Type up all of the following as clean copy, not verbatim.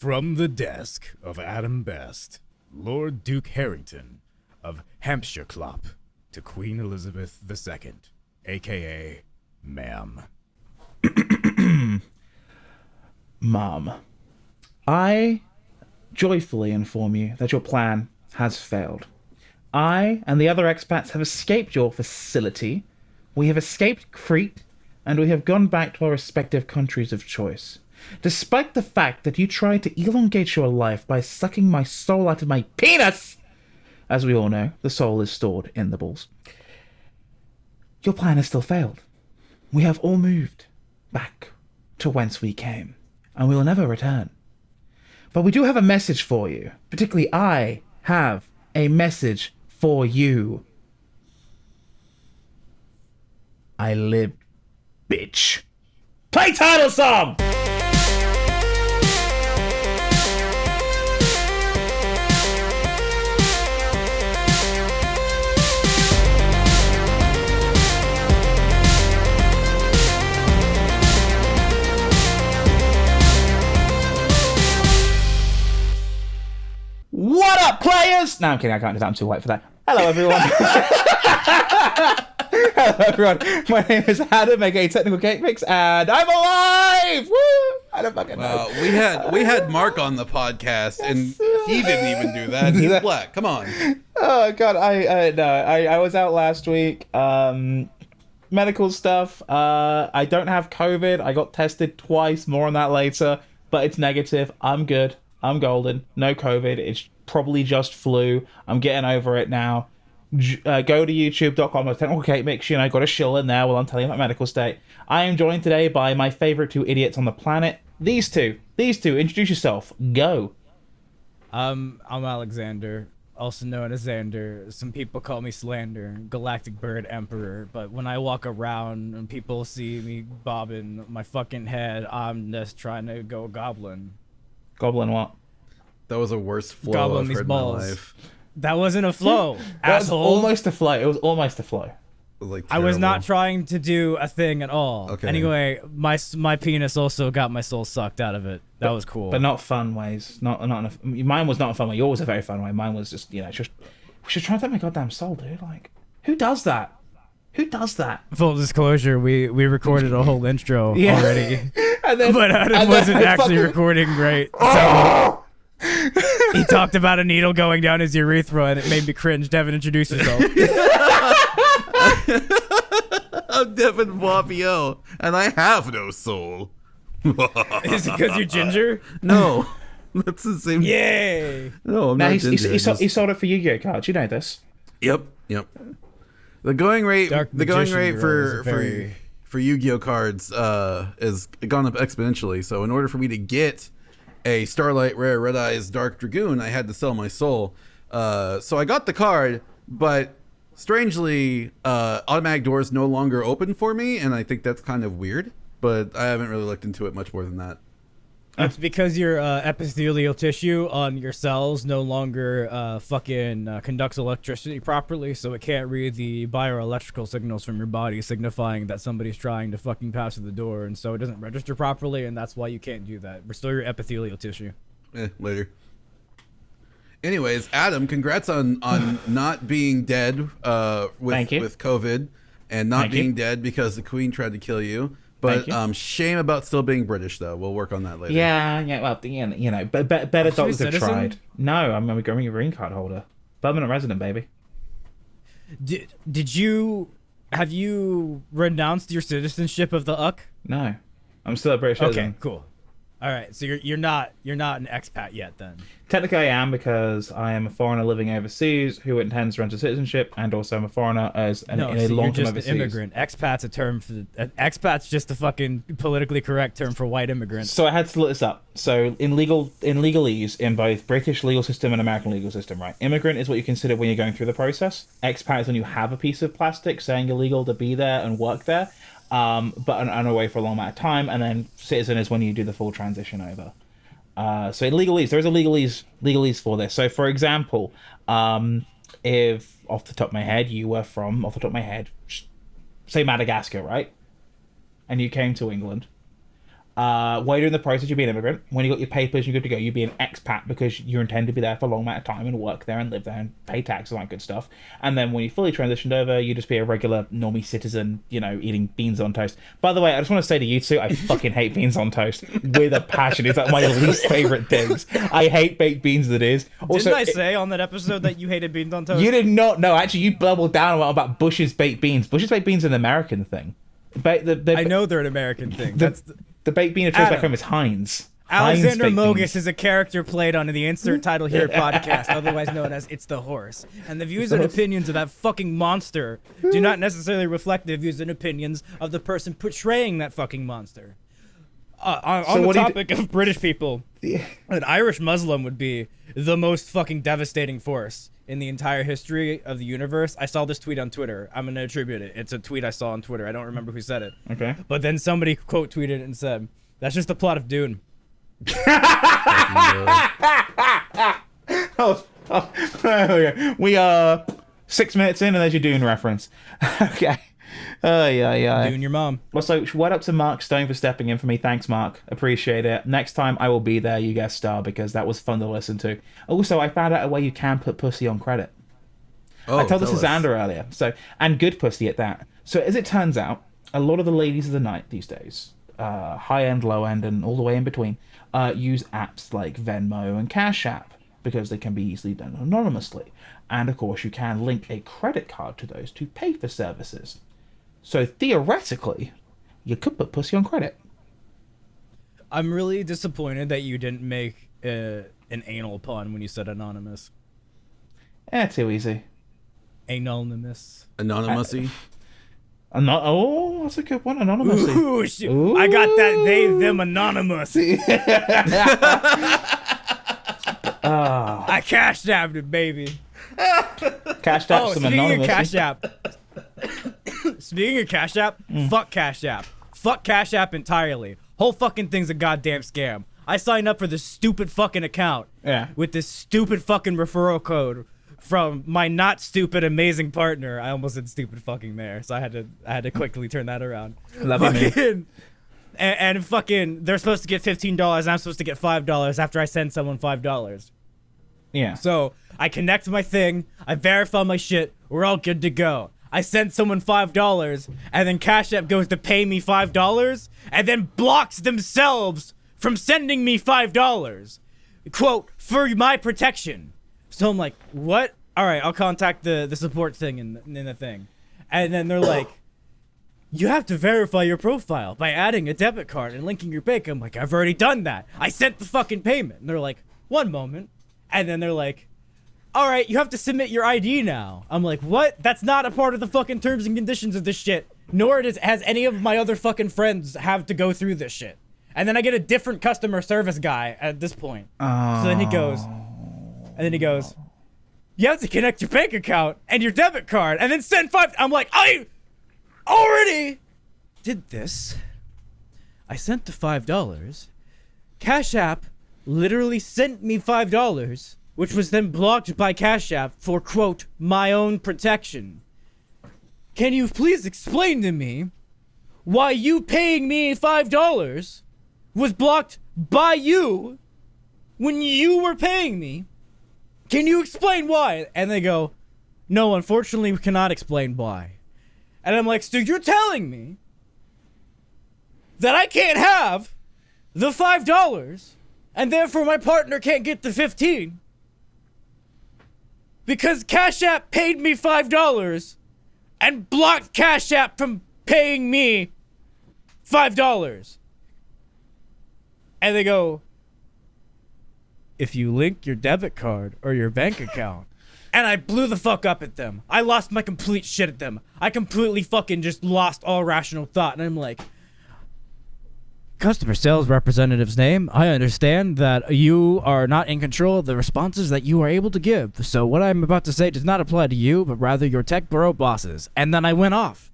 From the desk of Adam Best, Lord Duke Harrington of Hampshire Clop, to Queen Elizabeth II, a.k.a. Ma'am. Mom, I joyfully inform you that your plan has failed. I and the other expats have escaped your facility. We have escaped Crete, and we have gone back to our respective countries of choice. Despite the fact that you tried to elongate your life by sucking my soul out of my penis, as we all know, the soul is stored in the balls, your plan has still failed. We have all moved back to whence we came, and we will never return. But we do have a message for you. Particularly, I have a message for you. I live, bitch. Play title song! What up, players? No, I'm kidding. I can't do that. I'm too white for that. Hello, everyone. Hello, everyone. My name is Adam, aka Technical Cake Mix, and I'm alive! Woo! I don't fucking know. We had Mark on the podcast, and he didn't even do that. He's black. Come on. Oh god, I was out last week. Medical stuff. I don't have COVID. I got tested twice. More on that later. But it's negative. I'm good. I'm golden. No COVID. It's probably just flu. I'm getting over it now. Go to youtube.com. Technical Cake Mix. You know, got a shill in there while I'm telling you about medical state. I am joined today by my favorite two idiots on the planet. These two. Introduce yourself. Go. I'm Alexander, also known as Xander. Some people call me Slander, Galactic Bird Emperor. But when I walk around and people see me bobbing my fucking head, I'm just trying to go goblin. Goblin what? That was the worst flow Goblin I've these heard in balls. my life. That wasn't a flow, That was asshole. almost a flow. It was almost a flow. It was like I was not terrible. trying to do a thing at all. Okay. Anyway, my penis also got my soul sucked out of it. That was cool. But not fun ways. Not enough. Mine was not a fun way. Yours was a very fun way. Mine was just, we should try and take my goddamn soul, dude. Like, who does that? Full disclosure, we recorded a whole intro already. And then, But Adam wasn't actually recording great. So he talked about a needle going down his urethra, and it made me cringe. Devon, introduce yourself. I'm Devon Wapio, and I have no soul. Is it because you're ginger? No, that's the same. Yay! No, I'm Nah, not he ginger. sold it for Yu-Gi-Oh cards. You know this. Yep. The going rate Dark for Magician Girl is very- for Yu-Gi-Oh cards is gone up exponentially. So in order for me to get a Starlight Rare Red Eyes Dark Dragoon, I had to sell my soul. So I got the card, but strangely, automatic doors no longer open for me, and I think that's kind of weird. But I haven't really looked into it much more than that. It's because your epithelial tissue on your cells no longer conducts electricity properly, so it can't read the bioelectrical signals from your body, signifying that somebody's trying to fucking pass through the door, and so it doesn't register properly, and that's why you can't do that. Restore your epithelial tissue. Later. Anyways, Adam, congrats on not being dead with COVID, and not being dead because the Queen tried to kill you. But shame about still being British, though. We'll work on that later. Yeah. Well, but better dogs have citizen? tried. No, I'm a green card holder, permanent resident, baby. Have you renounced your citizenship of the UK? No, I'm still a British citizen. Okay, cool. All right, so you're not an expat yet then. Technically, I am, because I am a foreigner living overseas who intends to rent a citizenship, and also I'm a foreigner in a So long you're time just overseas. an immigrant. Expat's a term for expat's just a fucking politically correct term for white immigrants. So I had to look this up. So in legalese, in both British legal system and American legal system, right? Immigrant is what you consider when you're going through the process. Expat is when you have a piece of plastic saying you're legal to be there and work there, but and away for a long amount of time. And then citizen is when you do the full transition over. So in legalese, there is a legalese for this. So for example, if off the top of my head, you were from, say Madagascar, right? And you came to England. While you're in the process, you'll be an immigrant. When you got your papers, you're good to go. You'll be an expat because you intend to be there for a long amount of time and work there and live there and pay taxes and all that good stuff. And then when you fully transitioned over, you just be a regular normie citizen, eating beans on toast. By the way, I just want to say to you two, I fucking hate beans on toast with a passion. It's like my least favorite things. I hate baked beans as it is. Also, Didn't I say on that episode that you hated beans on toast? You did not. No, actually, you doubled down about Bush's baked beans. Bush's baked beans are an American thing. I know they're an American thing. The baked bean of choice back home is Heinz. Alexander Heinz Mogus is a character played on the Insert Title Here podcast, otherwise known as It's the Horse. And the views and opinions of that fucking monster do not necessarily reflect the views and opinions of the person portraying that fucking monster. On the topic of British people, an Irish Muslim would be the most fucking devastating force in the entire history of the universe. I saw this tweet on Twitter. I'm going to attribute it. It's a tweet I saw on Twitter. I don't remember who said it. Okay. But then somebody quote tweeted it and said, "That's just the plot of Dune." We are 6 minutes in and there's your Dune reference. Okay. Dune your mom. Also, shout out to Mark Stone for stepping in for me. Thanks, Mark. Appreciate it. Next time I will be there, you guest star, because that was fun to listen to. Also, I found out a way you can put pussy on credit. I told this to Xander earlier. And good pussy at that. So as it turns out, a lot of the ladies of the night these days, high end, low end, and all the way in between, use apps like Venmo and Cash App because they can be easily done anonymously. And of course, you can link a credit card to those to pay for services. So theoretically, you could put pussy on credit. I'm really disappointed that you didn't make an anal pun when you said anonymous. Too easy. Anonymous. Anonymousy. Oh, that's a good one. Anonymous. Ooh, I got that they, them anonymous. I cashed out it, baby. Cashed out some anonymous. Cash App. Speaking of Cash App, fuck Cash App. Fuck Cash App entirely. Whole fucking thing's a goddamn scam. I signed up for this stupid fucking account with this stupid fucking referral code from my not stupid amazing partner. I almost said stupid fucking there, so I had to quickly turn that around. Love me. And fucking, they're supposed to get $15, and I'm supposed to get $5 after I send someone $5. Yeah. So I connect my thing, I verify my shit, we're all good to go. I send someone $5, and then Cash App goes to pay me $5, and then blocks themselves from sending me $5. Quote, for my protection. So I'm like, what? All right, I'll contact the support thing in the thing. And then they're like, you have to verify your profile by adding a debit card and linking your bank. I'm like, I've already done that. I sent the fucking payment. And they're like, one moment. And then they're like, all right, you have to submit your ID now. I'm like, what? That's not a part of the fucking terms and conditions of this shit. Nor has any of my other fucking friends have to go through this shit. And then I get a different customer service guy at this point. So then he goes, you have to connect your bank account and your debit card and then send $5. I'm like, I already did this. I sent the $5. Cash App literally sent me $5, which was then blocked by Cash App for, quote, my own protection. Can you please explain to me why you paying me $5 was blocked by you when you were paying me? Can you explain why? And they go, no, unfortunately, we cannot explain why. And I'm like, so you're telling me that I can't have the $5 and therefore my partner can't get the 15 because Cash App paid me $5 and blocked Cash App from paying me $5. And they go, if you link your debit card or your bank account. And I blew the fuck up at them. I lost my complete shit at them. I completely fucking just lost all rational thought. And I'm like, customer sales representative's name, I understand that you are not in control of the responses that you are able to give. So what I'm about to say does not apply to you, but rather your tech bro bosses. And then I went off.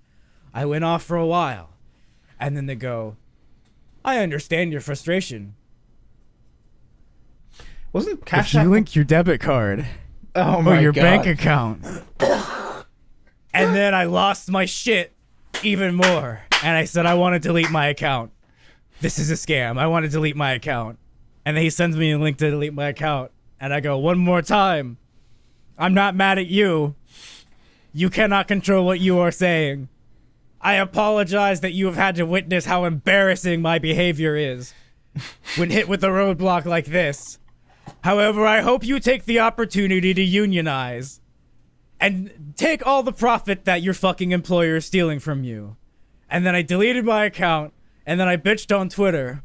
I went off for a while. And then they go, I understand your frustration. Wasn't Cash If App... you link your debit card or your bank account. And then I lost my shit even more. And I said I want to delete my account. this is a scam. I want to delete my account. And then he sends me a link to delete my account. And I go, one more time. I'm not mad at you. You cannot control what you are saying. I apologize that you have had to witness how embarrassing my behavior is when hit with a roadblock like this. However, I hope you take the opportunity to unionize and take all the profit that your fucking employer is stealing from you. And then I deleted my account, and then I bitched on Twitter.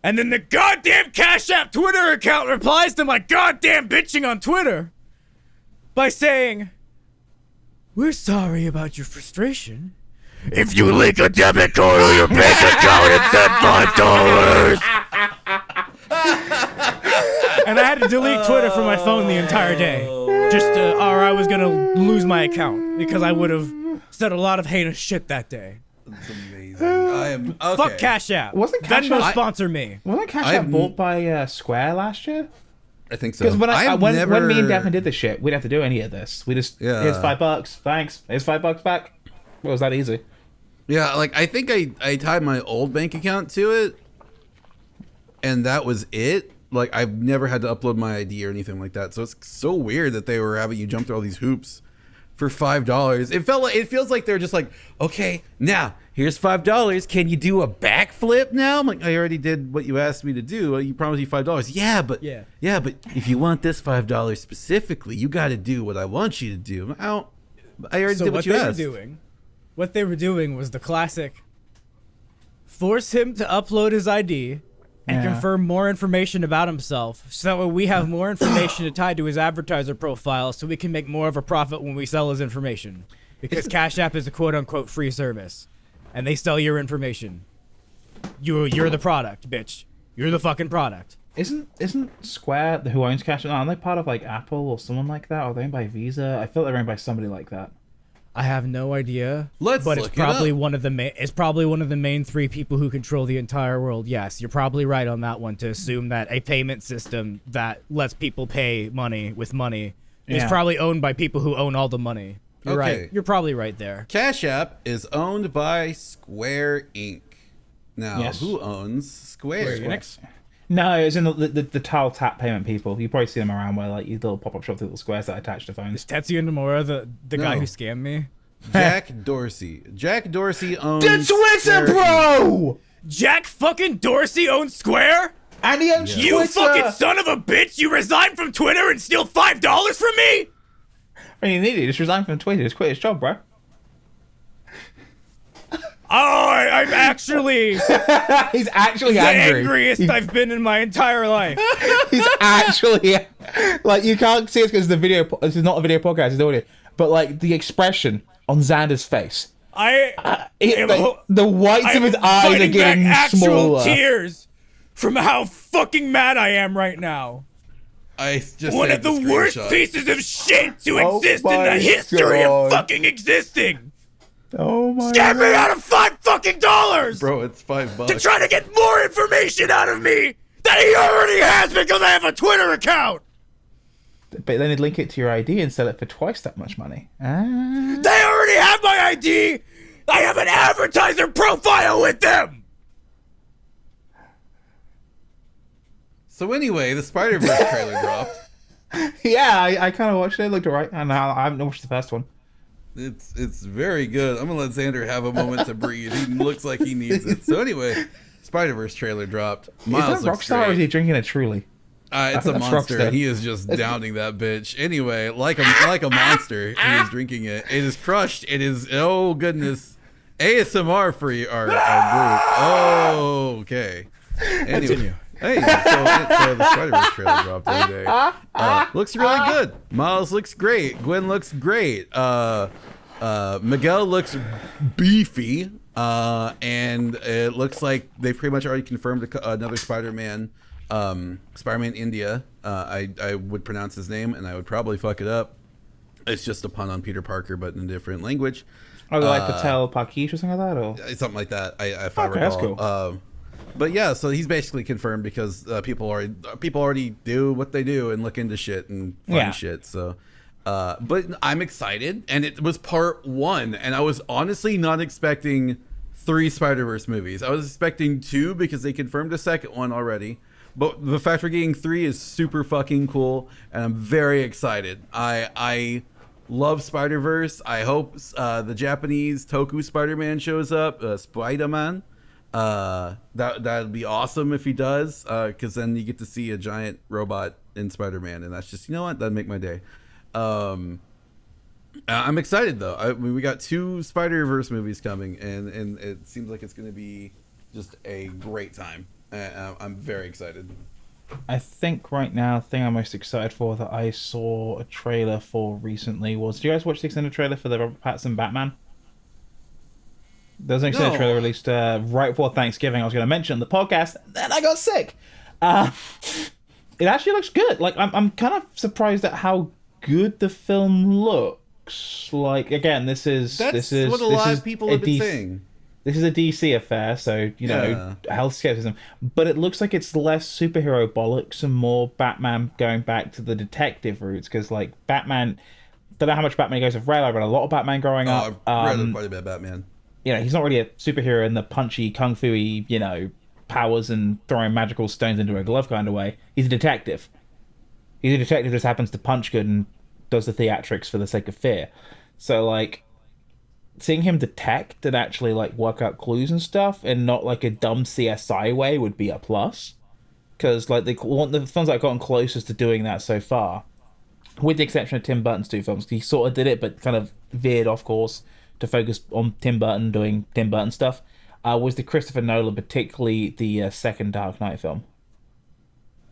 And then the goddamn Cash App Twitter account replies to my goddamn bitching on Twitter by saying, we're sorry about your frustration. If you link a debit card to your bank account and send $5. And I had to delete Twitter from my phone the entire day. Or I was going to lose my account because I would have said a lot of heinous shit that day. That's amazing. I am okay. Fuck Cash App. Wasn't Cash Venmo App sponsor me? Wasn't Cash App bought by Square last year? I think so. Because when me and Devon did this shit, we didn't have to do any of this. We just here's $5. Thanks. Here's $5 back. It was that easy. Yeah, like I think I tied my old bank account to it, and that was it. Like I've never had to upload my ID or anything like that. So it's so weird that they were having you jump through all these hoops for $5. It feels like they're just like, okay, now here's $5. Can you do a backflip now? I'm like, I already did what you asked me to do. You promised me $5. Yeah, but if you want this $5 specifically, you got to do what I want you to do. I already did what you asked. What they were doing was the classic force him to upload his ID and confirm more information about himself so that way we have more information to tie to his advertiser profile so we can make more of a profit when we sell his information. Because Cash App is a quote-unquote free service. And they sell your information. You're the product, bitch. You're the fucking product. Isn't Square who owns Cash App? Aren't they part of like Apple or someone like that? Or are they owned by Visa? I feel like they're owned by somebody like that. I have no idea. But it's probably one of the main three people who control the entire world. Yes, you're probably right on that one to assume that a payment system that lets people pay money with money is probably owned by people who own all the money. You're right. You're probably right there. Cash App is owned by Square Inc. Now, who owns Square Enix? No, it's in the tile tap payment people. You probably see them around where like these little pop-up shops with little squares that attach to phones. Is Tetsuya Nomura the guy who scammed me? Jack Dorsey. Jack Dorsey owns the Twitter, bro! Jack fucking Dorsey owns Square? And he owns Twitter! You fucking son of a bitch! You resigned from Twitter and steal $5 from me? I mean, you need it. Just resign from Twitter. Just quit his job, bro. I'm actually... He's actually the angry. Angriest I've been in my entire life. He's actually... Like, you can't see it because this is not a video podcast, it's audio. But, like, the expression on Xander's face. The whites of his eyes are getting smaller. Tears from how fucking mad I am right now. I just one of the worst pieces of shit to exist in the history of fucking existing. Oh my Scam me out of $5 fucking dollars! Bro, it's $5. To try to get more information out of me that he already has because I have a Twitter account! But then he'd link it to your ID and sell it for twice that much money. They already have my ID! I have an advertiser profile with them! So anyway, the Spider-Verse trailer dropped. Yeah, I kind of watched it. It looked alright. And I haven't watched the first one. It's very good. I'm gonna let Xander have a moment to breathe. He looks like he needs it. So anyway, Spider-Verse trailer dropped. Miles is that Rockstar or is he drinking a Truly? It's a monster. Rockstar. He is just downing that bitch. Anyway, like a monster, he is drinking it. It is crushed. It is, oh goodness, ASMR for our group. Oh, okay. Anyway. Hey, so the Spider-Verse trailer dropped the other day. Looks really good. Miles looks great. Gwen looks great. Miguel looks beefy. And it looks like they pretty much already confirmed another Spider-Man. Spider-Man India. I would pronounce his name, and I would probably fuck it up. It's just a pun on Peter Parker, but in a different language. Oh, like Patel Parkish or something like that? Or? Something like that, if I recall. That's cool. But yeah, so he's basically confirmed because people already do what they do and look into shit and find shit. So, but I'm excited, and it was part 1, and I was honestly not expecting 3 Spider-Verse movies. I was expecting 2 because they confirmed a second one already. But the fact we're getting 3 is super fucking cool, and I'm very excited. I love Spider-Verse. I hope the Japanese Toku Spider-Man shows up, Spiderman. That'd be awesome if he does, because then you get to see a giant robot in Spider-Man, and that's just, you know what, that'd make my day. I'm excited though. I mean, we got 2 Spider-Verse movies coming, and it seems like it's going to be just a great time. I'm very excited. I think right now, the thing I'm most excited for that I saw a trailer for recently was, did you guys watch the extended trailer for the Robert Pattinson Batman? There was an extended trailer released right before Thanksgiving. I was going to mention on the podcast, then I got sick. It actually looks good. Like, I'm kind of surprised at how good the film looks. Like, again, this is what a lot of people have been saying. This is a DC affair, so, you know, health skepticism. But it looks like it's less superhero bollocks and more Batman going back to the detective roots. Because, like, Batman... Don't know how much Batman you guys have read. I read a lot of Batman growing up. I've read quite a bit of Batman. You know, he's not really a superhero in the punchy, kung fu-y, you know, powers and throwing magical stones into a glove kind of way. He's a detective. He's a detective who just happens to punch good and does the theatrics for the sake of fear. So, like... seeing him detect and actually like work out clues and stuff and not like a dumb CSI way would be a plus, because like the films that have gotten closest to doing that so far, with the exception of Tim Burton's 2 films, he sort of did it but kind of veered off course to focus on Tim Burton doing Tim Burton stuff, was the Christopher Nolan, particularly the second Dark Knight film.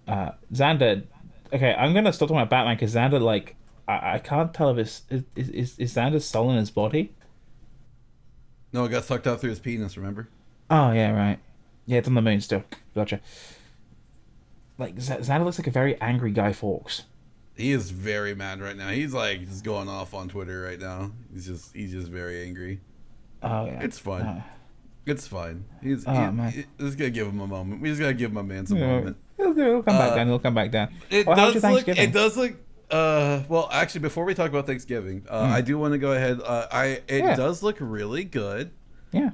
Xander, okay, I'm gonna stop talking about Batman because Xander, like, I can't tell if is Xander's soul in his body. No, it got sucked out through his penis, remember? Oh, yeah, right. Yeah, it's on the moon still. Gotcha. Like, Xander looks like a very angry Guy Fawkes. He is very mad right now. He's like just going off on Twitter right now. He's just very angry. Oh, yeah. It's fun. It's fine. Just gotta give him a moment. We just gotta give my man some moment. He'll come back down. He'll come back down. It does look... well, actually, before we talk about Thanksgiving, I do want to go ahead. It does look really good. Yeah.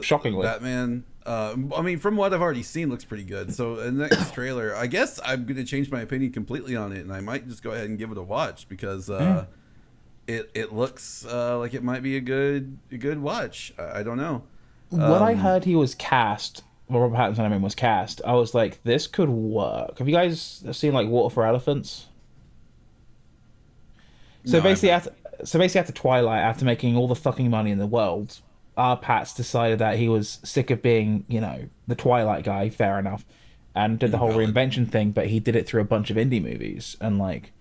Shockingly. Batman. I mean, from what I've already seen, looks pretty good. So, in the next trailer, I guess I'm gonna change my opinion completely on it, and I might just go ahead and give it a watch because it looks like it might be a good watch. I don't know. When I heard he was cast, Robert Pattinson, was cast, I was like, this could work. Have you guys seen like Water for Elephants? So basically, after Twilight, after making all the fucking money in the world, our Pats decided that he was sick of being, you know, the Twilight guy. Fair enough, and did the whole reinvention thing. But he did it through a bunch of indie movies, and like,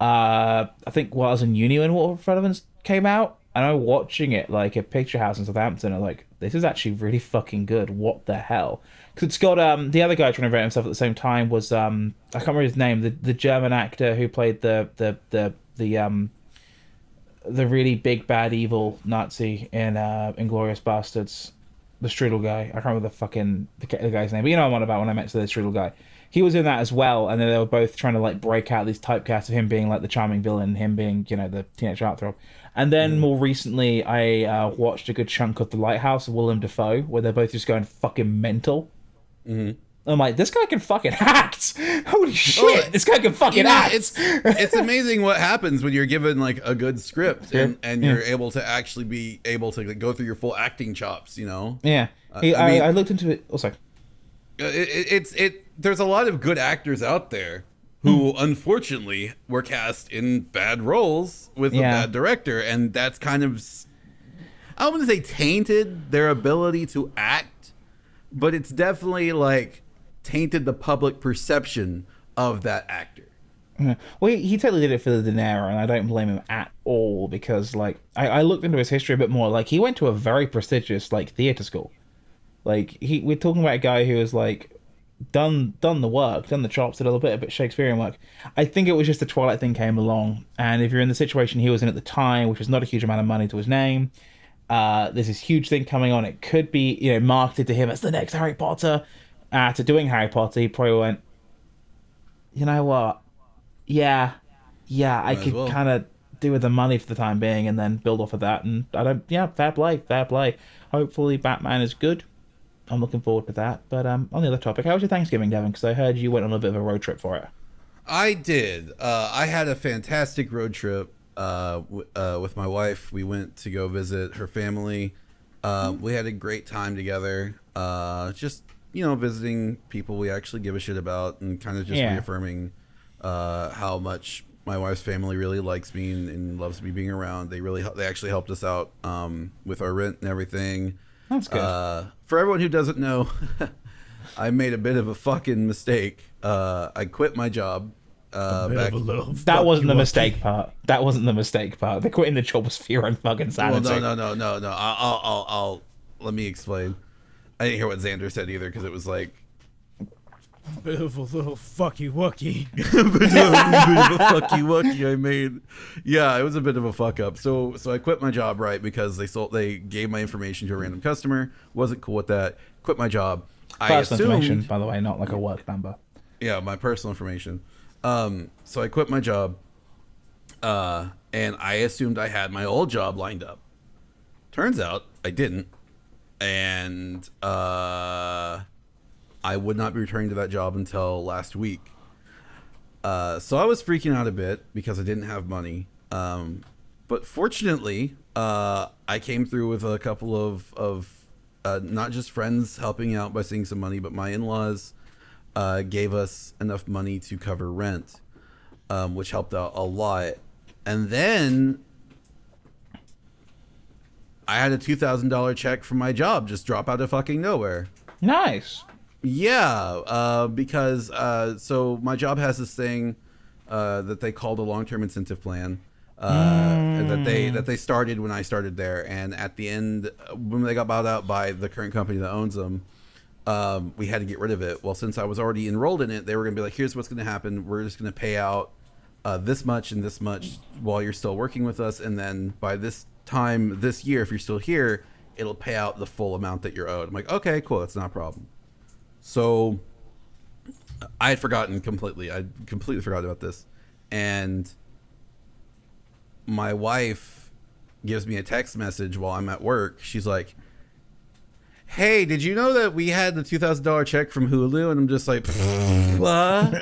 I think while I was in uni when Water for Elephants came out, and I was watching it like at Picture House in Southampton, I'm like, this is actually really fucking good. What the hell? Because it's got the other guy trying to invent himself at the same time was I can't remember his name, the German actor who played the really big bad evil Nazi in Inglourious Bastards, the Strudel guy. I can't remember the guy's name, but you know what I'm on about when I mentioned the Strudel guy. He was in that as well, and then they were both trying to like break out these typecasts of him being like the charming villain, him being, you know, the teenage heartthrob. And then more recently, I watched a good chunk of The Lighthouse of Willem Dafoe, where they're both just going fucking mental. Mm-hmm. I'm like, this guy can fucking act. Holy shit, this guy can fucking act. It's amazing what happens when you're given like a good script and you're able to actually be able to like, go through your full acting chops, you know? Yeah. I looked into it. Oh, sorry. There's a lot of good actors out there who unfortunately were cast in bad roles with a bad director, and that's kind of, I wouldn't say tainted their ability to act, but it's definitely like tainted the public perception of that actor. Yeah. Well, he totally did it for the dinero, and I don't blame him at all, because like I looked into his history a bit more. Like, he went to a very prestigious like theater school. Like, we're talking about a guy who has like done the work, done the chops, did a little bit of Shakespearean work. I think it was just the Twilight thing came along, and if you're in the situation he was in at the time, which was not a huge amount of money to his name, there's this huge thing coming on. It could be, you know, marketed to him as the next Harry Potter. After doing Harry Potter, he probably went, you know what? Yeah, I could kind of do with the money for the time being, and then build off of that. And fair play. Hopefully Batman is good. I'm looking forward to that. But on the other topic, how was your Thanksgiving, Devon? Because I heard you went on a bit of a road trip for it. I did. I had a fantastic road trip with my wife. We went to go visit her family. We had a great time together. Just, visiting people we actually give a shit about, and kind of just reaffirming how much my wife's family really likes me and loves me being around. They actually helped us out with our rent and everything. That's good. For everyone who doesn't know, I made a bit of a fucking mistake. I quit my job. That wasn't the mistake part. That wasn't the mistake part. The quitting the job was for your own fucking sanity. Well, no. I'll let me explain. I didn't hear what Xander said either, because it was like bit of a little fucky wucky. bit of a fucky wucky I made. Yeah, it was a bit of a fuck up. So I quit my job, right, because they gave my information to a random customer. Wasn't cool with that. Quit my job. Personal information, by the way, not like a work number. Yeah, my personal information. So I quit my job, and I assumed I had my old job lined up. Turns out I didn't, and I would not be returning to that job until last week. So I was freaking out a bit because I didn't have money. But fortunately, I came through with a couple of not just friends helping out by seeing some money, but my in-laws gave us enough money to cover rent, which helped out a lot. And then I had a $2,000 check from my job just drop out of fucking nowhere. Nice. Yeah, because so my job has this thing that they call the long-term incentive plan that they started when I started there, and at the end, when they got bought out by the current company that owns them, we had to get rid of it. Well, since I was already enrolled in it, they were going to be like, here's what's going to happen. We're just going to pay out this much and this much while you're still working with us, and then by this time this year, if you're still here, it'll pay out the full amount that you're owed. I'm like, okay, cool, that's not a problem. So I had forgotten completely. I completely forgot about this. And my wife gives me a text message while I'm at work. She's like, hey, did you know that we had the $2,000 check from Hulu? And I'm just like, what?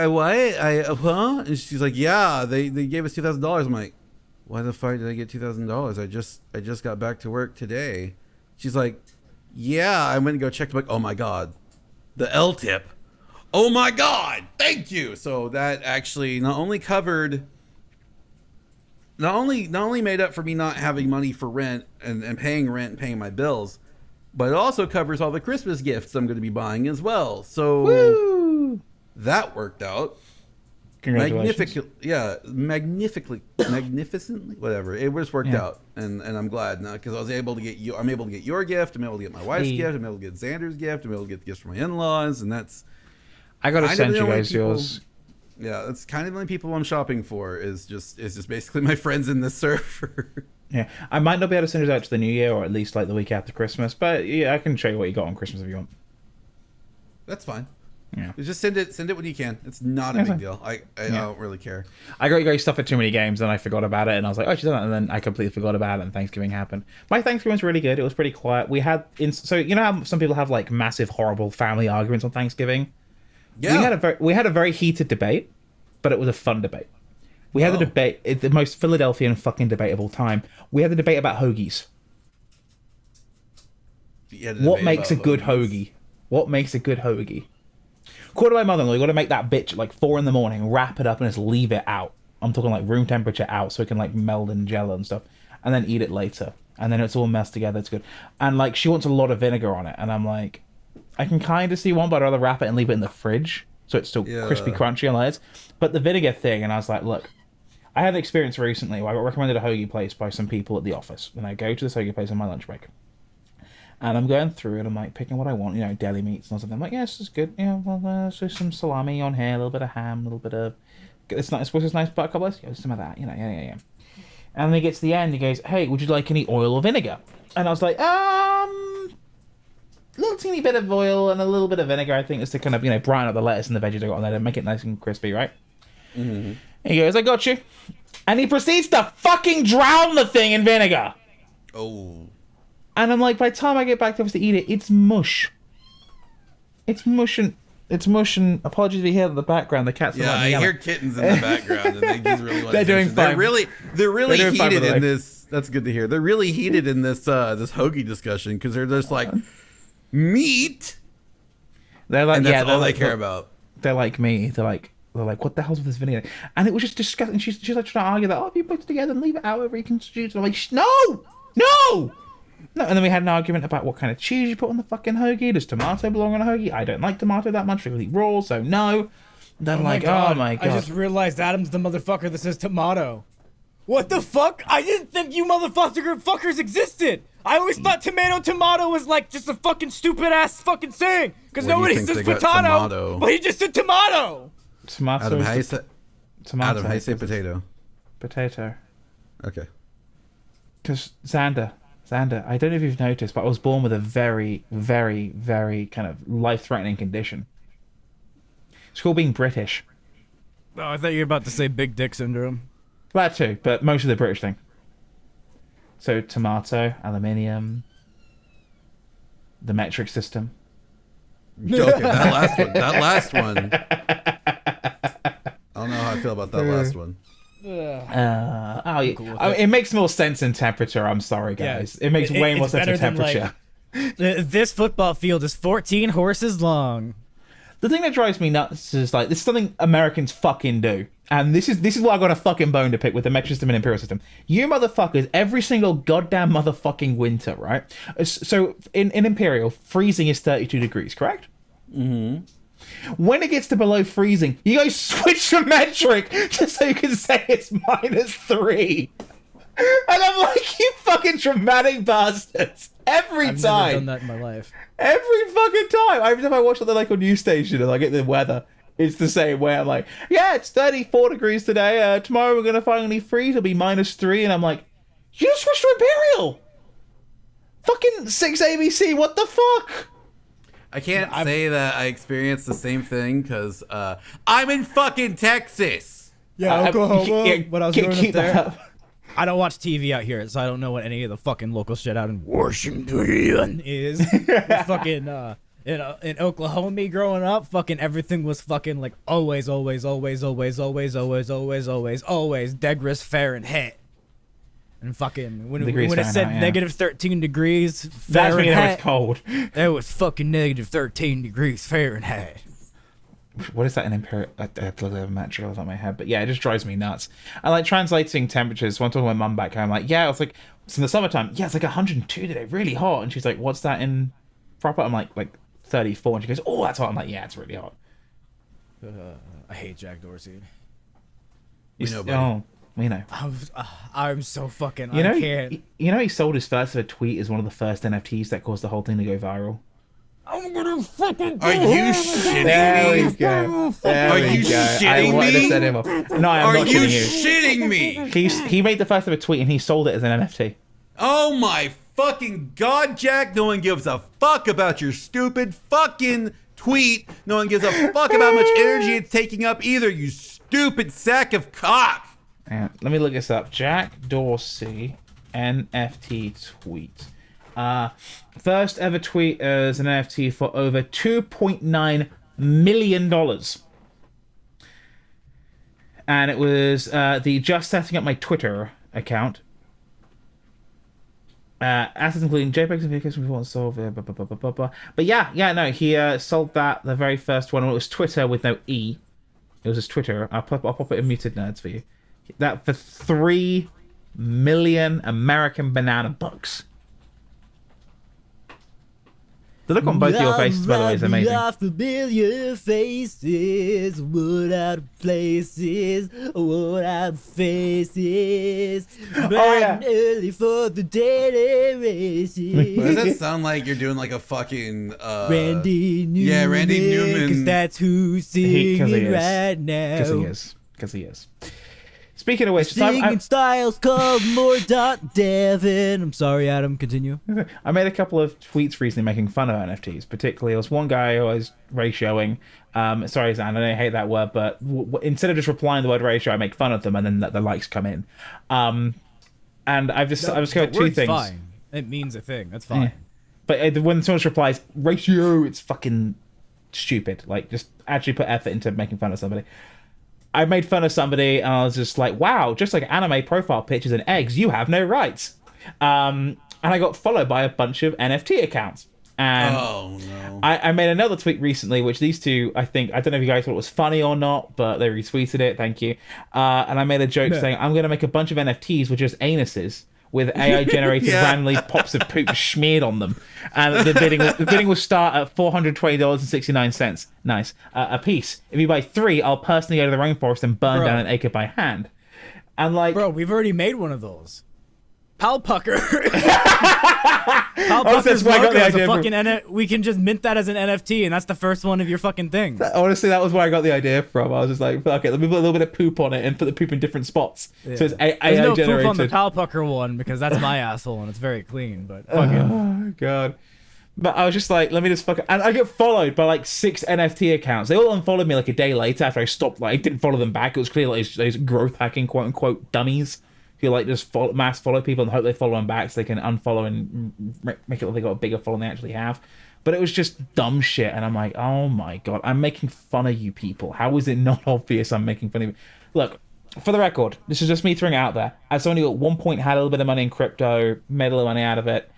What? Huh? And she's like, yeah, they gave us $2,000. I'm like, why the fuck did I get $2,000? I just got back to work today. She's like, yeah, I went and go check. I'm like, oh my God, the L tip. Oh my God, thank you. So that actually not only made up for me not having money for rent and paying rent and paying my bills, but it also covers all the Christmas gifts I'm going to be buying as well. So Woo! That worked out. Magnificently, whatever. It just worked out, and I'm glad now because I was able to get you. I'm able to get your gift. I'm able to get my wife's gift. I'm able to get Xander's gift. I'm able to get the gifts from my in-laws, and that's. I gotta send you guys yours. Yeah, that's kind of the only people I'm shopping for is just basically my friends in this server. Yeah, I might not be able to send it out to the New Year or at least like the week after Christmas, but yeah, I can show you what you got on Christmas if you want. That's fine. Yeah, just send it when you can. It's not a big deal. I don't really care. I got you guys stuff for too many games, and I forgot about it, and I was like, oh, she's done that, and then I completely forgot about it, and Thanksgiving happened. My Thanksgiving was really good. It was pretty quiet. We had so you know how some people have like massive, horrible family arguments on Thanksgiving. Yeah, we had a very heated debate, but it was a fun debate. We had the debate, the most Philadelphian fucking debate of all time. We had the debate about hoagies. What makes a good hoagie? What makes a good hoagie? According to my mother-in-law, you got to make that bitch at like 4 a.m, wrap it up, and just leave it out. I'm talking like room temperature out, so it can like meld and gel and stuff, and then eat it later. And then it's all messed together. It's good. And like she wants a lot of vinegar on it, and I'm like, I can kind of see one, but I'd rather wrap it and leave it in the fridge so it's still crispy, crunchy on the edge. But the vinegar thing, and I was like, look, I had an experience recently where I got recommended a hoagie place by some people at the office, and I go to this hoagie place on my lunch break. And I'm going through it, I'm like picking what I want, you know, deli meats and all something. I'm like, yeah, this is good. Yeah, well, so some salami on here, a little bit of ham, a little bit of... It's nice, what's this nice buttercup? Let's go, some of that, you know, yeah. And then he gets to the end, he goes, hey, would you like any oil or vinegar? And I was like, little teeny bit of oil and a little bit of vinegar, I think, is to kind of, you know, brighten up the lettuce and the veggies I got on there and make it nice and crispy, right? Mm-hmm. He goes, I got you. And he proceeds to fucking drown the thing in vinegar. Oh. And I'm like, by the time I get back to eat it, it's mush. It's mush and apologies if you hear in the background, the cats are Yeah, I hear kittens in the background, and they just really want They're doing fine. They're really doing fine, heated by the in way. this. That's good to hear. They're really heated in this this Hoagie discussion because they're just like meat, They're like, and that's yeah, all they're they like, care about. They're like me. They're like, what the hell's with this vinegar? And it was just disgusting. She's like trying to argue that, if you put it together and leave it however you can choose. I'm like, no. And then we had an argument about what kind of cheese you put on the fucking hoagie. Does tomato belong on a hoagie? I don't like tomato that much. People eat raw, so no. Then oh my god. I just realized Adam's the motherfucker that says tomato. What the fuck? I didn't think you motherfuckers existed. I always thought tomato was like just a fucking stupid ass fucking saying. Because nobody says potato, but he just said tomato. Tomato. Adam, how you say? Tomato. Adam, how you say potato? Potato. Okay. Because Xander, I don't know if you've noticed, but I was born with a very, very, very kind of life-threatening condition. It's called being British. Oh, I thought you were about to say big dick syndrome. That too, but mostly the British thing. So tomato, aluminium, the metric system. Okay, that last one. I don't know how I feel about that last one. It makes more sense in temperature. I'm sorry, guys. Yeah, it makes way more sense in temperature. This football field is 14 horses long. The thing that drives me nuts is like, this is something Americans fucking do. And this is why I got a fucking bone to pick with the metric system and imperial system. You motherfuckers, every single goddamn motherfucking winter, right? So in imperial, freezing is 32 degrees, correct? Mm-hmm. When it gets to below freezing, you guys switch to metric just so you can say it's -3. And I'm like, you fucking dramatic bastards. Every time. I've never done that in my life. Every fucking time. Every time I watch the local news station and I get the weather, it's the same way. I'm like, yeah, it's 34 degrees today. Tomorrow we're going to finally freeze. It'll be -3. And I'm like, you just switched to imperial. Fucking 6 ABC. What the fuck? I can't say that I experienced the same thing because I'm in fucking Texas. Yeah, Oklahoma. When I was growing up there. Up. I don't watch TV out here, so I don't know what any of the fucking local shit out in Washington is. It's fucking in Oklahoma growing up, fucking everything was fucking like always degrees Fahrenheit. And fucking when it said -13 degrees Fahrenheit, that's when you know it's cold. It was fucking -13 degrees Fahrenheit. What is that in imperial? I have to look at a metric off my head, but yeah, it just drives me nuts. I like translating temperatures. When I'm talking to my mum back home, I'm like, yeah, I was like, it's in the summertime. Yeah, it's like 102 today, really hot. And she's like, what's that in proper? I'm like 34, and she goes, oh, that's hot. I'm like, yeah, it's really hot. I hate Jack Dorsey. You know, buddy. We know. I'm so fucking. You know, I can't. You know, he sold his first ever tweet as one of the first NFTs that caused the whole thing to go viral. I'm gonna fucking. Are you shitting There me? we go. There Are we you go. shitting I wanted me? to set him up. No, I'm Are not you shitting you. shitting me? He made the first ever tweet and he sold it as an NFT. Oh my fucking god, Jack! No one gives a fuck about your stupid fucking tweet. No one gives a fuck about how much energy it's taking up either. You stupid sack of cock. Let me look this up. Jack Dorsey NFT tweet. First ever tweet as an NFT for over $2.9 million. And it was the just setting up my Twitter account. Assets including JPEGs and videos we want to solve. But no, he sold that, the very first one. It was Twitter with no E. It was his Twitter. I'll pop it in muted nerds for you. That for 3 million American banana bucks. The look on both of your faces, by the way, is amazing. Familiar faces, what out of places, what out of faces. Yeah. Early for the daily races. Does that sound like you're doing like a fucking Randy Newman? Yeah, Randy Newman. Because that's who's singing right now. Because he is. Speaking of which, Singing styles called more Devon. I'm sorry, Adam. Continue. I made a couple of tweets recently making fun of NFTs. Particularly, there was one guy who was ratioing. Sorry, Xander, I hate that word, but instead of just replying the word ratio, I make fun of them and then let the likes come in. And I've just got two things. Fine. It means a thing. That's fine. But when someone replies ratio, it's fucking stupid. Like, just actually put effort into making fun of somebody. I made fun of somebody and I was just like, wow, just like anime profile pictures and eggs, you have no rights. And I got followed by a bunch of NFT accounts. And I made another tweet recently, which these two, I don't know if you guys thought it was funny or not, but they retweeted it. Thank you. And I made a joke saying, I'm going to make a bunch of NFTs with just anuses with AI generated randomly pops of poop smeared on them. And the bidding will start at $420.69. Nice. A piece. If you buy 3, I'll personally go to the rainforest and burn down an acre by hand. And like, bro, we've already made one of those. Palpucker. Palpucker's logo is a fucking we can just mint that as an NFT, and that's the first one of your fucking things. Honestly, that was where I got the idea from. I was just like, fuck it, let me put a little bit of poop on it and put the poop in different spots. Yeah. So it's AI There's no generated. poop on the Palpucker one because that's my asshole and it's very clean. But fucking. Oh god. But I was just like, let me just fuck it. And I get followed by like 6 NFT accounts. They all unfollowed me like a day later after I stopped. Like, I didn't follow them back. It was clearly like those growth hacking quote unquote dummies who like just mass follow people and hope they follow them back so they can unfollow and make it look like they got a bigger following than they actually have. But it was just dumb shit, and I'm like, oh my god, I'm making fun of you people. How is it not obvious I'm making fun of you? Look, for the record, this is just me throwing it out there. As someone who at one point had a little bit of money in crypto, made a little money out of it,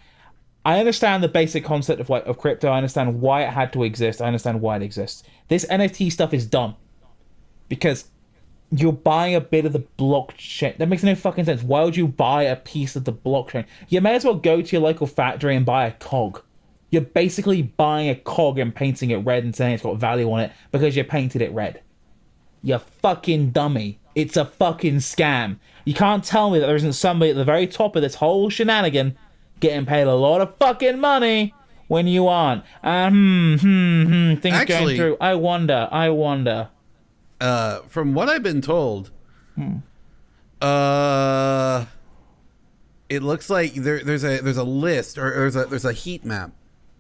I understand the basic concept of crypto. I understand why it had to exist. I understand why it exists. This NFT stuff is dumb. Because you're buying a bit of the blockchain. That makes no fucking sense. Why would you buy a piece of the blockchain? You may as well go to your local factory and buy a cog. You're basically buying a cog and painting it red and saying it's got value on it because you painted it red. You fucking dummy. It's a fucking scam. You can't tell me that there isn't somebody at the very top of this whole shenanigan getting paid a lot of fucking money when you aren't. Things Actually, going through. I wonder. From what I've been told, it looks like there's a list or there's a heat map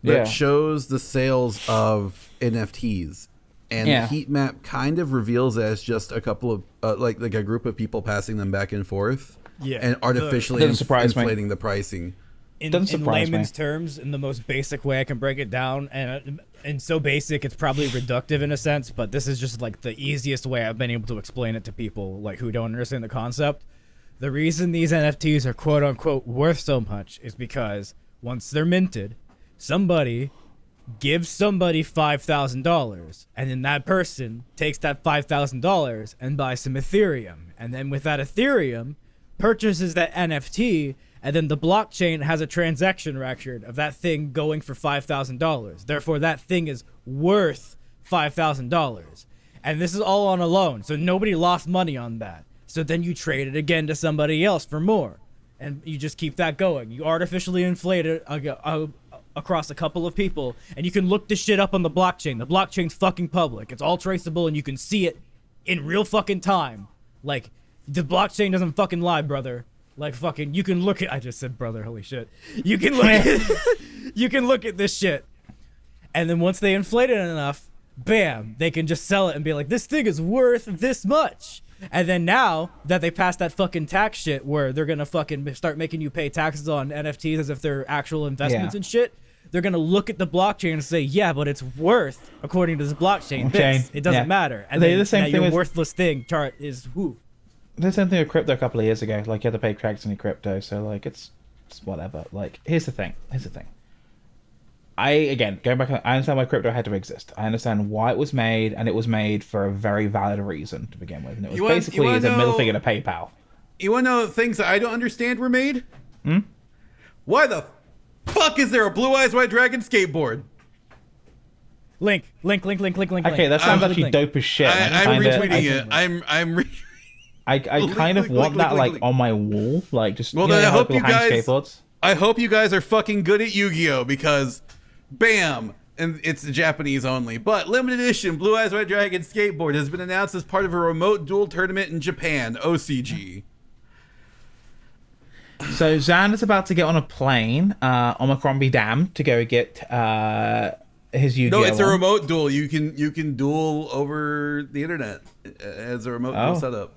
that shows the sales of NFTs, and the heat map kind of reveals it as just a couple of like a group of people passing them back and forth, and artificially inflating the pricing. In layman's terms, in the most basic way I can break it down, and so basic it's probably reductive in a sense, but this is just like the easiest way I've been able to explain it to people like who don't understand the concept. The reason these NFTs are quote unquote worth so much is because once they're minted, somebody gives somebody $5,000, and then that person takes that $5,000 and buys some Ethereum, and then with that Ethereum purchases that NFT. And then the blockchain has a transaction record of that thing going for $5,000. Therefore, that thing is worth $5,000. And this is all on a loan, so nobody lost money on that. So then you trade it again to somebody else for more. And you just keep that going. You artificially inflate it across a couple of people. And you can look this shit up on the blockchain. The blockchain's fucking public. It's all traceable, and you can see it in real fucking time. Like, the blockchain doesn't fucking lie, brother. Like fucking, you can look at. I just said, brother. Holy shit! You can look at. You can look at this shit, and then once they inflate it enough, bam, they can just sell it and be like, this thing is worth this much. And then now that they passed that fucking tax shit, where they're gonna fucking start making you pay taxes on NFTs as if they're actual investments and shit, they're gonna look at the blockchain and say, yeah, but it's worth according to this blockchain. It doesn't matter. And then the same thing your worthless thing chart is who. The same thing with crypto a couple of years ago. Like, you had to pay tax on your crypto, so like it's whatever. Like, here's the thing. Again, going back, I understand why crypto had to exist. I understand why it was made, and it was made for a very valid reason to begin with. And it was basically as a middle finger to PayPal. You want to know things that I don't understand were made? Why the fuck is there a Blue Eyes White Dragon skateboard? Link. Okay, that sounds actually dope as shit. I'm retweeting it. I kind of want that like on my wall, like just. Well, then I hope you guys. I hope you guys are fucking good at Yu-Gi-Oh, because, bam, and it's Japanese only. But limited edition Blue Eyes White Dragon skateboard has been announced as part of a remote duel tournament in Japan, OCG. So Xander's about to get on a plane, Omicron be damned, to go get his Yu-Gi-Oh! No, it's a remote duel. You can duel over the internet as a remote duel setup.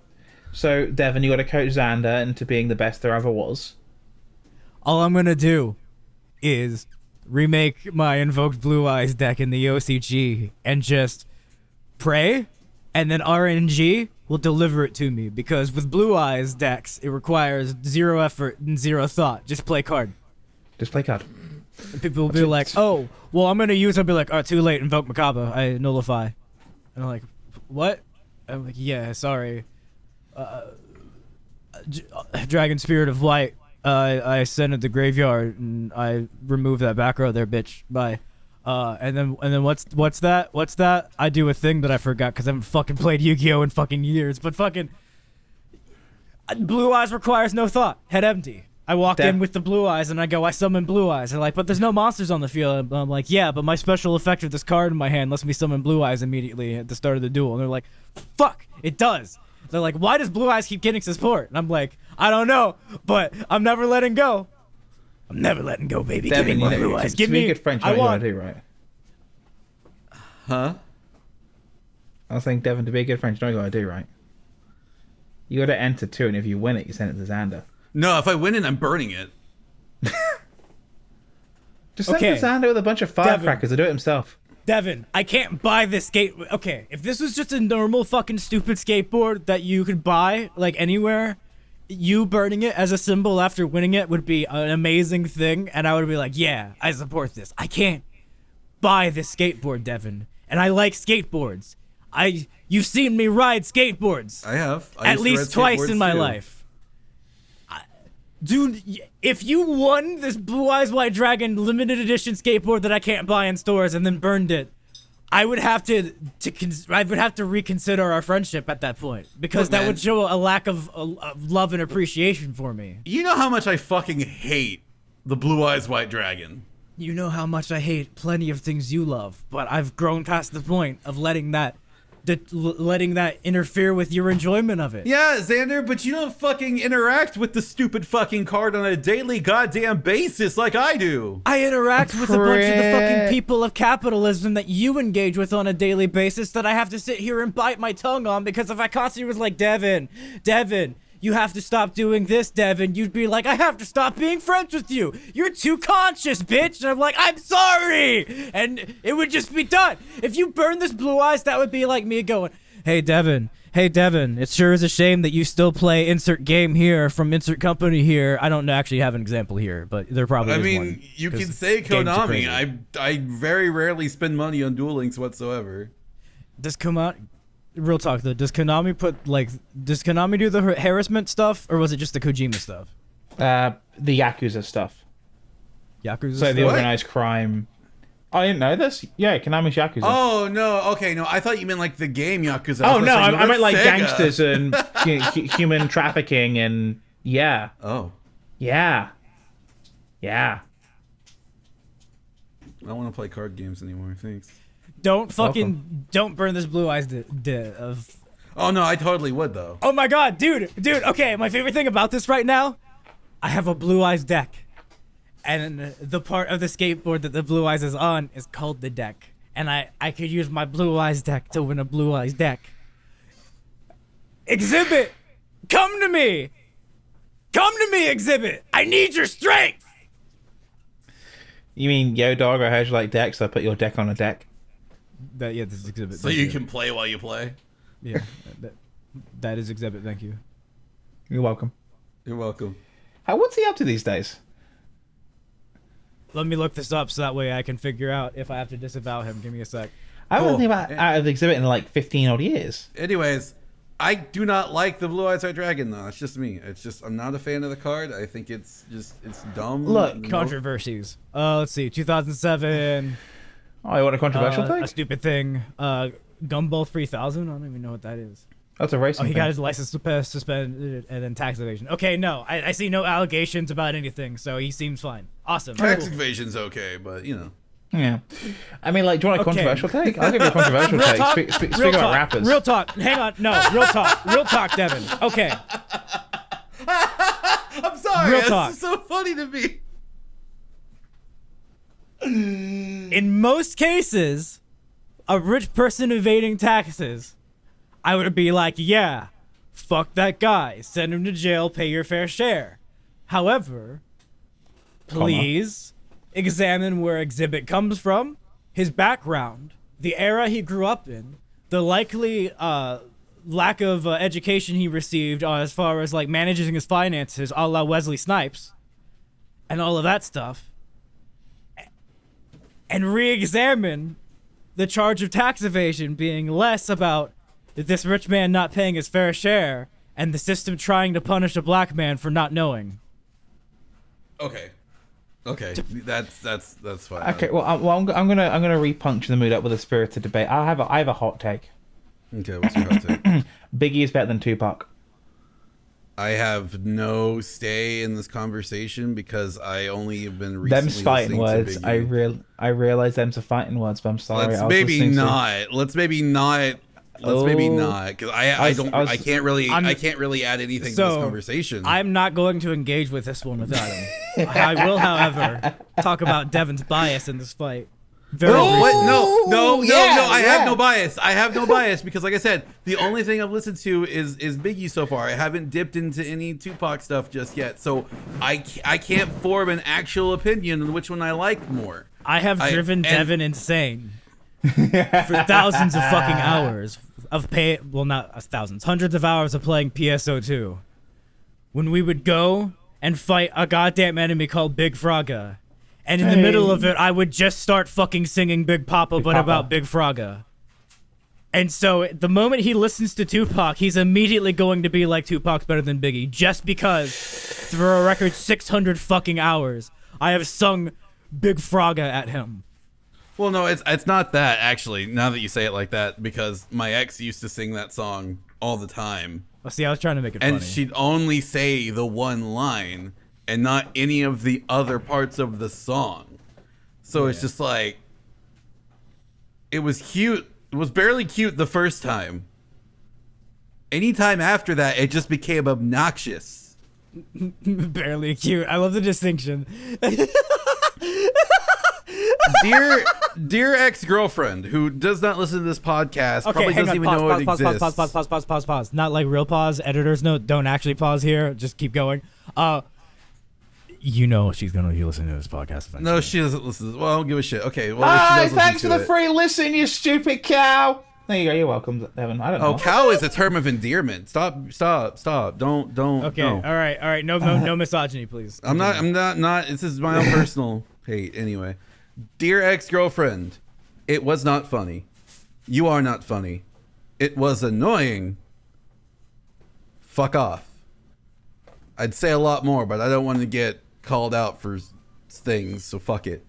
So Devon, you got to coach Xander into being the best there ever was. All I'm gonna do is remake my Invoked Blue Eyes deck in the OCG and just pray, and then RNG will deliver it to me, because with Blue Eyes decks, it requires 0 effort and 0 thought. Just play card. Just play card. And people will be like, oh, well, I'm going to use, I'll be like, oh, too late, Invoke Macabre. I nullify. And I'm like, what? I'm like, yeah, sorry. Dragon Spirit of Light. I sent it to the graveyard, and I removed that back row there, bitch. Bye. And then what's that? I do a thing that I forgot because I haven't fucking played Yu-Gi-Oh! In fucking years. But fucking Blue Eyes requires no thought. Head empty. I walk in with the Blue Eyes and I go, I summon Blue Eyes. They're like, but there's no monsters on the field. I'm like, yeah, but my special effect of this card in my hand lets me summon Blue Eyes immediately at the start of the duel. And they're like, fuck, it does. They're like, why does Blue Eyes keep getting support? And I'm like, I don't know, but I'm never letting go. I'm never letting go, baby. Devon, give me my Blue Eyes. Give me. Good French, I want to do, right? Huh? I was saying, Devon, to be a good French, you know what you gotta do, right? You gotta enter 2, and if you win it, you send it to Xander. No, if I win it, I'm burning it. Just send it to Xander with a bunch of firecrackers to do it himself. Devon, I can't buy this skate. Okay, if this was just a normal fucking stupid skateboard that you could buy, like, anywhere, you burning it as a symbol after winning it would be an amazing thing, and I would be like, yeah, I support this. I can't buy this skateboard, Devon, and I like skateboards. You've seen me ride skateboards. I have. At least twice in my life. Dude, if you won this Blue Eyes White Dragon limited edition skateboard that I can't buy in stores and then burned it, I would have to reconsider our friendship at that point, because that would show a lack of love and appreciation for me. You know how much I fucking hate the Blue Eyes White Dragon. You know how much I hate plenty of things you love, but I've grown past the point of letting that interfere with your enjoyment of it. Yeah, Xander, but you don't fucking interact with the stupid fucking card on a daily goddamn basis like I do. I interact with a bunch of the fucking people of capitalism that you engage with on a daily basis that I have to sit here and bite my tongue on, because if I constantly was like, Devon, you have to stop doing this, Devon, you'd be like, I have to stop being friends with you. You're too conscious, bitch. And I'm like, I'm sorry. And it would just be done. If you burn this Blue Eyes, that would be like me going, hey, Devon, it sure is a shame that you still play insert game here from insert company here. I don't actually have an example here, but there probably is one. I mean, you can say Konami. I very rarely spend money on Duel Links whatsoever. Does come out... Real talk though, does Konami do the harassment stuff, or was it just the Kojima stuff? The Yakuza stuff. Yakuza so stuff? The organized crime. I didn't know this. Yeah, Konami's Yakuza. Oh no, okay, no, I thought you meant like the game Yakuza. Oh no, I meant like Sega. Gangsters and human trafficking and yeah. Oh. Yeah. I don't want to play card games anymore. Thanks. Don't burn this Blue Eyes Oh no, I totally would though. Oh my god, dude, okay, my favorite thing about this right now, I have a Blue Eyes deck. And the part of the skateboard that the Blue Eyes is on is called the deck. And I could use my Blue Eyes deck to win a Blue Eyes deck. Exhibit! Come to me! Exhibit! I need your strength! You mean, yo dog, I heard you like decks, so I put your deck on a deck? This is Exhibit. So you can play while you play? Yeah, that is Exhibit, thank you. You're welcome. What's he up to these days? Let me look this up so that way I can figure out if I have to disavow him. Give me a sec. I haven't think about out of Exhibit in like 15 odd years. Anyways, I do not like the Blue Eyes White Dragon though. It's just me. I'm not a fan of the card. I think it's dumb. Look, controversies. Let's see, 2007. Oh, you want a controversial thing? A stupid thing. Gumball 3000. I don't even know what that is. That's a racing. Oh, he thing. got his license suspended and then tax evasion. Okay, no, I see no allegations about anything, so he seems fine. Awesome. Tax evasion's okay, but you know. Yeah. I mean, like, do you want a Okay. controversial take? I'll give you a controversial Real take. talk? Speak Real about talk. rappers. Real talk. Hang on. No, real talk, Devon. Okay. I'm sorry. Real This talk. is so funny to me. In most cases, a rich person evading taxes, I would be like, yeah, fuck that guy. Send him to jail, pay your fair share. However, please examine where Exhibit comes from, his background, the era he grew up in, the likely lack of education he received as far as like managing his finances, a la Wesley Snipes, and all of that stuff, and re-examine the charge of tax evasion being less about this rich man not paying his fair share and the system trying to punish a black man for not knowing. Okay, that's fine. Okay, well, I'm gonna re-puncture the mood up with a spirited debate. I have a hot take. Okay, what's your hot take? Biggie is better than Tupac. I have no stay in this conversation because I only have been recently Them's fighting words. listening to Biggie. I realize them's are fighting words, but I'm sorry. Let's I was maybe listening to- not. Let's maybe not because I can't really add anything to So, this conversation. I'm not going to engage with this one without him. I will, however, talk about Devon's bias in this fight. Very No, briefly. what? No. I have yeah. no bias. I have no bias because, like I said, the only thing I've listened to is Biggie so far. I haven't dipped into any Tupac stuff just yet, so I can't form an actual opinion on which one I like more. I have driven Devon insane for thousands of fucking hours of not thousands, hundreds of hours of playing PSO2. When we would go and fight a goddamn enemy called Big Frogga. And in the middle of it, I would just start fucking singing Big Papa, but about Big Frogga. And so the moment he listens to Tupac, he's immediately going to be like, Tupac's better than Biggie. Just because, for a record 600 fucking hours, I have sung Big Frogga at him. Well, no, it's not that, actually, now that you say it like that, because my ex used to sing that song all the time. Well, see, I was trying to make it And funny. she'd only say the one line and not any of the other parts of the song. So it's just like, it was cute. It was barely cute the first time. Anytime after that, it just became obnoxious. Barely cute. I love the distinction. Dear ex-girlfriend who does not listen to this podcast, probably doesn't even know it exists. Pause. Not like real pause. Editors note, don't actually pause here. Just keep going. You know she's gonna be listening to this podcast eventually. No, she doesn't listen. Well, I don't give a shit. Okay, well, if she does Thanks for listen the to it. free listen, you stupid cow. There you go. You're welcome, Devon. I don't know. Oh, cow is a term of endearment. Stop. Don't. Okay. No. All right. No misogyny, please. I'm not. This is my own personal hate. Anyway, dear ex-girlfriend, it was not funny. You are not funny. It was annoying. Fuck off. I'd say a lot more, but I don't want to get called out for things, so fuck it.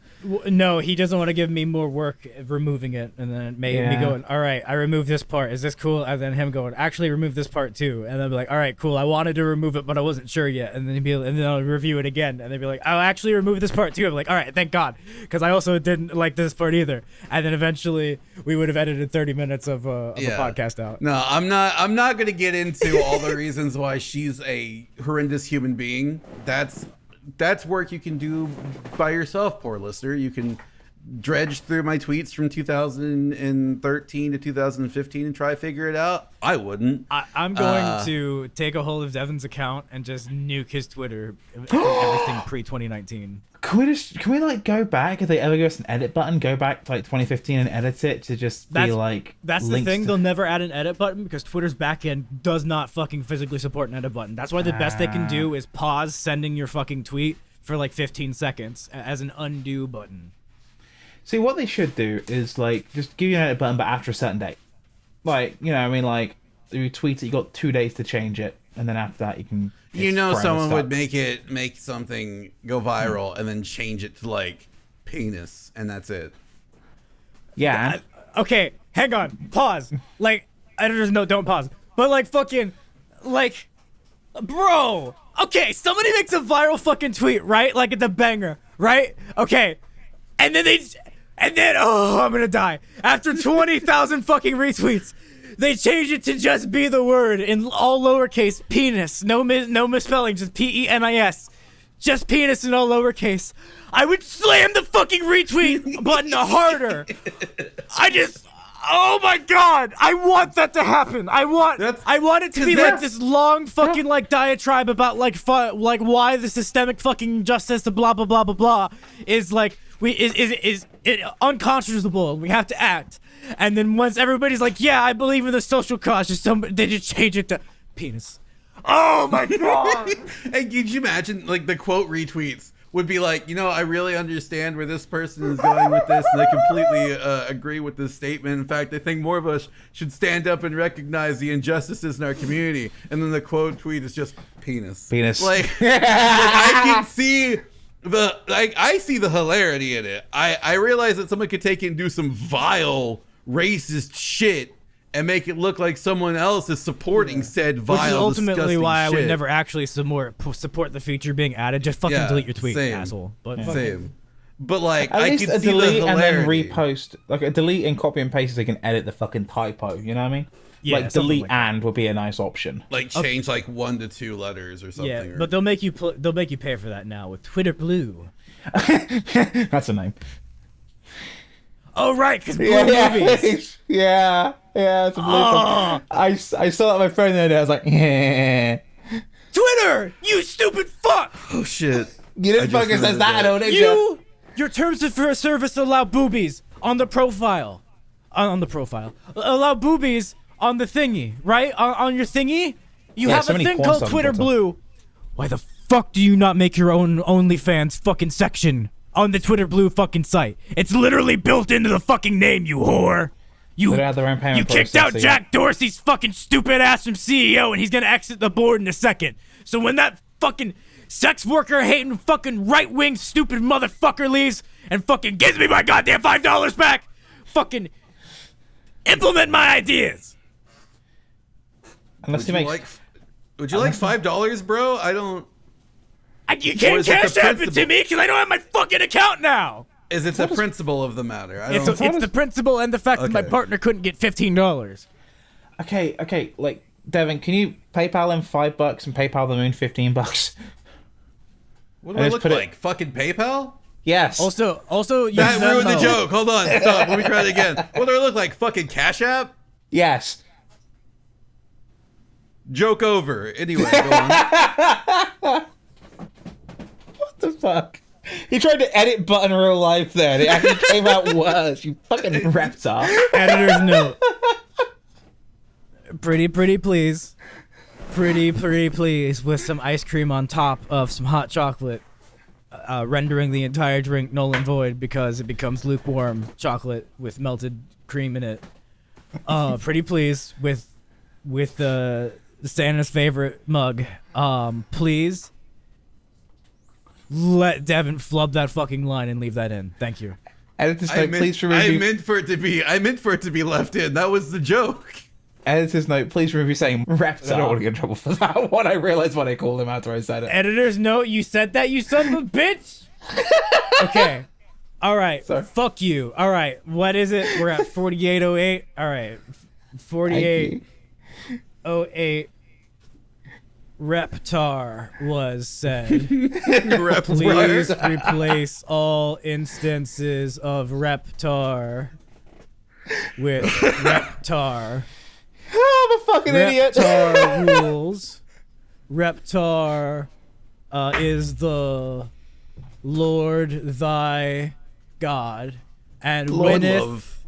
No, he doesn't want to give me more work removing it, and then me going, all right, I removed this part. Is this cool? And then him going, actually remove this part too. And then be like, all right, cool. I wanted to remove it, but I wasn't sure yet. And then I'll review it again, and they'd be like, I'll actually remove this part too. I'm like, all right, thank God, because I also didn't like this part either. And then eventually we would have edited 30 minutes of a podcast out. No, I'm not gonna get into all the reasons why she's a horrendous human being. That's work you can do by yourself, poor listener. You can dredge through my tweets from 2013 to 2015 and try to figure it out. I wouldn't. I'm going to take a hold of Devon's account and just nuke his Twitter, everything pre-2019. Can we like go back, if they ever give us an edit button, go back to like 2015 and edit it to just be like That's the links thing, to- they'll never add an edit button because Twitter's backend does not fucking physically support an edit button. That's why the best they can do is pause sending your fucking tweet for like 15 seconds as an undo button. See, what they should do is like just give you an edit button, but after a certain date. Like, you know, I mean, like you tweet it, you got 2 days to change it, and then after that you can. You know, forever someone stuck. would make something go viral and then change it to like penis, and that's it. Yeah. Okay, hang on, pause. Like, editors note, don't pause. But like fucking, like, bro. Okay, somebody makes a viral fucking tweet, right? Like it's a banger, right? Okay, and then And then, oh, I'm gonna die. After 20,000 fucking retweets, they changed it to just be the word in all lowercase, penis. No misspelling, just PENIS. Just penis in all lowercase. I would slam the fucking retweet button harder. Oh my god! I want that to happen. I want it to be like this long fucking like diatribe about like why the systemic fucking injustice, the blah blah blah blah blah, is like is unconscionable. We have to act. And then once everybody's like, yeah, I believe in the social cause, they just change it to penis. Oh my god! Hey, could you imagine like the quote retweets would be like, I really understand where this person is going with this, and I completely agree with this statement. In fact, I think more of us should stand up and recognize the injustices in our community. And then the quote tweet is just penis. Like I can see I see the hilarity in it. I realize that someone could take it and do some vile racist shit and make it look like someone else is supporting said vile, which is ultimately why shit. I would never actually support the feature being added. Just fucking delete your tweet, asshole. But same. But like, at I least can see delete the and then hilarity. repost. Like a delete and copy and paste, so they can edit the fucking typo. You know what I mean? Yeah, like delete and would be a nice option. Like change like 1 to 2 letters or something. Yeah, but they'll make you pay for that now with Twitter Blue. That's a name. Oh right, because Blue movies. Yeah, it's a blue film. I saw that on my phone the other day. I was like, yeah. Twitter, you stupid fuck! Oh shit! You didn't fucking say that, did you? Your terms of service allow boobies on the profile. On the profile, allow boobies on the thingy, right? On your thingy, you have a thing called Twitter Blue. Why the fuck do you not make your own OnlyFans fucking section on the Twitter Blue fucking site? It's literally built into the fucking name, you whore. You kicked out Jack Dorsey's fucking stupid ass from CEO, and he's gonna exit the board in a second. So when that fucking sex worker hating fucking right wing stupid motherfucker leaves and fucking gives me my goddamn $5 back, fucking implement my ideas. Unless would you like $5, bro? I don't. You can't cash app it to me because I don't have my fucking account now. Is it the principle of the matter? It's the principle and the fact that my partner couldn't get $15. Okay, like Devon, can you PayPal him $5 and PayPal the moon $15? What do I look like? Fucking PayPal? Yes. Also, that ruined the joke. Hold on, stop. Let me try it again. What do I look like? Fucking Cash App? Yes. Joke over. Anyway, go on. What the fuck? He tried to edit button real life there, and it actually came out worse. You fucking reptar. Editor's note. Pretty please. Pretty please with some ice cream on top of some hot chocolate, rendering the entire drink null and void because it becomes lukewarm chocolate with melted cream in it. Pretty please with Santa's favorite mug. Please let Devon flub that fucking line and leave that in. Thank you. Editor's note, please remove. I meant for it to be left in. That was the joke. Editor's note, please remove you saying Reptar. I don't want to get in trouble for that one. I realized what I called him after I said it. Editor's note, you said that, you son of a bitch. Okay. All right. Sorry. Fuck you. All right. What is it? We're at 4808. All right. 4808. Reptar was said. Please replace all instances of Reptar with Reptar. Oh, I'm a fucking idiot. Reptar rules. Reptar is the Lord thy God, and winneth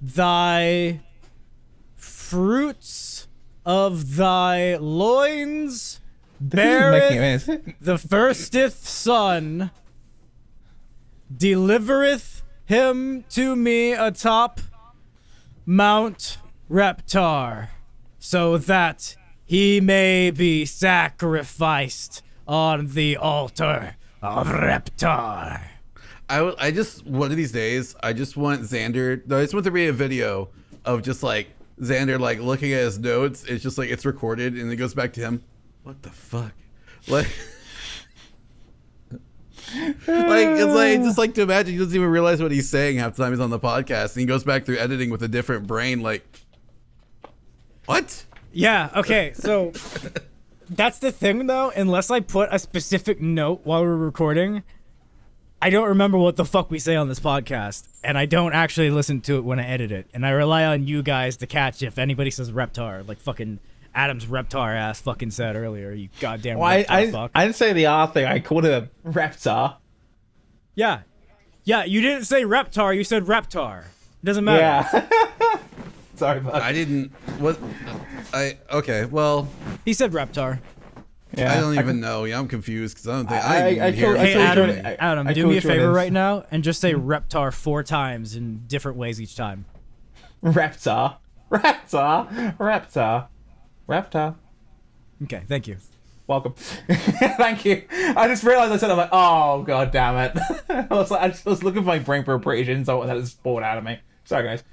thy fruits of thy loins, beareth the firsteth son, delivereth him to me atop Mount Reptar, so that he may be sacrificed on the altar of Reptar. I just, one of these days, I just want Xander, I just want there to be a video of just like Xander like looking at his notes. It's just like it's recorded and it goes back to him. What the fuck? Like It's like just like to imagine he doesn't even realize what he's saying half the time he's on the podcast, and he goes back through editing with a different brain. Like, what? Yeah. Okay. So that's the thing, though. Unless I put a specific note while we're recording, I don't remember what the fuck we say on this podcast, and I don't actually listen to it when I edit it. And I rely on you guys to catch if anybody says Reptar, like fucking Adam's Reptar ass fucking said earlier. You goddamn Reptar fuck. I didn't say the R thing. I called it a Reptar. Yeah. Yeah, you didn't say Reptar, you said Reptar. It doesn't matter. Yeah. Sorry, bud. I didn't. What? Okay. Well, He said Reptar. Yeah. I don't even know. Yeah, I'm confused because I don't think I I killed- hear. I Hey, killed- Adam, I Adam, do killed me a favor Jordan's- right now and just say Reptar 4 times in different ways each time. Reptar. Reptar. Reptar. Reptar. Okay, thank you. Welcome. Thank you. I just realized I said, I'm like, oh, god damn it. I was looking for my brain for a British insult and that just poured out of me. Sorry, guys.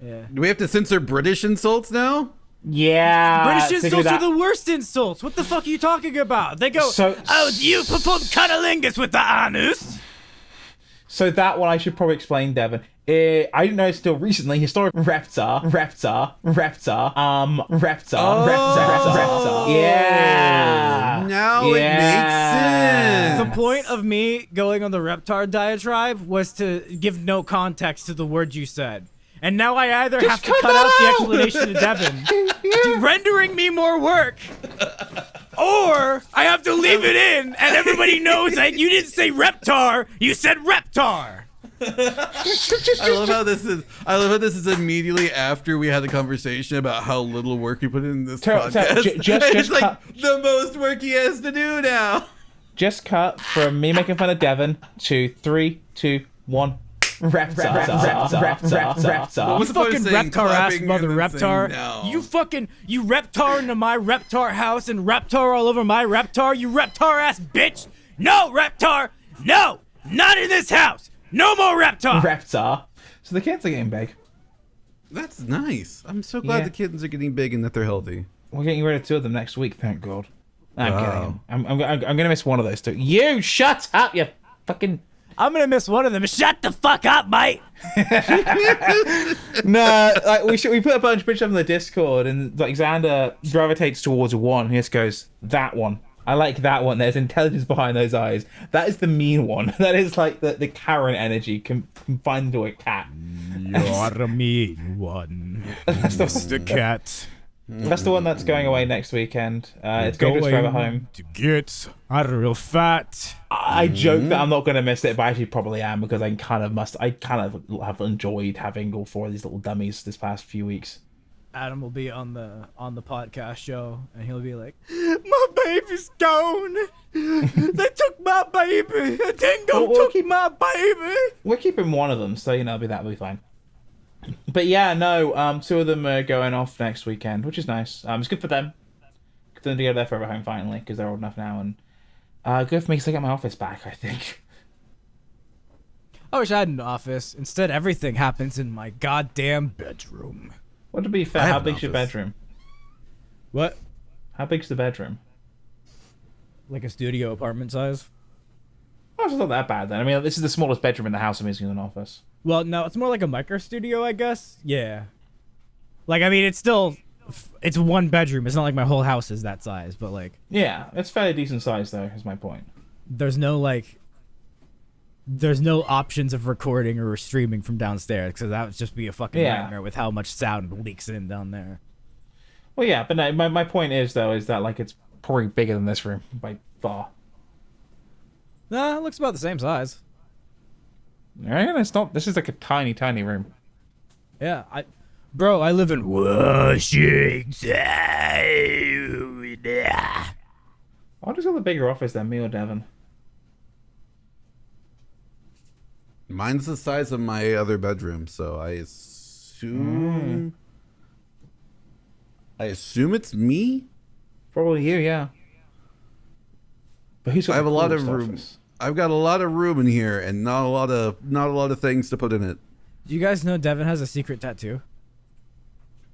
Yeah. Do we have to censor British insults now? Yeah. British insults are the worst insults. What the fuck are you talking about? They go, oh, do you perform cunnilingus with the anus? So that one I should probably explain, Devon. I didn't know still recently, historic Reptar. Yeah. Now it makes sense. The point of me going on the Reptar diatribe was to give no context to the word you said. And now I either have to cut out the explanation to Devon, rendering me more work, or I have to leave it in, and everybody knows that you didn't say Reptar, you said Reptar. I love how this is immediately after we had a conversation about how little work you put in this podcast. It's like the most work he has to do now. Just cut from me making fun of Devon to 3, 2, 1. Reptar. You fucking Reptar ass mother Reptar. No. You Reptar into my Reptar house and Reptar all over my Reptar. You Reptar ass bitch. No, Reptar. No, not in this house. No more Reptar. So the kids are getting big. That's nice. I'm so glad the kittens are getting big and that they're healthy. We're getting rid of 2 of them next week, thank God. I'm kidding. I'm gonna miss one of those 2. You shut up, you fucking... I'm gonna miss one of them. Shut the fuck up, mate. No, like we put a bunch of pictures on the Discord, and like Xander gravitates towards one. He just goes, that one. I like that one. There's intelligence behind those eyes. That is the mean one. That is like the Karen energy confined to a cat. You're a mean one. That's the cat. That's the one that's going away next weekend. It's going to Forever Home. To get real fat. I joke that I'm not going to miss it, but I actually probably am because I kind of have enjoyed having all 4 of these little dummies this past few weeks. Adam will be on the podcast show, and he'll be like, "My baby's gone. They took my baby. A dingo took my baby." We're keeping one of them, so that'll be fine. But yeah, no, 2 of them are going off next weekend, which is nice. It's good for them. Good for them to go there Forever Home finally, because they're old enough now, and good for me because I get my office back, I think. I wish I had an office. Instead, everything happens in my goddamn bedroom. Well, to be fair, how big's your bedroom? What? How big's the bedroom? Like a studio apartment size? Oh, it's not that bad then. I mean, this is the smallest bedroom in the house I'm using as an office. Well, no, it's more like a micro studio, I guess. Yeah. Like, I mean, it's one bedroom. It's not like my whole house is that size, but like... Yeah, it's fairly decent size, though, is my point. There's no options of recording or streaming from downstairs, because that would just be a fucking nightmare with how much sound leaks in down there. Well, yeah, but no, my point is, though, is that, like, it's probably bigger than this room by far. Nah, it looks about the same size. Yeah, it's not. This is like a tiny, tiny room. Yeah, I live in Washington. Why does got the bigger office than me or Devon? Mine's the size of my other bedroom, so I assume it's me. Probably you, yeah. But who's got I have a lot of coolest room. office? I've got a lot of room in here, and not a lot of things to put in it. Do you guys know Devon has a secret tattoo?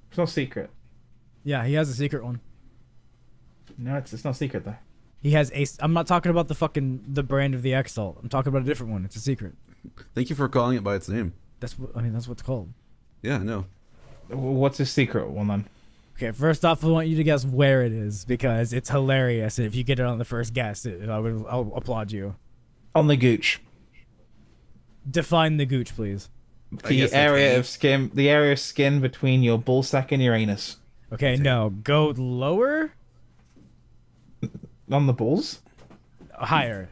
It's not secret. Yeah, he has a secret one. No, it's not secret though. He has a. I'm not talking about the brand of the X-Salt. I'm talking about a different one. It's a secret. Thank you for calling it by its name. That's what it's called. Yeah, no. What's his secret one then? Okay, first off, I want you to guess where it is because it's hilarious. And if you get it on the first guess, I'll applaud you. On the gooch. Define the gooch, please. The area of skin between your ballsack and your anus. Okay, no, go lower. On the balls? Higher.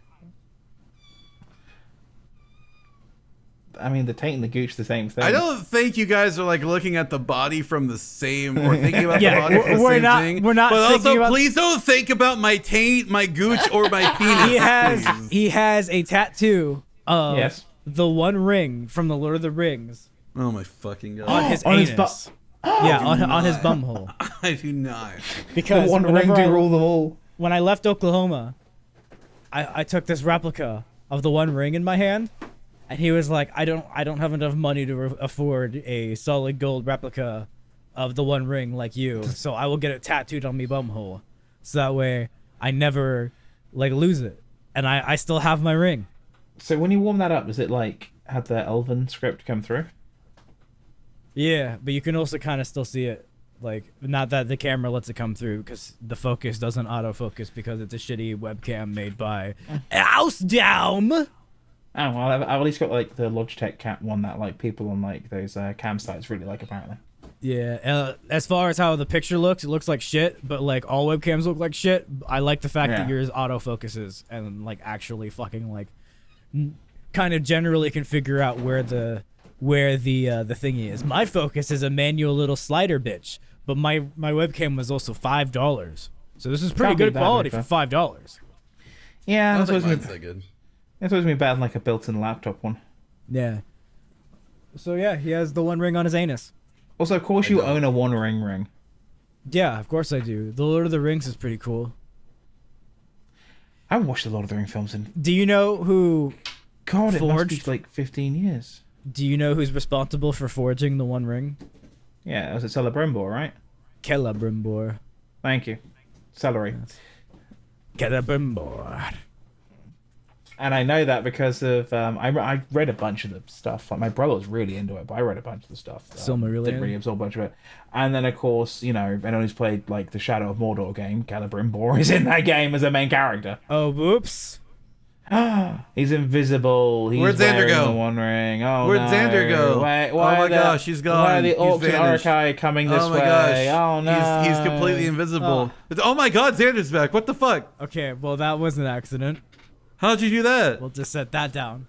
I mean, the taint and the gooch the same thing. I don't think you guys are like looking at the body from the same or thinking about the body from the same thing. We're not. But also, about... please don't think about my taint, my gooch, or my penis. He has a tattoo of the One Ring from the Lord of the Rings. Oh my fucking god! On his anus. On his bumhole. I do not. Because the One Ring to rule them all. When I left Oklahoma, I took this replica of the One Ring in my hand, and he was like, I don't have enough money to afford a solid gold replica of the One Ring like you, so I will get it tattooed on me bumhole, so that way I never like lose it, and I still have my ring. So when you warm that up, does it like have the Elven script come through? Yeah, but you can also kind of still see it. Like, not that the camera lets it come through, because the focus doesn't autofocus because it's a shitty webcam made by Ausdown. Oh, well, I've at least got, like, the Logitech one that, like, people on, like, those cam sites really like, apparently. Yeah, as far as how the picture looks, it looks like shit, but, like, all webcams look like shit. I like the fact that yours autofocuses and, like, actually fucking, like, kind of generally can figure out where the thingy is. My focus is a manual little slider bitch, but my webcam was also $5, so this is pretty good quality for $5. Yeah, I don't think mine's that good. It's supposed to be better than like a built-in laptop one. Yeah. So yeah, he has the One Ring on his anus. Also, of course, you own a One Ring. Yeah, of course I do. The Lord of the Rings is pretty cool. I haven't watched the Lord of the Rings films in. Do you know who? God, it must be like 15 years. Do you know who's responsible for forging the One Ring? Yeah, it was Celebrimbor, right? Celebrimbor. Thank you. Celery. Celebrimbor. And I know that because of I read a bunch of the stuff. Like my brother was really into it, but I read a bunch of the stuff. Silmarillion. Didn't really absorb a bunch of it. And then of course, you know, anyone who's played like the Shadow of Mordor game, Celebrimbor is in that game as a main character. Oh, whoops. He's invisible. He's Where'd Xander go? The One Ring. Oh, Where'd no. Xander go? Why oh my gosh, he's gone. Why are the orcs and vanished. Urukai coming this oh my way? Gosh. Oh no. He's completely invisible. Oh my god, Xander's back. What the fuck? Okay, well that was an accident. How'd you do that? We'll just set that down.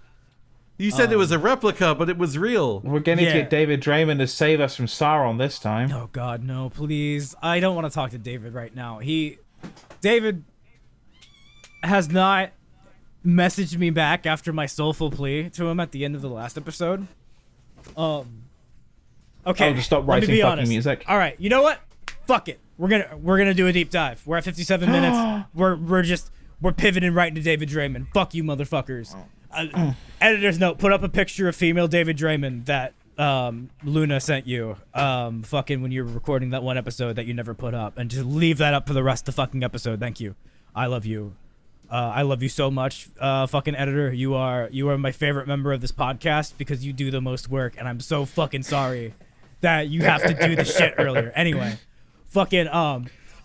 You said it was a replaca, but it was real. We're going to get David Draymond to save us from Sauron this time. Oh god, no, please. I don't want to talk to David right now. David has not messaged me back after my soulful plea to him at the end of the last episode. Okay. I'll just stop writing fucking honest. music. All right, you know what? Fuck it. We're gonna do a deep dive. We're at 57 minutes. We're pivoting right into David Draymond. Fuck you, motherfuckers. Editor's note: put up a picture of female David Draymond that Luna sent you. Fucking when you were recording that one episode that you never put up, and just leave that up for the rest of the fucking episode. Thank you. I love you. I love you so much, fucking editor. You are my favorite member of this podcast because you do the most work, and I'm so fucking sorry that you have to do the shit earlier. Anyway, fucking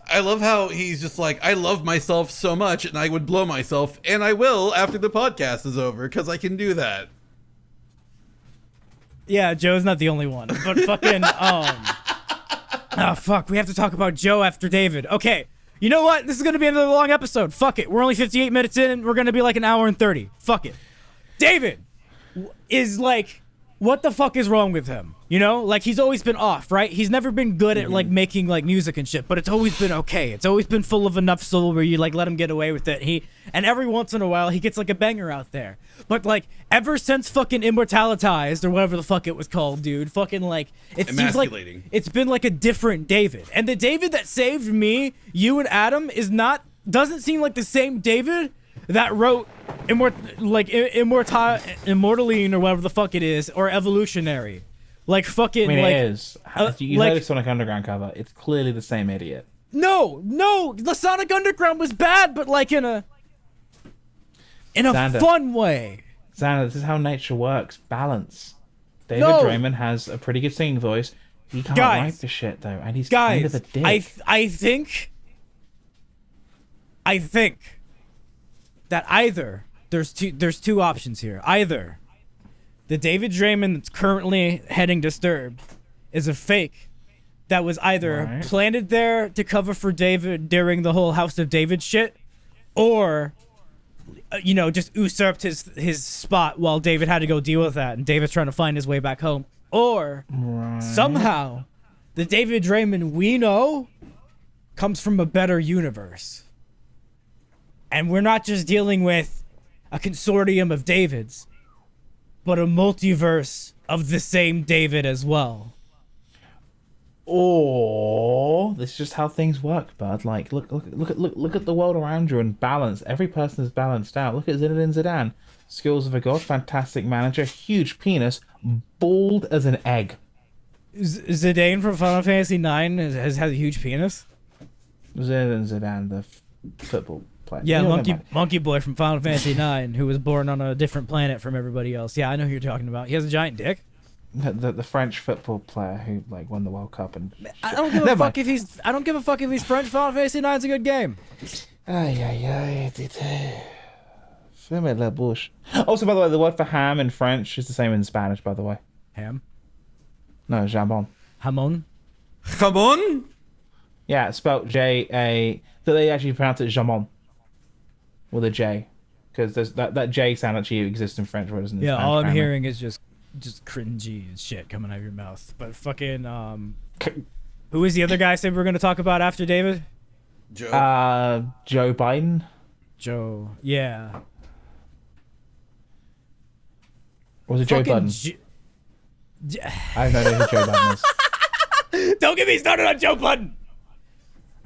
I love how he's just like, I love myself so much, and I would blow myself, and I will after the podcast is over because I can do that. Yeah, Joe's not the only one, but fucking oh fuck, we have to talk about Joe after David. Okay. You know what? This is going to be another long episode. Fuck it. We're only 58 minutes in, and we're going to be like an hour and 30. Fuck it. David is like, what the fuck is wrong with him? You know? Like, he's always been off, right? He's never been good at, like, making, like, music and shit, but it's always been okay. It's always been full of enough soul where you, like, let him get away with it. And every once in a while, he gets, like, a banger out there. But, like, ever since fucking Immortalitized, or whatever the fuck it was called, dude, fucking, like, it seems like it's been, like, a different David. And the David that saved me, you and Adam, doesn't seem like the same David that wrote Immortaline or whatever the fuck it is, or Evolutionary. Like fucking, I mean, like, it is. You heard the Sonic Underground cover. It's clearly the same idiot. No, the Sonic Underground was bad, but like in a Xander. fun way. Xander, this is how nature works. Balance. David No. Draymond has a pretty good singing voice. He can't Guys. write the shit though, and he's kind of a dick. I think that either there's two options here. Either the David Draymond that's currently heading Disturbed is a fake that was either Right. planted there to cover for David during the whole House of David shit, or just usurped his spot while David had to go deal with that, and David's trying to find his way back home, or somehow the David Draymond we know comes from a better universe, and we're not just dealing with a consortium of Davids, but a multiverse of the same David as well. Or this is just how things work, bud. Like, look at the world around you and balance. Every person is balanced out. Look at Zinedine Zidane. Skills of a god, fantastic manager, huge penis, bald as an egg. Zidane from Final Fantasy IX has a huge penis. Zinedine Zidane, the football player. Yeah, You know what I Monkey Boy from Final Fantasy IX, who was born on a different planet from everybody else. Yeah, I know who you're talking about. He has a giant dick. The French football player who won the World Cup and I don't give a fuck if he's. I don't give a fuck if he's French. Final Fantasy IX's a good game. Ferme la bouche. Also, by the way, the word for ham in French is the same in Spanish. By the way, Ham. no, jambon. Hamon. Come on. Yeah, it's spelled J-A. So they actually pronounce it jamon with a J, because there's that J sound actually exists in French, where it doesn't. In Yeah, Spanish, all I'm apparently. hearing is just cringy shit coming out of your mouth. But fucking who is the other guy I said we're gonna talk about after David? Joe. Joe Biden. Joe. Yeah. Or was it Joe Fucking Budden? I have no idea who Joe Budden is. Don't get me started on Joe Budden.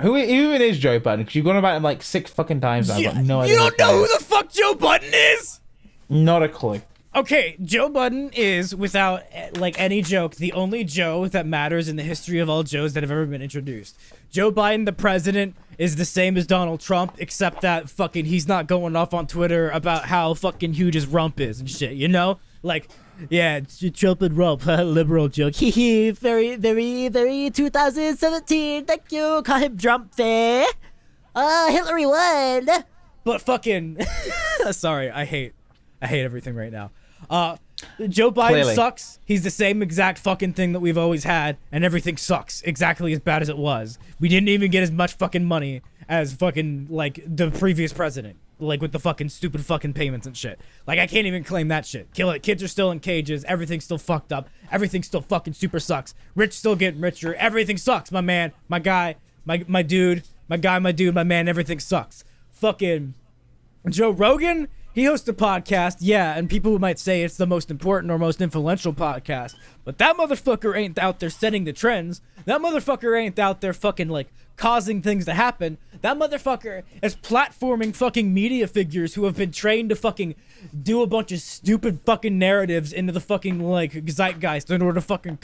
Who even is Joe Budden? Because you've gone about him like 6 fucking times now. I've got no idea. You don't know who the fuck Joe Budden is? Not a clue. Okay, Joe Budden is, without like any joke, the only Joe that matters in the history of all Joes that have ever been introduced. Joe Biden, the president, is the same as Donald Trump, except that fucking he's not going off on Twitter about how fucking huge his rump is and shit, you know? Like, yeah, Trump and rump, liberal joke. Hee very, very, very 2017. Thank you. Call him Trump there. Hillary won. But fucking, sorry, I hate everything right now. Joe Biden Clearly. sucks. He's the same exact fucking thing that we've always had, and everything sucks exactly as bad as it was. We didn't even get as much fucking money as fucking like the previous president, like with the fucking stupid fucking payments and shit. Like I can't even claim that shit. Kill it. Kids are still in cages. Everything's still fucked up. Everything still fucking super sucks. Rich still getting richer. Everything sucks, my man, my guy, my dude, my guy, my dude, my man. Everything sucks. Fucking Joe Rogan. He hosts a podcast, yeah, and people might say it's the most important or most influential podcast, but that motherfucker ain't out there setting the trends. That motherfucker ain't out there fucking, like, causing things to happen. That motherfucker is platforming fucking media figures who have been trained to fucking do a bunch of stupid fucking narratives into the fucking, like, zeitgeist in order to fucking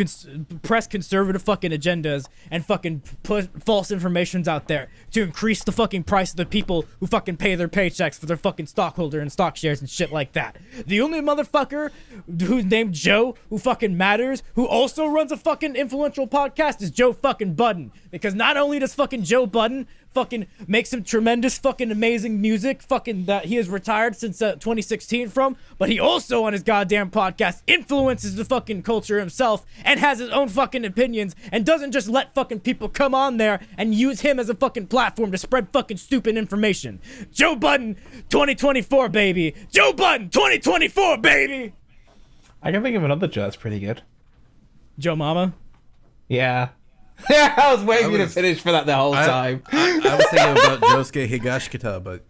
press conservative fucking agendas and fucking put false informations out there to increase the fucking price of the people who fucking pay their paychecks for their fucking stockholder and stock shares and shit like that. The only motherfucker who's named Joe who fucking matters, who also runs a fucking influential podcast, is Joe fucking Budden. Because not only does fucking Joe Budden fucking make some tremendous fucking amazing music fucking that he has retired since 2016 from, but he also on his goddamn podcast influences the fucking culture himself and has his own fucking opinions and doesn't just let fucking people come on there and use him as a fucking platform to spread fucking stupid information. Joe Budden 2024 baby. Joe Budden 2024 baby. I can think of another Joe that's pretty good. Joe Mama. Yeah. Yeah, I was waiting for you to finish for that the whole time. I was thinking about Josuke Higashikata, but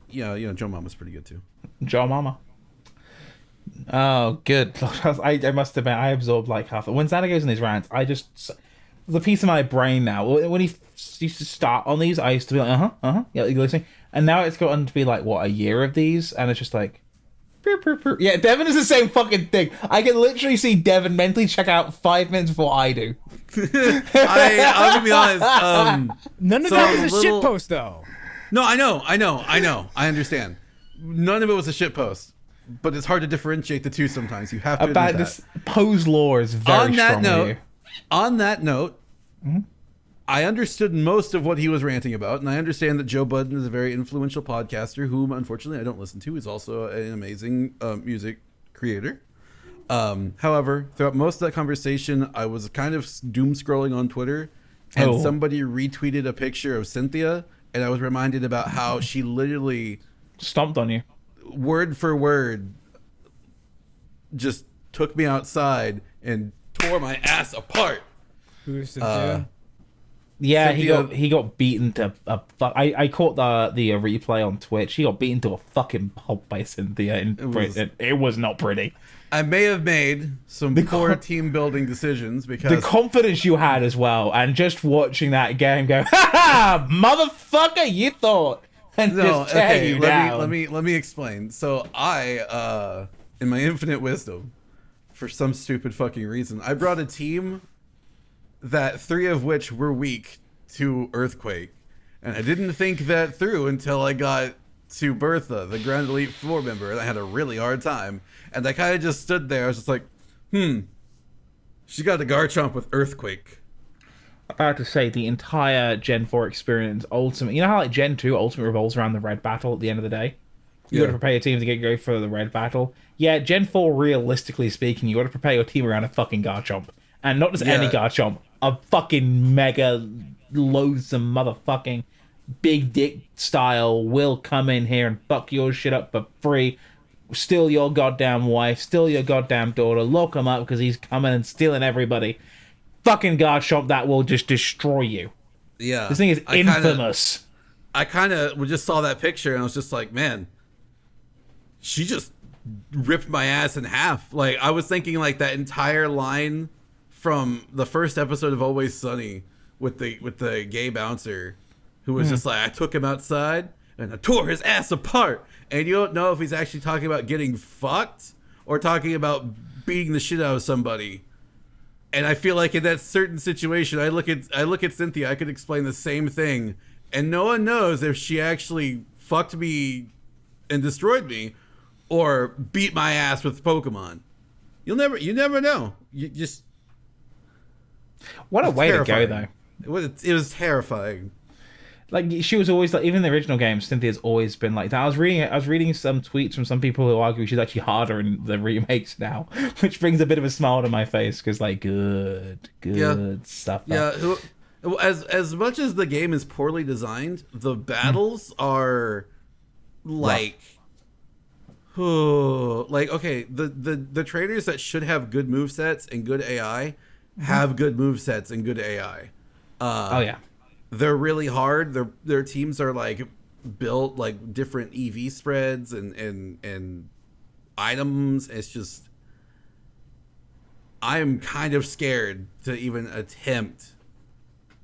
you know, Joe Mama's pretty good too. Joe Mama. Oh, good. I must admit, I absorbed like half. When Xander goes in his rants, the piece of my brain now. When he used to start on these, I used to be like, yeah, you're listening. And now it's gotten to be like, what, a year of these? And it's just like, Yeah, Devon is the same fucking thing. I can literally see Devon mentally check out 5 minutes before I do. I'm gonna be honest. None of So that was a little- shitpost, though. No, I know. I understand. None of it was a shit post, but it's hard to differentiate the two sometimes. You have to About admit this Poe's lore is very strong here. On that note, I understood most of what he was ranting about, and I understand that Joe Budden is a very influential podcaster, whom unfortunately I don't listen to. He's also an amazing music creator. However, throughout most of that conversation, I was kind of doom scrolling on Twitter, and somebody retweeted a picture of Cynthia, and I was reminded about how she literally Stomped on you. word for word just took me outside and tore my ass apart. Who's Cynthia? Yeah, Cynthia- he got beaten to a fuck. I caught the replay on Twitch. He got beaten to a fucking pulp by Cynthia, and it was not pretty. I may have made some poor team building decisions because The confidence you had as well, and just watching that game go, ha ha, motherfucker, you thought, and just tear you down. let me explain. So I, in my infinite wisdom, for some stupid fucking reason, I brought a team that 3 of which were weak to Earthquake, and I didn't think that through until I got to Bertha, the Grand Elite 4 member, and I had a really hard time. And I kind of just stood there. I was just like, she got a Garchomp with Earthquake. About to say the entire Gen 4 experience, ultimate. You know how like Gen 2 ultimate revolves around the red battle at the end of the day. You got to prepare your team to go for the red battle. Yeah, Gen 4, realistically speaking, you got to prepare your team around a fucking Garchomp, and not just any Garchomp, a fucking mega loathsome motherfucking big dick style will come in here and fuck your shit up for free. Steal your goddamn wife, steal your goddamn daughter, lock him up because he's coming and stealing everybody. Fucking Garchomp that will just destroy you. Yeah. This thing is infamous. I kind of just saw that picture and I was just like, man, she just ripped my ass in half. Like, I was thinking like that entire line from the first episode of Always Sunny with the gay bouncer who was just like, I took him outside and I tore his ass apart. And you don't know if he's actually talking about getting fucked or talking about beating the shit out of somebody. And I feel like in that certain situation, I look at Cynthia, I could explain the same thing, and no one knows if she actually fucked me and destroyed me or beat my ass with Pokemon. You never know. You just What a way terrifying. to go, though. It was terrifying. Like, she was always like, even in the original game, Cynthia's always been like that. I was reading some tweets from some people who argue she's actually harder in the remakes now, which brings a bit of a smile to my face because, like, good stuff. Yeah, as much as the game is poorly designed, the battles are like, okay, the trainers that should have good movesets and good AI have good movesets and good AI. Oh yeah. They're really hard. Their teams are like built like different EV spreads and items. It's just, I'm kind of scared to even attempt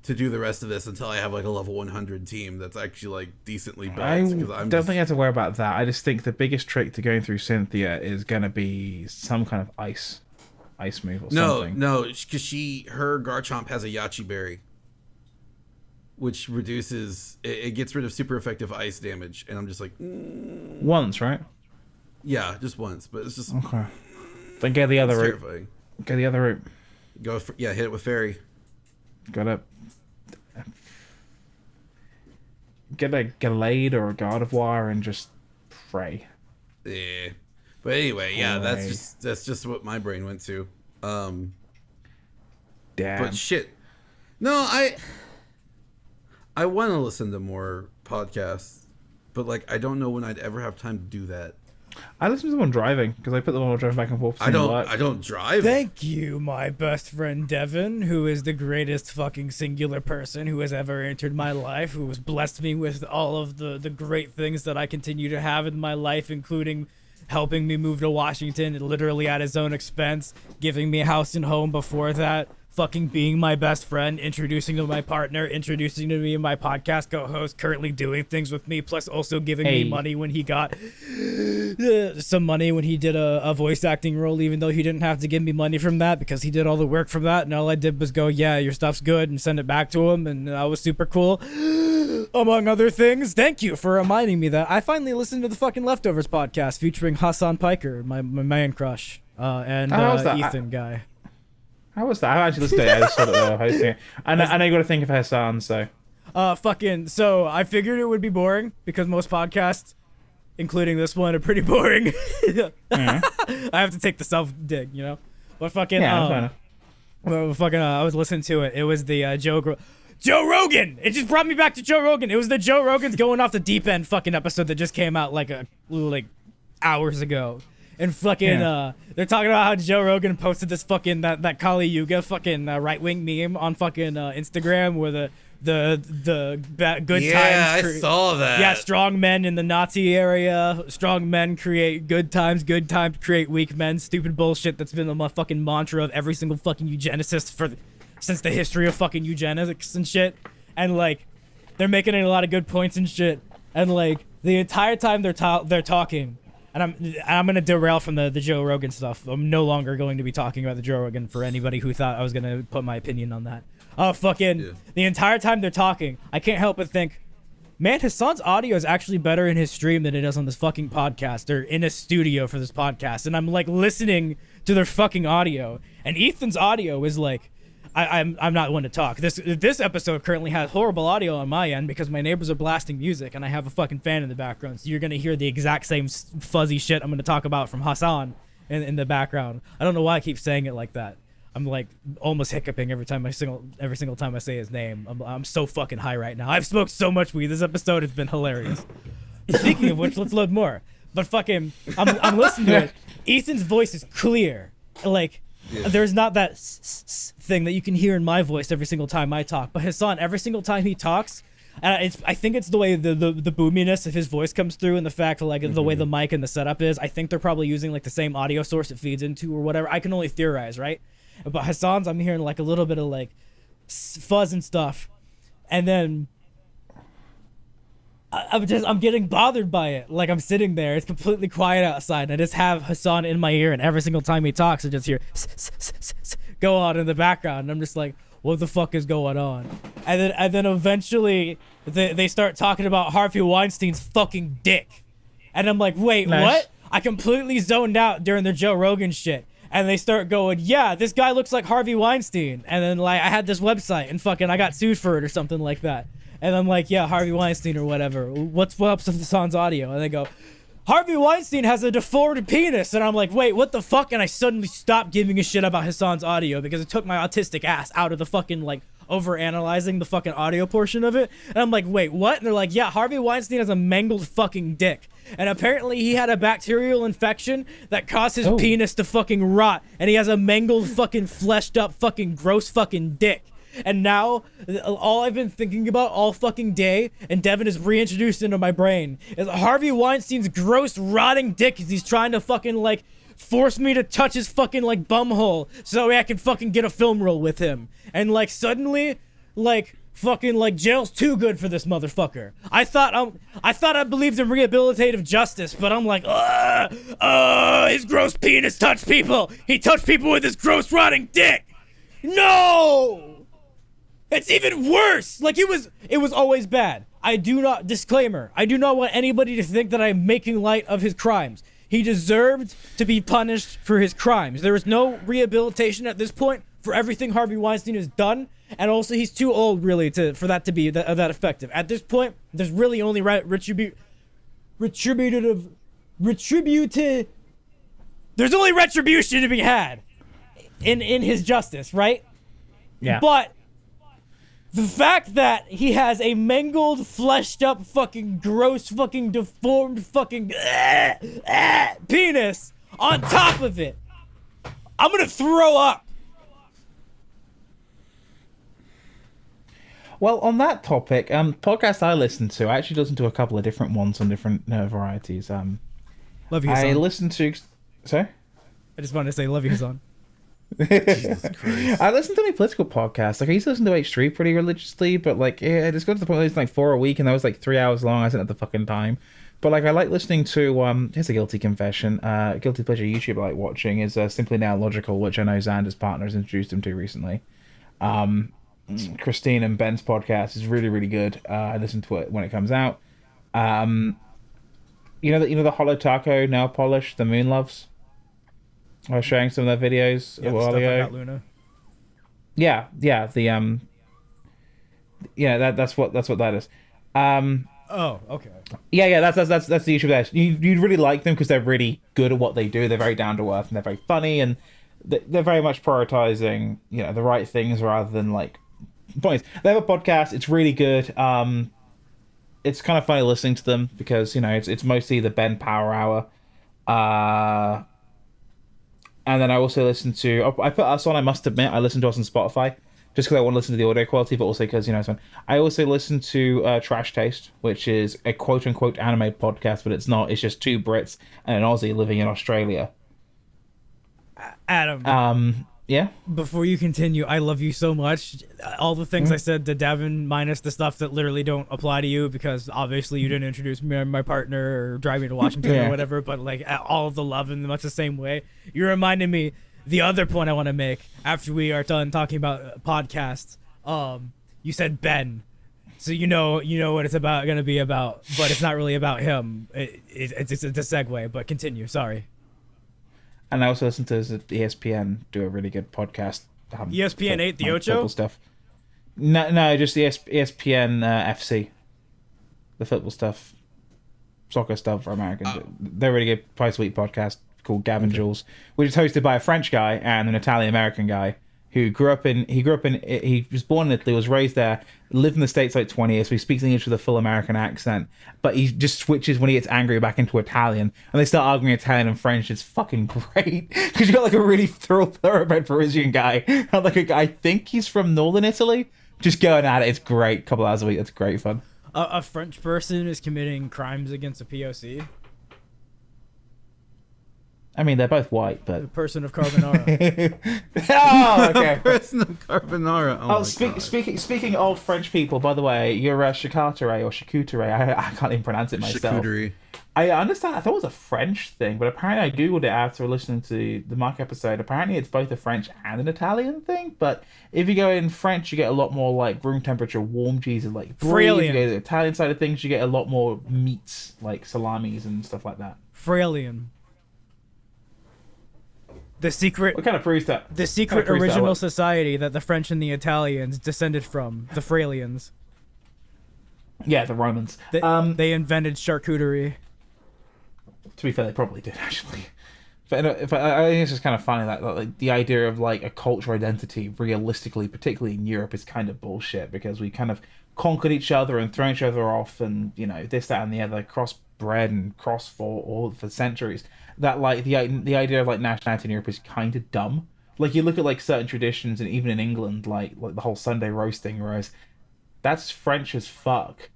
to do the rest of this until I have like a level 100 team that's actually like decently built. I don't think I have to worry about that. I just think the biggest trick to going through Cynthia is gonna be some kind of ice move or something. No, because her Garchomp has a Yachi Berry, which reduces, it gets rid of super effective ice damage, and I'm just like, Once, right? yeah, just once, but it's just Okay. Then go the other route. terrifying. Go the other route. Hit it with Fairy. Gotta get a Gallade or a Gardevoir and just pray. Yeah, but anyway, yeah, that's just what my brain went to. Damn. But shit, no, I want to listen to more podcasts, but like I don't know when I'd ever have time to do that. I listen to them on driving because I put them on driving back and forth. I don't drive. Thank you, my best friend Devon, who is the greatest fucking singular person who has ever entered my life, who has blessed me with all of the great things that I continue to have in my life, including helping me move to Washington literally at his own expense, giving me a house and home before that. fucking being my best friend, introducing to my partner, introducing to me my podcast co-host, currently doing things with me, plus also giving me money when he got some money when he did a voice acting role, even though he didn't have to give me money from that because he did all the work from that, and all I did was go, yeah, your stuff's good, and send it back to him, and that was super cool. Among other things, thank you for reminding me that I finally listened to the fucking Leftovers podcast featuring Hassan Piker, my man crush, and Ethan guy. How was that? I actually listened to it. I just saw that they were hosting it. I know you got to think of Hassan, so. So I figured it would be boring because most podcasts, including this one, are pretty boring. I have to take the self dig, you know. But fucking, I was listening to it. It was the Joe Rogan. It just brought me back to Joe Rogan. It was the Joe Rogan's going off the deep end fucking episode that just came out like hours ago. And fucking, they're talking about how Joe Rogan posted this fucking that Kali Yuga fucking right wing meme on fucking Instagram where the good times. Yeah, I saw that. Yeah, strong men in the Nazi area. Strong men create good times. Good times create weak men. Stupid bullshit that's been the fucking mantra of every single fucking eugenicist since the history of fucking eugenics and shit. And like, they're making a lot of good points and shit. And like, the entire time they're talking. And I'm gonna derail from the Joe Rogan stuff. I'm no longer going to be talking about the Joe Rogan for anybody who thought I was gonna put my opinion on that. The entire time they're talking, I can't help but think, man, Hassan's audio is actually better in his stream than it is on this fucking podcast or in a studio for this podcast. And I'm like listening to their fucking audio, and Ethan's audio is like, I'm not one to talk. This episode currently has horrible audio on my end because my neighbors are blasting music and I have a fucking fan in the background. So you're gonna hear the exact same fuzzy shit I'm gonna talk about from Hassan in the background. I don't know why I keep saying it like that. I'm like almost hiccuping every single time I say his name. I'm so fucking high right now. I've smoked so much weed. This episode has been hilarious. Speaking of which, let's load more. But fucking, I'm listening to it. Ethan's voice is clear. Like, there's not that thing that you can hear in my voice every single time I talk. But Hassan, every single time he talks, I think it's the way the boominess of his voice comes through, and the fact like the way the mic and the setup is. I think they're probably using like the same audio source it feeds into or whatever. I can only theorize, right? But Hassan's, I'm hearing like a little bit of like fuzz and stuff, and then I'm getting bothered by it. Like I'm sitting there, it's completely quiet outside, and I just have Hassan in my ear, and every single time he talks, I just hear go on in the background, and I'm just like, what the fuck is going on? And then eventually they start talking about Harvey Weinstein's fucking dick, and I'm like, wait, what? I completely zoned out during the Joe Rogan shit. And they start going, yeah, this guy looks like Harvey Weinstein. And then like I had this website and fucking I got sued for it or something like that. And I'm like, yeah, Harvey Weinstein or whatever. What's up with Hassan's audio? And they go, Harvey Weinstein has a deformed penis. And I'm like, wait, what the fuck? And I suddenly stopped giving a shit about Hassan's audio because it took my autistic ass out of the fucking like over-analyzing the fucking audio portion of it. And I'm like, wait, what? And they're like, yeah, Harvey Weinstein has a mangled fucking dick. And apparently he had a bacterial infection that caused his penis to fucking rot. And he has a mangled fucking fleshed up fucking gross fucking dick. And now, all I've been thinking about all fucking day, and Devon is reintroduced into my brain, is Harvey Weinstein's gross rotting dick as he's trying to fucking like force me to touch his fucking like bumhole so I can fucking get a film role with him. And like suddenly, like fucking like jail's too good for this motherfucker. I thought I believed in rehabilitative justice, but I'm like, his gross penis touched people. He touched people with his gross rotting dick. No! It's even worse. Like it was always bad. I do not want anybody to think that I'm making light of his crimes. He deserved to be punished for his crimes. There is no rehabilitation at this point for everything Harvey Weinstein has done, and also he's too old really for that to be that effective. At this point, there's really only retributive. There's only retribution to be had in his justice, right? Yeah. But the fact that he has a mangled, fleshed up, fucking gross, fucking deformed, fucking penis on top of it, I'm gonna throw up. Well, on that topic, podcast I listen to, I actually listen to a couple of different ones on different varieties. Love you, I son. listen to. Sorry? I just wanted to say love you, son. Jesus Christ. I listen to any political podcasts. Like I used to listen to H3 pretty religiously, but like yeah, it just got to the point where it's like 4 a week, and that was like 3 hours long. I didn't have the fucking time. But like I like listening to here's a guilty confession. Guilty pleasure YouTube I like watching is Simply Now Logical, which I know Xander's partner has introduced him to recently. Christine and Ben's podcast is really, really good. I listen to it when it comes out. You know the Hollow Taco nail polish, the Moon Loves. I was showing some of their videos a while ago. Luna. Yeah, the that's what that is. Oh, okay. Yeah, that's the issue there. You'd really like them because they're really good at what they do. They're very down to earth and they're very funny, and they're very much prioritizing the right things rather than like points. They have a podcast. It's really good. It's kind of funny listening to them because it's mostly the Ben Power Hour. And then I also listen to... I put us on, I must admit. I listen to us on Spotify. Just because I want to listen to the audio quality, but also because, it's fun. I also listen to Trash Taste, which is a quote-unquote anime podcast, but it's not. It's just two Brits and an Aussie living in Australia. Adam. Yeah? Before you continue, I love you so much. All the things I said to Devon, minus the stuff that literally don't apply to you, because obviously you didn't introduce me to my partner or drive me to Washington or whatever, but like all of the love in much the same way. You reminded me the other point I want to make after we are done talking about podcasts. You said Ben. So you know what it's going to be about, but it's not really about him. It's a segue, but continue. Sorry. And I also listen to ESPN do a really good podcast. ESPN 8, the Ocho? Stuff. No, just the ESPN FC. The football stuff. Soccer stuff for Americans. They're a really good twice-a-week podcast called Gavin Jules, which is hosted by a French guy and an Italian-American guy who he was born in Italy, was raised there, lived in the States like 20 years, so he speaks English with a full American accent, but he just switches when he gets angry back into Italian, and they start arguing Italian and French. It's fucking great, because you got like a really thoroughbred Parisian guy, and like a guy, I think he's from Nolan, Italy, just going at it. It's great, a couple hours a week, it's great fun. A French person is committing crimes against a POC? I mean, they're both white, but... The person of carbonara. Oh, okay. Person of carbonara. Oh, speaking of French people, by the way, you're charcuterie or charcuterie. I can't even pronounce it myself. Charcuterie. I understand. I thought it was a French thing, but apparently I googled it after listening to the Mark episode. Apparently it's both a French and an Italian thing. But if you go in French, you get a lot more like room temperature warm cheeses, like brie. If you go to the Italian side of things, you get a lot more meats, like salamis and stuff like that. Fralian. The secret. What kind of proves that? The secret original society that the French and the Italians descended from, the Fralians. Yeah, the Romans. They invented charcuterie. To be fair, they probably did actually. But I think it's just kind of funny that like, the idea of like a cultural identity, realistically, particularly in Europe, is kind of bullshit because we kind of conquered each other and thrown each other off, and this, that, and the other, crossbred and cross-fought all for centuries. That like the idea of like nationality in Europe is kind of dumb. Like you look at like certain traditions, and even in England, like the whole Sunday roasting, whereas that's French as fuck.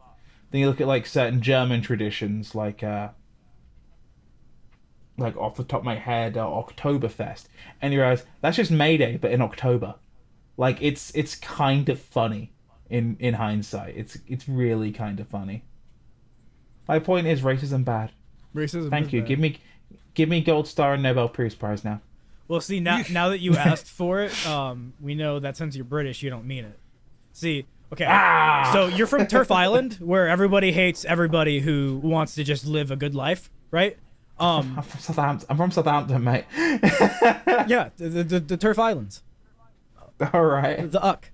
Then you look at like certain German traditions, like off the top of my head, Oktoberfest, and you realize that's just May Day, but in October. Like it's kind of funny in hindsight. It's really kind of funny. My point is racism bad. Racism. Thank you. Bad. Give me gold star and Nobel Peace Prize now. Well, see now that you asked for it, we know that since you're British, you don't mean it. See, okay. So you're from Turf Island, where everybody hates everybody who wants to just live a good life, right? I'm from Southampton, mate. Yeah, the Turf Islands. All right. The Uck.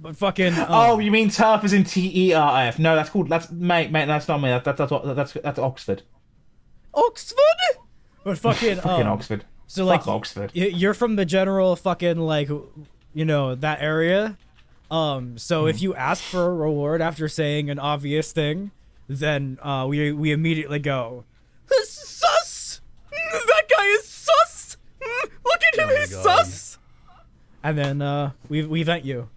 But fucking. Oh, you mean turf as in TERF? No, that's called. Mate. That's not me. That's Oxford. Oxford. But fucking. Oxford. So like, fuck Oxford. You're from the general fucking like, that area. So if you ask for a reward after saying an obvious thing, then we immediately go, sus. That guy is sus. Look at him, he's sus. And then we vent you.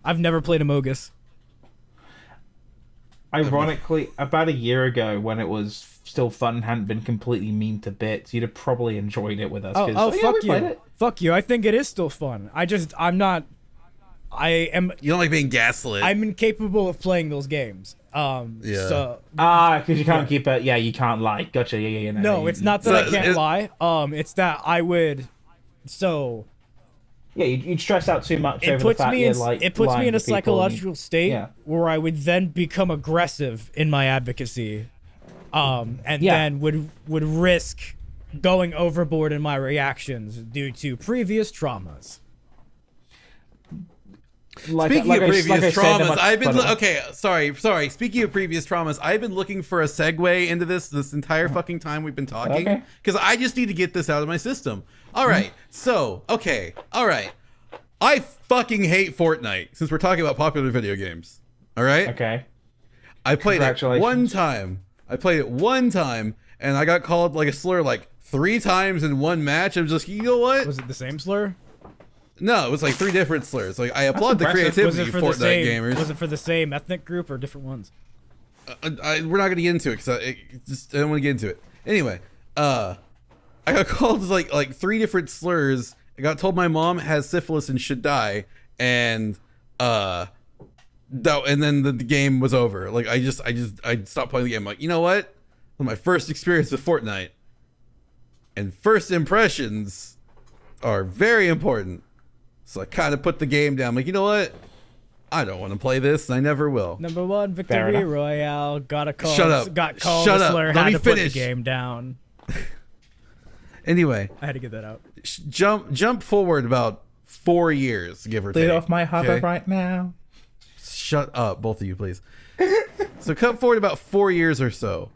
I've never played Amogus. Ironically, about a year ago, when it was still fun and hadn't been completely mean to bits, you'd have probably enjoyed it with us. Oh, yeah, fuck we played you. it. Fuck you. I think it is still fun. I'm not. You don't like being gaslit. I'm incapable of playing those games. Yeah. So because you can't keep it. Yeah, you can't lie. Gotcha. Yeah. no, it's not that I can't lie. It's that I would. So. Yeah, you'd stress out too much. It puts me in a psychological state where I would then become aggressive in my advocacy, then would risk going overboard in my reactions due to previous traumas. Speaking of previous traumas, I've been sorry. Speaking of previous traumas, I've been looking for a segue into this entire fucking time we've been talking because I just need to get this out of my system. All right, I fucking hate Fortnite since we're talking about popular video games. All right. Okay. I played it one time. And I got called like a slur like 3 times in one match. I'm just, you know what? Was it the same slur? No, it was like 3 different slurs. Like I applaud the creativity of Fortnite gamers. Was it for the same ethnic group or different ones? We're not gonna get into it because I don't want to get into it. Anyway, I got called like 3 different slurs. I got told my mom has syphilis and should die, and then the game was over. Like I stopped playing the game. I'm like, you know what? My first experience with Fortnite, and first impressions are very important. So I kind of put the game down. I'm like, you know what? I don't want to play this, and I never will. Number 1 victory royale. Got called. Shut up. Got called. Shut up. Slur, Let me had to finish. Put the game down. Anyway, I had to get that out. Jump forward about 4 years, give or take. Lead off my hover right now. Shut up, both of you, please. So cut forward about 4 years or so.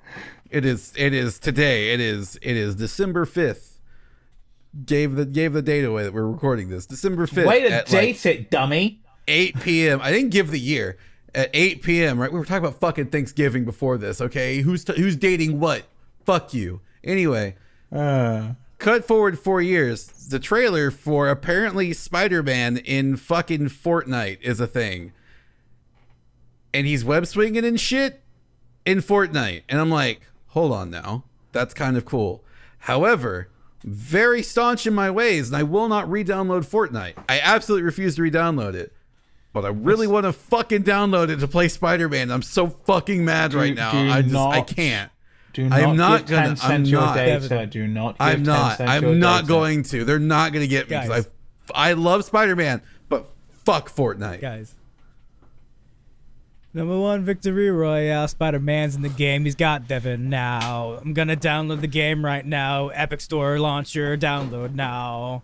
It is today. It is December 5th. Gave the date away that we're recording this. December 5th. Way to date it, dummy. 8 p.m. I didn't give the year. At 8 p.m. Right? We were talking about fucking Thanksgiving before this. Okay, who's dating what? Fuck you. Anyway. Cut forward 4 years. The trailer for apparently Spider-Man in fucking Fortnite is a thing. And he's web swinging and shit in Fortnite. And I'm like, hold on now. That's kind of cool. However, very staunch in my ways, and I will not re-download Fortnite. I absolutely refuse to re-download it. But I really want to fucking download it to play Spider-Man. I'm so fucking mad right now. I can't. Do not I'm not give gonna. Tencent I'm your not. data. Do not. Give I'm not. Tencent I'm your not data. going to. They're not going to get me because I love Spider-Man, but fuck Fortnite. Guys. Number 1 victory royale. Spider-Man's in the game. He's got Devon now. I'm gonna download the game right now. Epic Store launcher. Download now.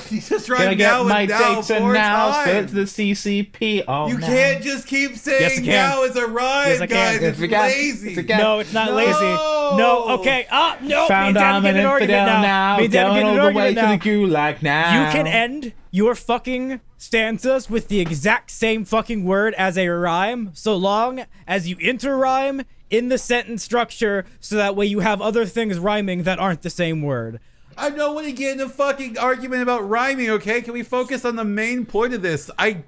He's just right Can I now get my and now data 4 now? times. Send it to the CCP. Oh, You no. can't just keep saying Yes, I can. now is a rhyme, Yes, I can. guys. Yes, It's we can. lazy. Yes, we can. No, it's not No. lazy. No, okay. No, Found me and I'm Devin an get an argument infidel now. Me and Devin Going get an all the way argument to the now. gulag now. You can end your fucking stanzas with the exact same fucking word as a rhyme, so long as you interrhyme in the sentence structure, so that way you have other things rhyming that aren't the same word. I don't want to get in a fucking argument about rhyming, okay? Can we focus on the main point of this? I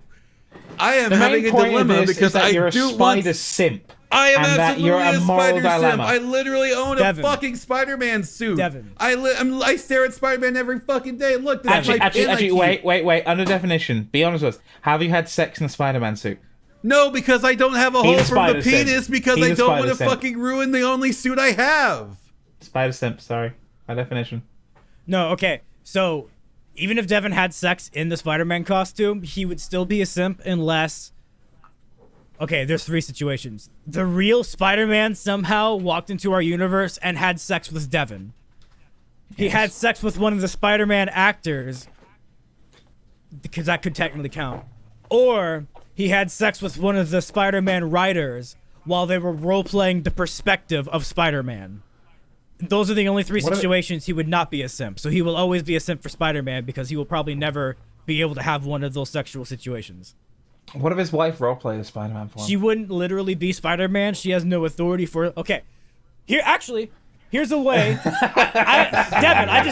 am The having main a point of dilemma this because is that I you're a do spider want. simp. I am and that absolutely you're a moral spider dilemma. sim. I literally own Devin. a fucking Spider-Man suit. Devin. I stare at Spider-Man every fucking day. Look, this is my pin I Actually, keep. wait. Under definition, be honest with us. Have you had sex in a Spider-Man suit? No, because I don't have a hole He's a from the spider simp. penis because He's I a don't want spider to simp. fucking ruin the only suit I have. Spider simp, sorry. By definition. No, okay. So, even if Devin had sex in the Spider-Man costume, he would still be a simp unless... Okay, there's 3 situations. The real Spider-Man somehow walked into our universe and had sex with Devin. He had sex with one of the Spider-Man actors, because that could technically count. Or he had sex with one of the Spider-Man writers while they were role-playing the perspective of Spider-Man. Those are the only 3 situations he would not be a simp. So he will always be a simp for Spider-Man because he will probably never be able to have one of those sexual situations. What if his wife roleplayed as Spider-Man for him? She wouldn't literally be Spider-Man. She has no authority for... Okay. Here's a way. Devin, I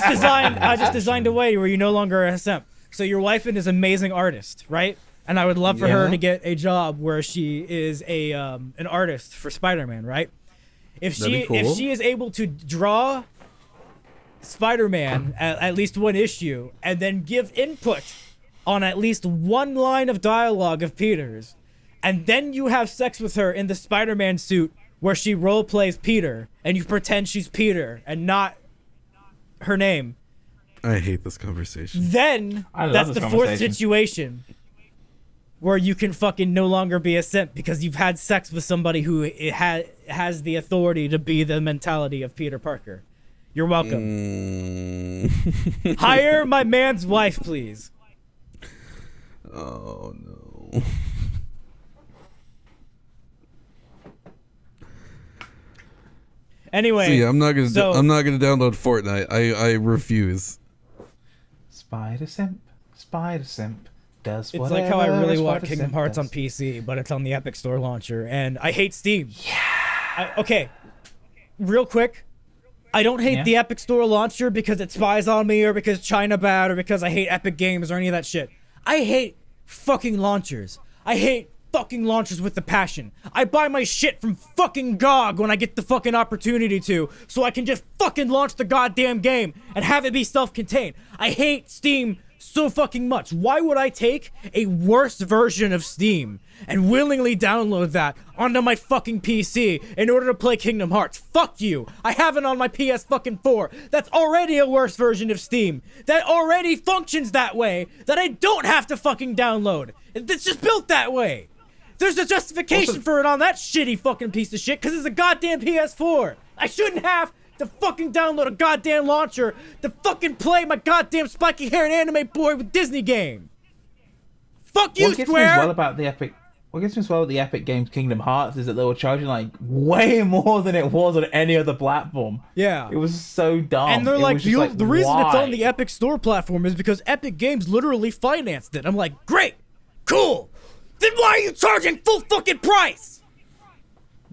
just designed a way where you're no longer a simp. So your wife is an amazing artist, right? And I would love for her to get a job where she is an artist for Spider-Man, right? If That'd she be cool. if she is able to draw Spider-Man at least one issue and then give input on at least one line of dialogue of Peter's, and then you have sex with her in the Spider-Man suit where she role plays Peter and you pretend she's Peter and not her name, I hate this conversation. then that's the fourth situation where you can fucking no longer be a simp because you've had sex with somebody who has the authority to be the mentality of Peter Parker. You're welcome. Hire my man's wife, please. Oh no. Anyway, See, I'm not gonna download Fortnite. I refuse. Spider simp does it's whatever. like how I really want Spider Kingdom simp Hearts does. on PC, but it's on the Epic Store launcher, and I hate Steam. Yeah. Okay, real quick, I don't hate the Epic Store launcher because it spies on me, or because China bad, or because I hate Epic Games, or any of that shit. I hate fucking launchers. I hate fucking launchers with the passion. I buy my shit from fucking GOG when I get the fucking opportunity to, so I can just fucking launch the goddamn game and have it be self-contained. I hate Steam so fucking much. Why would I take a worse version of Steam and willingly download that onto my fucking PC in order to play Kingdom Hearts? Fuck you. I have it on my PS fucking 4. That's already a worse version of Steam. That already functions that way, that I don't have to fucking download. It's just built that way. There's a justification for it on that shitty fucking piece of shit, because it's a goddamn PS4. I shouldn't have to fucking download a goddamn launcher to fucking play my goddamn spiky-haired anime boy with Disney game. Fuck you, What gets Square! me as well about the Epic... What gets me as well with the Epic Games Kingdom Hearts is that they were charging, like, way more than it was on any other platform. Yeah. It was so dumb. And they're It like, was just the reason it's on why? the Epic Store platform is because Epic Games literally financed it. I'm like, great, cool. Then why are you charging full fucking price?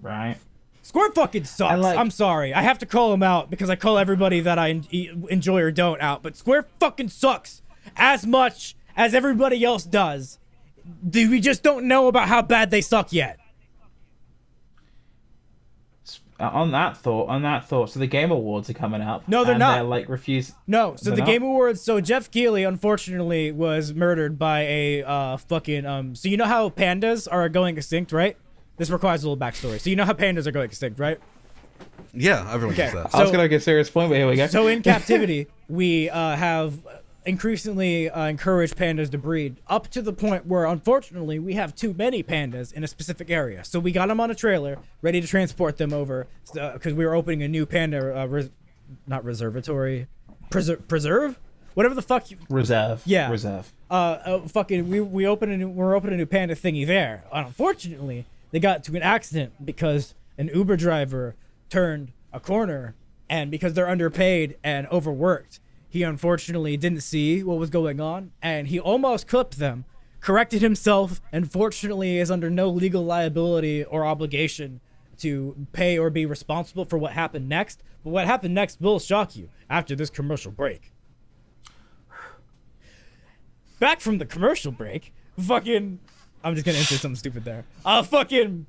Right. Square fucking sucks. I'm sorry. I have to call them out because I call everybody that I enjoy or don't out. But Square fucking sucks as much as everybody else does. We just don't know about how bad they suck yet. On that thought, so the Game Awards are coming up. No, they're and not. They're like No, so They're the not? Game Awards. So Jeff Keighley unfortunately was murdered by a fucking So you know how pandas are going extinct, right? This requires a little backstory. So you know how pandas are going extinct, right? Yeah, everyone does that. I was gonna get a serious point, but here we go. So in captivity, we have increasingly encouraged pandas to breed, up to the point where, unfortunately, we have too many pandas in a specific area. So we got them on a trailer, ready to transport them over, because we were opening a new panda, not reservatory, preserve? Whatever the fuck you... Reserve. Yeah. Reserve. We're opening a new panda thingy there. Unfortunately, they got to an accident because an Uber driver turned a corner, and because they're underpaid and overworked, he unfortunately didn't see what was going on, and he almost clipped them, corrected himself, and fortunately is under no legal liability or obligation to pay or be responsible for what happened next. But what happened next will shock you after this commercial break. Back from the commercial break, fucking... I'm just gonna insert something stupid there. The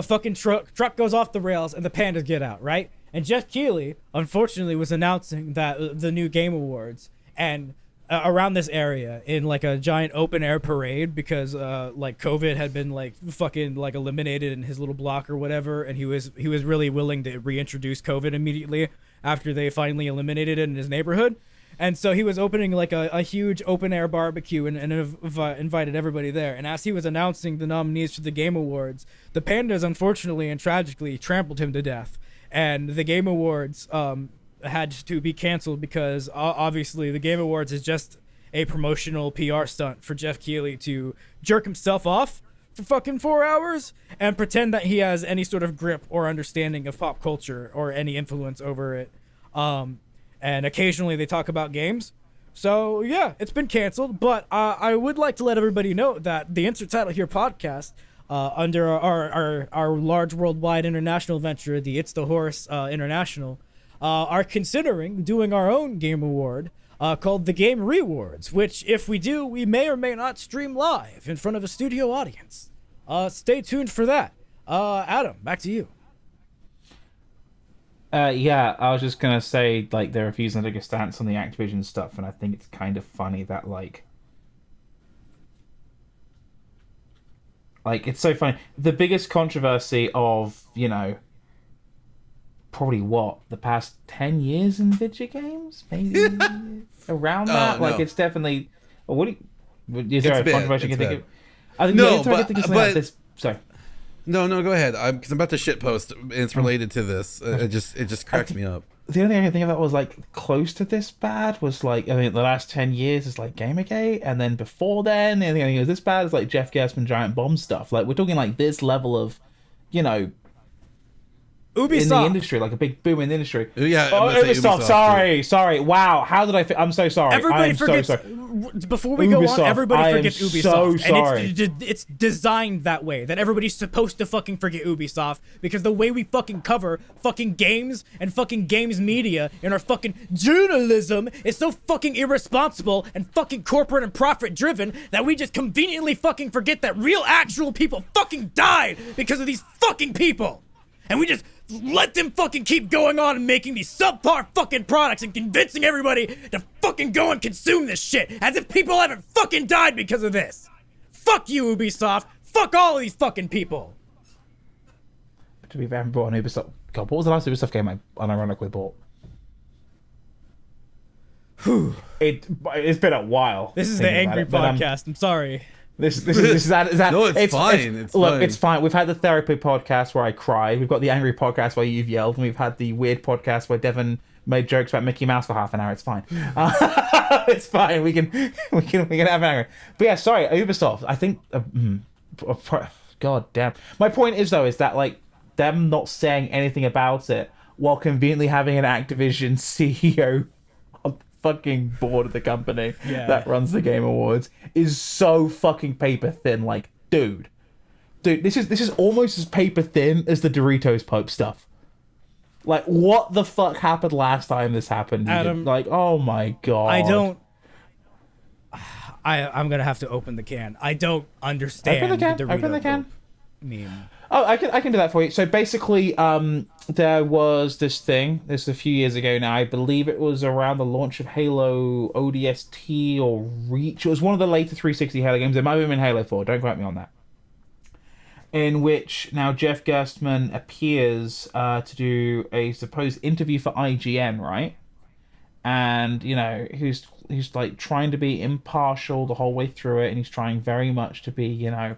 fucking truck goes off the rails and the pandas get out, right? And Jeff Keighley, unfortunately, was announcing that the new Game Awards and around this area in like a giant open air parade because like COVID had been like fucking like eliminated in his little block or whatever, and he was really willing to reintroduce COVID immediately after they finally eliminated it in his neighborhood. And so he was opening like a huge open air barbecue and invited everybody there. And as he was announcing the nominees for the Game Awards, the pandas unfortunately and tragically trampled him to death. And the Game Awards had to be canceled because obviously the Game Awards is just a promotional PR stunt for Jeff Keighley to jerk himself off for fucking 4 hours and pretend that he has any sort of grip or understanding of pop culture or any influence over it. And occasionally they talk about games. So yeah, it's been canceled, but I would like to let everybody know that the Insert Title Here podcast, under our large worldwide international venture, the It's the Horse International, are considering doing our own game award called the Game Rewards, which if we do, we may or may not stream live in front of a studio audience. Stay tuned for that. Adam, back to you. Yeah, I was just gonna say, like, they're refusing to take a stance on the Activision stuff, and I think it's kind of funny that, like, it's so funny. The biggest controversy of, you know, probably what, the past 10 years in video games? Maybe around that? No. Like, it's definitely... What do you... Is there a controversy you can think of? I think No, the only time I can think of something like this... Sorry. No, go ahead. Because I'm about to shitpost, and it's related to this. It just cracks me up. The only thing I can think of that was, like, close to this bad was, like, I mean, the last 10 years is, like, Gamergate, and then before then, the only thing I think was this bad is, like, Jeff Gerstmann Giant Bomb stuff. Like, we're talking, like, this level of, you know... Ubisoft. In the industry, like a big boom in the industry. Yeah, oh, Ubisoft. Sorry. Wow, how did I? I'm so sorry. Everybody forgets. So sorry. Before we go on, everybody forgets Ubisoft. So sorry. And it's designed that way that everybody's supposed to fucking forget Ubisoft because the way we fucking cover fucking games and fucking games media in our fucking journalism is so fucking irresponsible and fucking corporate and profit driven that we just conveniently fucking forget that real actual people fucking died because of these fucking people. And we just let them fucking keep going on and making these subpar fucking products and convincing everybody to fucking go and consume this shit as if people haven't fucking died because of this. Fuck you, Ubisoft. Fuck all of these fucking people. To be fair, I haven't bought an Ubisoft. God, what was the last Ubisoft game I unironically bought? It's been a while. This is the angry podcast. I'm sorry. This is that. No, it's fine. Look, it's fine. We've had the therapy podcast where I cried. We've got the angry podcast where you've yelled, and we've had the weird podcast where Devon made jokes about Mickey Mouse for half an hour. It's fine. It's fine. We can have an angry. But yeah, sorry, Ubisoft. I think. God damn. My point is though, is that like them not saying anything about it while conveniently having an Activision CEO fucking board of the company that runs the Game Awards is so fucking paper thin. Like, dude, this is almost as paper thin as the Doritos Pope stuff. Like, what the fuck happened last time this happened? Adam, like, oh my god. I'm gonna have to open the can. I don't understand the Doritos Pope meme. Oh, I can do that for you. So basically, there was this thing. This is a few years ago now. I believe it was around the launch of Halo ODST or Reach. It was one of the later 360 Halo games. It might have been Halo 4. Don't quote me on that. In which now Jeff Gerstmann appears to do a supposed interview for IGN, right? And you know he's like trying to be impartial the whole way through it, and he's trying very much to be, you know,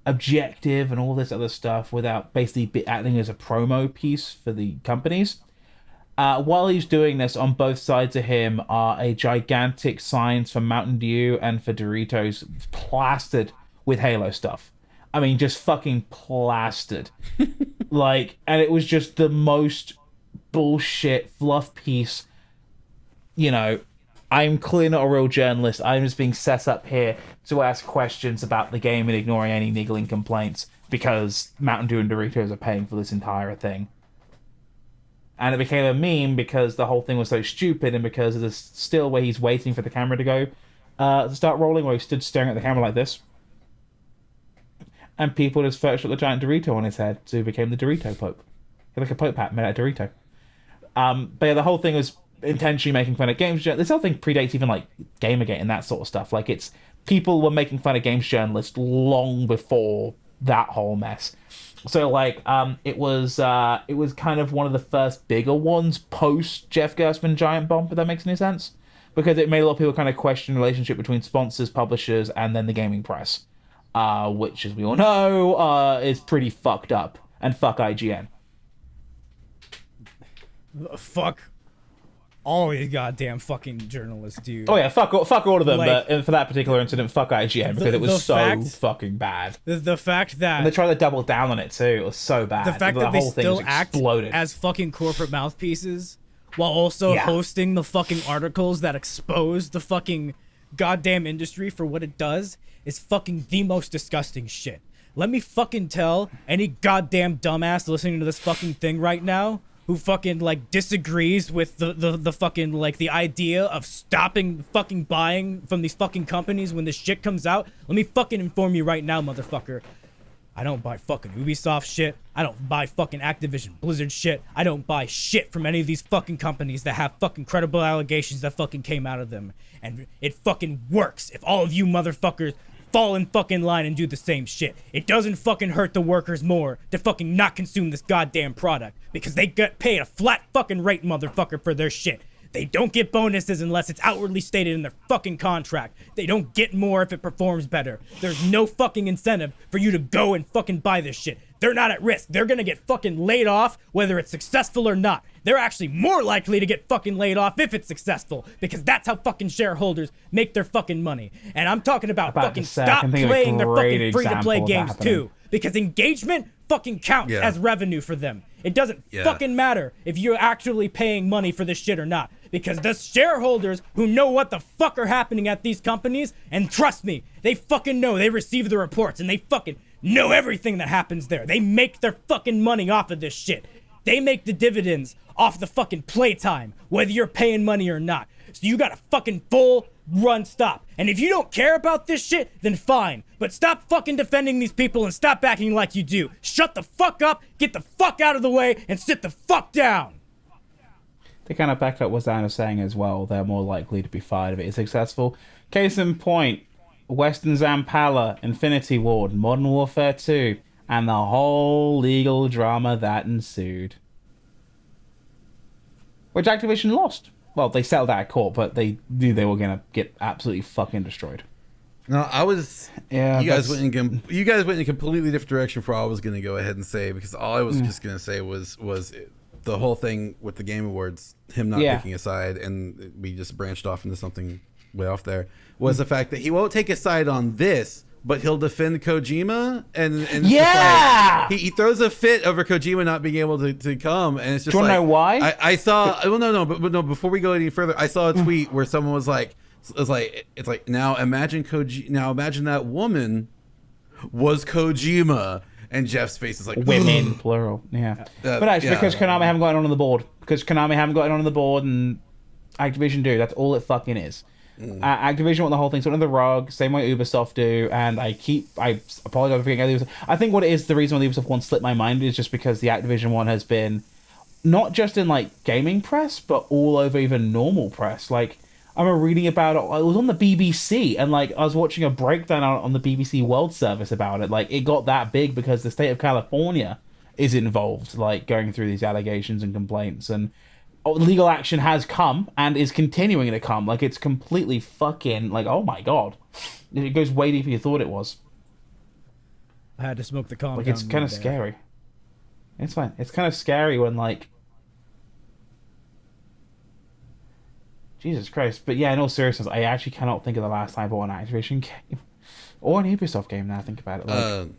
objective and all this other stuff without basically acting as a promo piece for the companies. While he's doing this, on both sides of him are a gigantic signs for Mountain Dew and for Doritos plastered with Halo stuff. I mean, just fucking plastered. Like, and it was just the most bullshit fluff piece. You know, I'm clearly not a real journalist. I'm just being set up here to ask questions about the game and ignoring any niggling complaints because Mountain Dew and Doritos are paying for this entire thing. And it became a meme because the whole thing was so stupid and because of this still where he's waiting for the camera to go to start rolling, where he stood staring at the camera like this. And people just photoshopped the giant Dorito on his head, so he became the Dorito Pope. He had like a Pope hat made out of Dorito. But yeah, the whole thing was intentionally making fun of games. This whole thing predates even like Gamergate and that sort of stuff. Like, it's people were making fun of games journalists long before that whole mess. So like it was kind of one of the first bigger ones post Jeff Gerstmann Giant Bomb, if that makes any sense, because it made a lot of people kind of question the relationship between sponsors, publishers, and then the gaming press, which, as we all know, is pretty fucked up. And fuck IGN. Fuck all these goddamn fucking journalists, dude. Oh yeah, fuck all of them, like, but for that particular incident, fuck IGN, because it was so fucking bad. The fact that... And they tried to double down on it too, it was so bad. The fact that they still act as fucking corporate mouthpieces, while also hosting the fucking articles that expose the fucking goddamn industry for what it does, is fucking the most disgusting shit. Let me fucking tell any goddamn dumbass listening to this fucking thing right now who fucking like disagrees with the fucking like the idea of stopping fucking buying from these fucking companies when this shit comes out. Let me fucking inform you right now, motherfucker. I don't buy fucking Ubisoft shit. I don't buy fucking Activision Blizzard shit. I don't buy shit from any of these fucking companies that have fucking credible allegations that fucking came out of them. And it fucking works if all of you motherfuckers fall in fucking line and do the same shit. It doesn't fucking hurt the workers more to fucking not consume this goddamn product because they get paid a flat fucking rate, motherfucker, for their shit. They don't get bonuses unless it's outwardly stated in their fucking contract. They don't get more if it performs better. There's no fucking incentive for you to go and fucking buy this shit. They're not at risk. They're gonna get fucking laid off whether it's successful or not. They're actually more likely to get fucking laid off if it's successful because that's how fucking shareholders make their fucking money. And I'm talking about fucking stop playing their fucking free-to-play games too. Because engagement fucking counts as revenue for them. It doesn't fucking matter if you're actually paying money for this shit or not. Because the shareholders who know what the fuck are happening at these companies, and trust me, they fucking know. They receive the reports and they fucking know everything that happens there. They make their fucking money off of this shit. They make the dividends off the fucking playtime, whether you're paying money or not. So you got a fucking full run stop. And if you don't care about this shit, then fine. But stop fucking defending these people and stop acting like you do. Shut the fuck up, get the fuck out of the way, and sit the fuck down. To kind of back up what Dan was saying as well, they're more likely to be fired if it is successful. Case in point, Western Zampala, Infinity Ward, Modern Warfare 2, and the whole legal drama that ensued. Which Activision lost. Well, they settled out of court, but they knew they were going to get absolutely fucking destroyed. No, I was. Yeah, you guys went in a completely different direction for what I was going to go ahead and say, because all I was just going to say was the whole thing with the Game Awards, him not picking a side, and we just branched off into something way off there, was the fact that he won't take a side on this, but he'll defend Kojima, and like, he throws a fit over Kojima not being able to come, and it's just. Do you know why? I saw. Well, no, but no. Before we go any further, I saw a tweet where someone was like, it's like now imagine that woman was Kojima. And Jeff's face is like women, plural. Yeah, but actually, because Konami haven't got it on the board, and Activision do. That's all it fucking is. Activision want the whole thing sort of the rug, same way Ubisoft do. And I apologize for forgetting Ubisoft. I think what it is, the reason why the Ubisoft one slipped my mind is just because the Activision one has been not just in like gaming press, but all over even normal press. Like, I remember reading about it. It was on the BBC, and like I was watching a breakdown on the BBC World Service about it. Like, it got that big because the state of California is involved, like going through these allegations and complaints, and legal action has come and is continuing to come. Like, it's completely fucking like, oh my god, it goes way deeper than you thought it was. I had to smoke the compound. Like, it's kind of scary. It's fine. It's kind of scary when like. Jesus Christ. But yeah, in all seriousness, I actually cannot think of the last time I bought an Activision game. Or an Ubisoft game, now I think about it.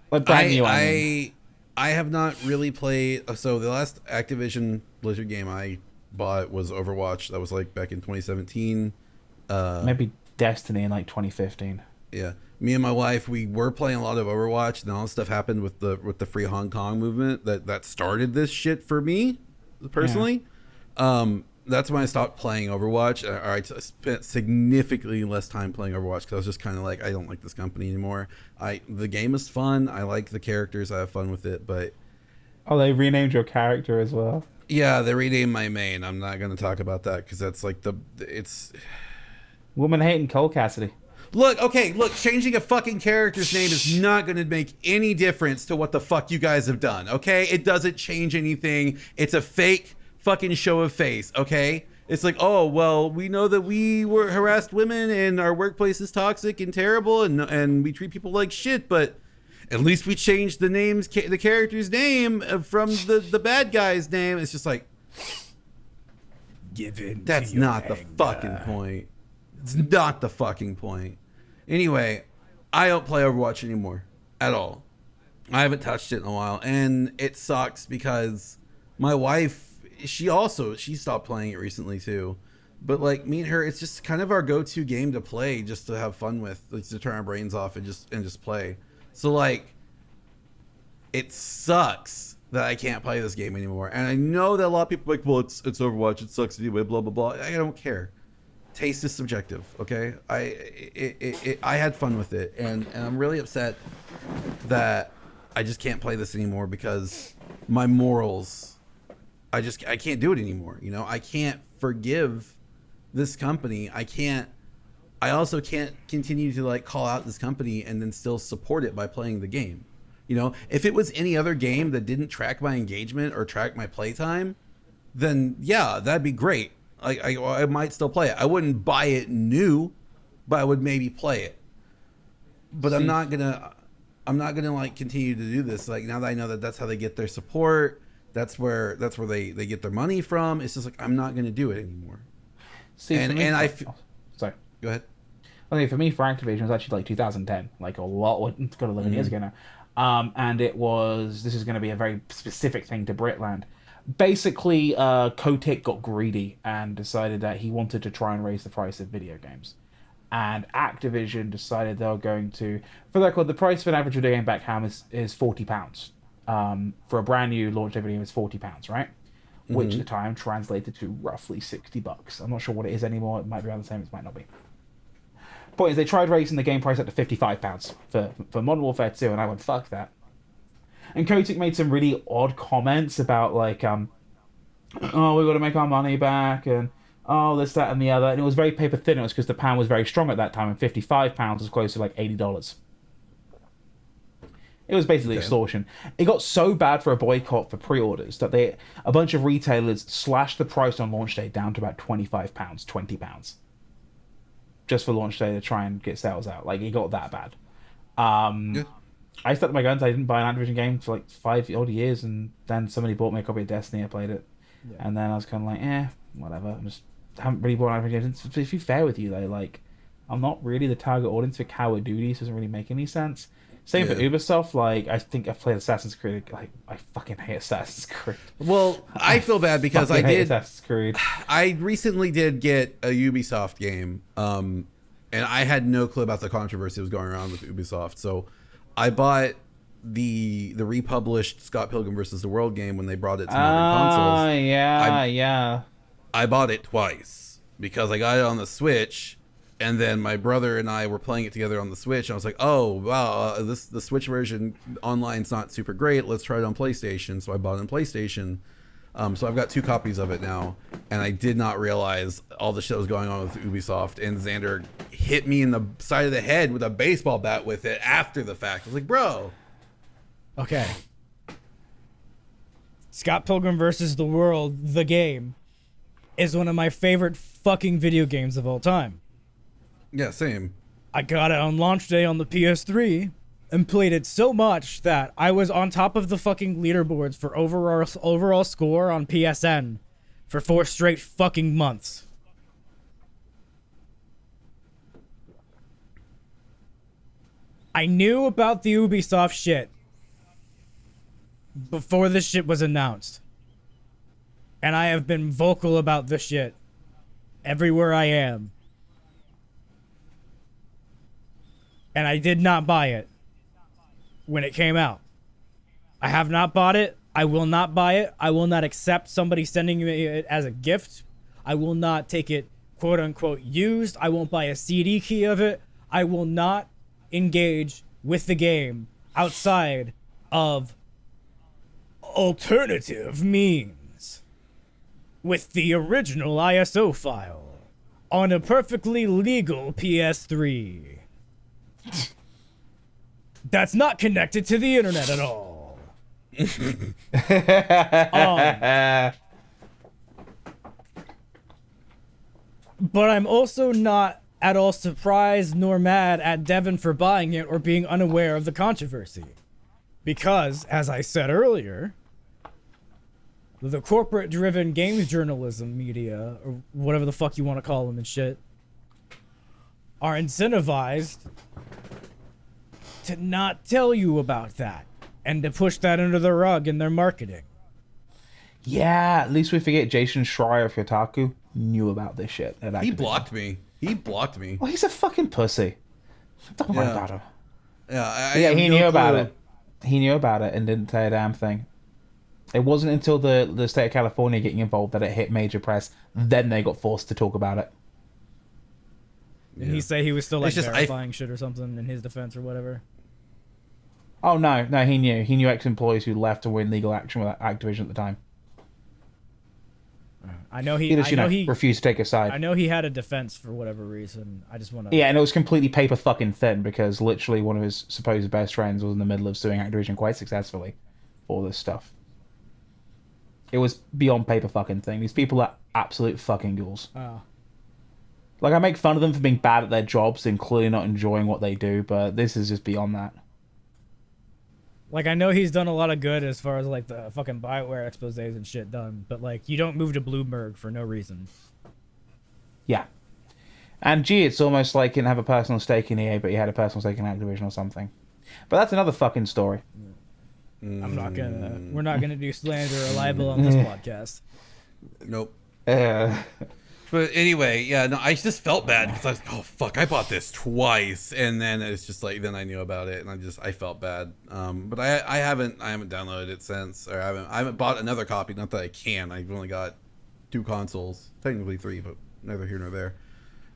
Like brand new, I have not really played... So the last Activision Blizzard game I bought was Overwatch. That was like back in 2017. Maybe Destiny in like 2015. Yeah. Me and my wife, we were playing a lot of Overwatch, and all this stuff happened with the Free Hong Kong movement that started this shit for me, personally. Yeah. That's when I stopped playing Overwatch. I spent significantly less time playing Overwatch because I was just kind of like, I don't like this company anymore. The game is fun. I like the characters. I have fun with it, but... Oh, they renamed your character as well? Yeah, they renamed my main. I'm not going to talk about that because that's like it's... Woman hating Cole Cassidy. Look, changing a fucking character's name is not going to make any difference to what the fuck you guys have done, okay? It doesn't change anything. It's a fake... fucking show of face, okay? It's like, oh, well, we know that we were harassed women and our workplace is toxic and terrible and we treat people like shit, but at least we changed the character's name from the bad guy's name. It's just like, that's not the fucking point. It's not the fucking point. Anyway, I don't play Overwatch anymore at all. I haven't touched it in a while, and it sucks because my wife, she stopped playing it recently too, but like me and her, it's just kind of our go-to game to play, just to have fun with, like, to turn our brains off and just play. So like, it sucks that I can't play this game anymore, and I know that a lot of people are like, well, it's Overwatch, it sucks anyway, blah blah blah. I don't care. Taste is subjective, okay? I had fun with it, and I'm really upset that I just can't play this anymore because my morals, I can't do it anymore. You know, I can't forgive this company. I also can't continue to like call out this company and then still support it by playing the game. You know, if it was any other game that didn't track my engagement or track my playtime, then yeah, that'd be great. I might still play it. I wouldn't buy it new, but I would maybe play it. But I'm not gonna like continue to do this. Like, now that I know that that's how they get their support, that's where they get their money from. It's just like, I'm not gonna do it anymore. See, sorry. Go ahead. I think for me, for Activision, it was actually like 2010, like a lot, it's got 11 years ago now. And this is going to be a very specific thing to Britland. Basically, Kotick got greedy and decided that he wanted to try and raise the price of video games. And Activision decided they were going to, for the record, the price for an average video game back home is £40. For a brand new launch day video game, is £40, right? Which at the time translated to roughly $60. I'm not sure what it is anymore. It might be around the same, it might not be. Point is, they tried raising the game price up to £55 for Modern Warfare 2, and I went, fuck that. And Kotick made some really odd comments about, like, oh, we've got to make our money back, and oh, this, that, and the other. And it was very paper thin. It was because the pound was very strong at that time, and £55 was close to, like, $80. It was basically extortion. It got so bad for a boycott for pre-orders that a bunch of retailers slashed the price on launch day down to about £25, £20. Just for launch day to try and get sales out. Like, it got that bad. I stuck to my guns. I didn't buy an Activision game for like 5 odd years, and then somebody bought me a copy of Destiny. I played it, and then I was kind of like, whatever. I just haven't really bought an Activision game. To be fair with you, though, like, I'm not really the target audience for Call of Duty, so it doesn't really make any sense. Same for Ubisoft. Like, I think I've played Assassin's Creed. Like, I fucking hate Assassin's Creed. Well, I feel bad because I did. Assassin's Creed. I recently did get a Ubisoft game, and I had no clue about the controversy that was going around with Ubisoft. So, I bought the republished Scott Pilgrim vs. the World game when they brought it to modern consoles. Yeah. I bought it twice because I got it on the Switch. And then my brother and I were playing it together on the Switch. And I was like, oh, wow, the Switch version online's not super great. Let's try it on PlayStation. So I bought it on PlayStation. So I've got 2 copies of it now. And I did not realize all the shit was going on with Ubisoft. And Xander hit me in the side of the head with a baseball bat with it after the fact. I was like, bro. Okay. Scott Pilgrim vs. the World, the game, is one of my favorite fucking video games of all time. Yeah, same. I got it on launch day on the PS3 and played it so much that I was on top of the fucking leaderboards for overall score on PSN for 4 straight fucking months. I knew about the Ubisoft shit before this shit was announced. And I have been vocal about this shit everywhere I am. And I did not buy it when it came out. I have not bought it. I will not buy it. I will not accept somebody sending me it as a gift. I will not take it, quote unquote, used. I won't buy a CD key of it. I will not engage with the game outside of alternative means with the original ISO file on a perfectly legal PS3. That's not connected to the internet at all. But I'm also not at all surprised nor mad at Devon for buying it or being unaware of the controversy. Because, as I said earlier, the corporate-driven games journalism media, or whatever the fuck you want to call them and shit, are incentivized to not tell you about that and to push that under the rug in their marketing. Yeah, at least we forget Jason Schreier of Kotaku knew about this shit. He blocked me. Well, he's a fucking pussy. Don't worry about him. Yeah, he knew about it. He knew about it and didn't say a damn thing. It wasn't until the state of California getting involved that it hit major press. Then they got forced to talk about it. And he say he was still like verifying shit or something in his defense or whatever. Oh no, he knew. He knew ex-employees who left to win legal action with Activision at the time. I know he. He just, I know he refused to take a side. I know he had a defense for whatever reason. I just want to. Yeah, and it was completely paper fucking thin because literally one of his supposed best friends was in the middle of suing Activision quite successfully for this stuff. It was beyond paper fucking thing. These people are absolute fucking ghouls. Oh. Like, I make fun of them for being bad at their jobs and clearly not enjoying what they do, but this is just beyond that. Like, I know he's done a lot of good as far as, like, the fucking Bioware exposés and shit done, but, like, you don't move to Bloomberg for no reason. Yeah. And, gee, it's almost like you didn't have a personal stake in EA, but you had a personal stake in Activision or something. But that's another fucking story. We're not gonna do slander or libel on this podcast. Nope. Uh, But anyway, yeah, no, I just felt bad because I was like, oh fuck, I bought this twice, and then it's just like, then I knew about it, and I felt bad. But I haven't downloaded it since, or I haven't bought another copy. Not that I can. I've only got 2 consoles, technically 3, but neither here nor there.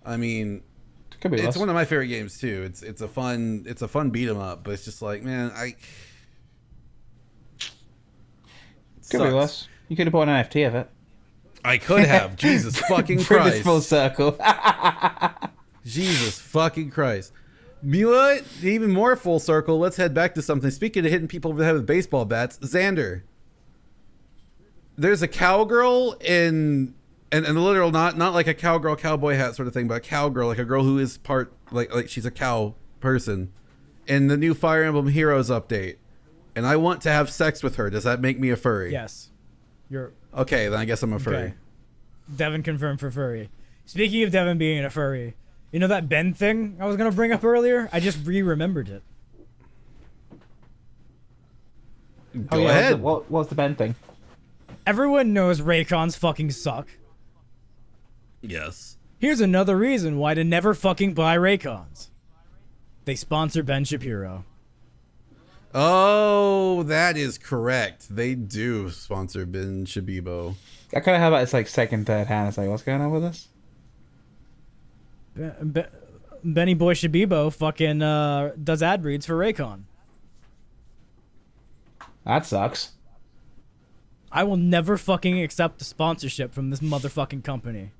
I mean, it's one of my favorite games too. It's a fun beat 'em up, but it's just like, man, could be less. You could have bought an NFT of it. I could have. Jesus fucking Bring Christ. this full circle. Jesus fucking Christ. You know what? Even more full circle. Let's head back to something. Speaking of hitting people over the head with baseball bats, Xander. There's a cowgirl and a literal, not like a cowgirl cowboy hat sort of thing, but a cowgirl, like a girl who is part like she's a cow person in the new Fire Emblem Heroes update. And I want to have sex with her. Does that make me a furry? Yes. You're okay, then I guess I'm a furry. okay. Devon confirmed for furry. Speaking of Devon being a furry, you know that Ben thing I was gonna bring up earlier? I just remembered it. Go ahead. What's the Ben thing? Everyone knows Raycons fucking suck. Yes. Here's another reason why to never fucking buy Raycons. They sponsor Ben Shapiro. Oh, that is correct. They do sponsor Ben Shabibo. I kind of have it's like second, third hand. It's like, what's going on with this? Benny Boy Shabibo fucking does ad reads for Raycon. That sucks. I will never fucking accept a sponsorship from this motherfucking company.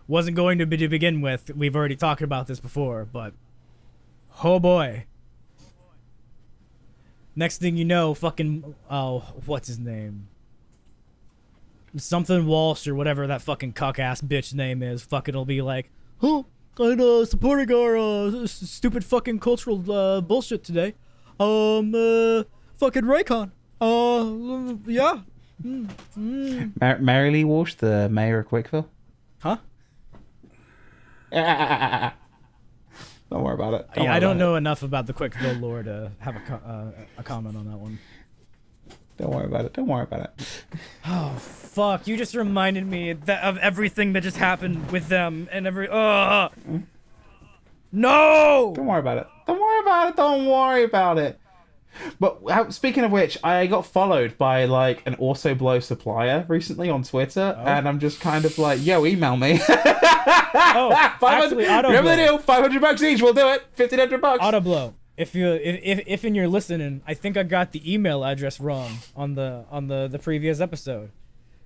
Wasn't going to be to begin with. We've already talked about this before, but oh boy. Next thing you know, fucking what's his name? Something Walsh or whatever that fucking cuck ass bitch name is. Fucking will be like, oh, I'm supporting our stupid fucking cultural bullshit today. Fucking Raycon. Yeah. Mary Lee Walsh, the mayor of Quickville. Huh? Don't worry about it. I don't know enough about the Quickville lore to have a comment on that one. Don't worry about it. Don't worry about it. Oh, fuck. You just reminded me of everything that just happened with them and No! Don't worry about it. Don't worry about it. Don't worry about it. But speaking of which, I got followed by like an Auto Blow supplier recently on Twitter, and I'm just kind of like, yo, email me. Oh, actually, remember the deal? $500 each. We'll do it. $1,500. Autoblow. If in you're listening, I think I got the email address wrong on the previous episode.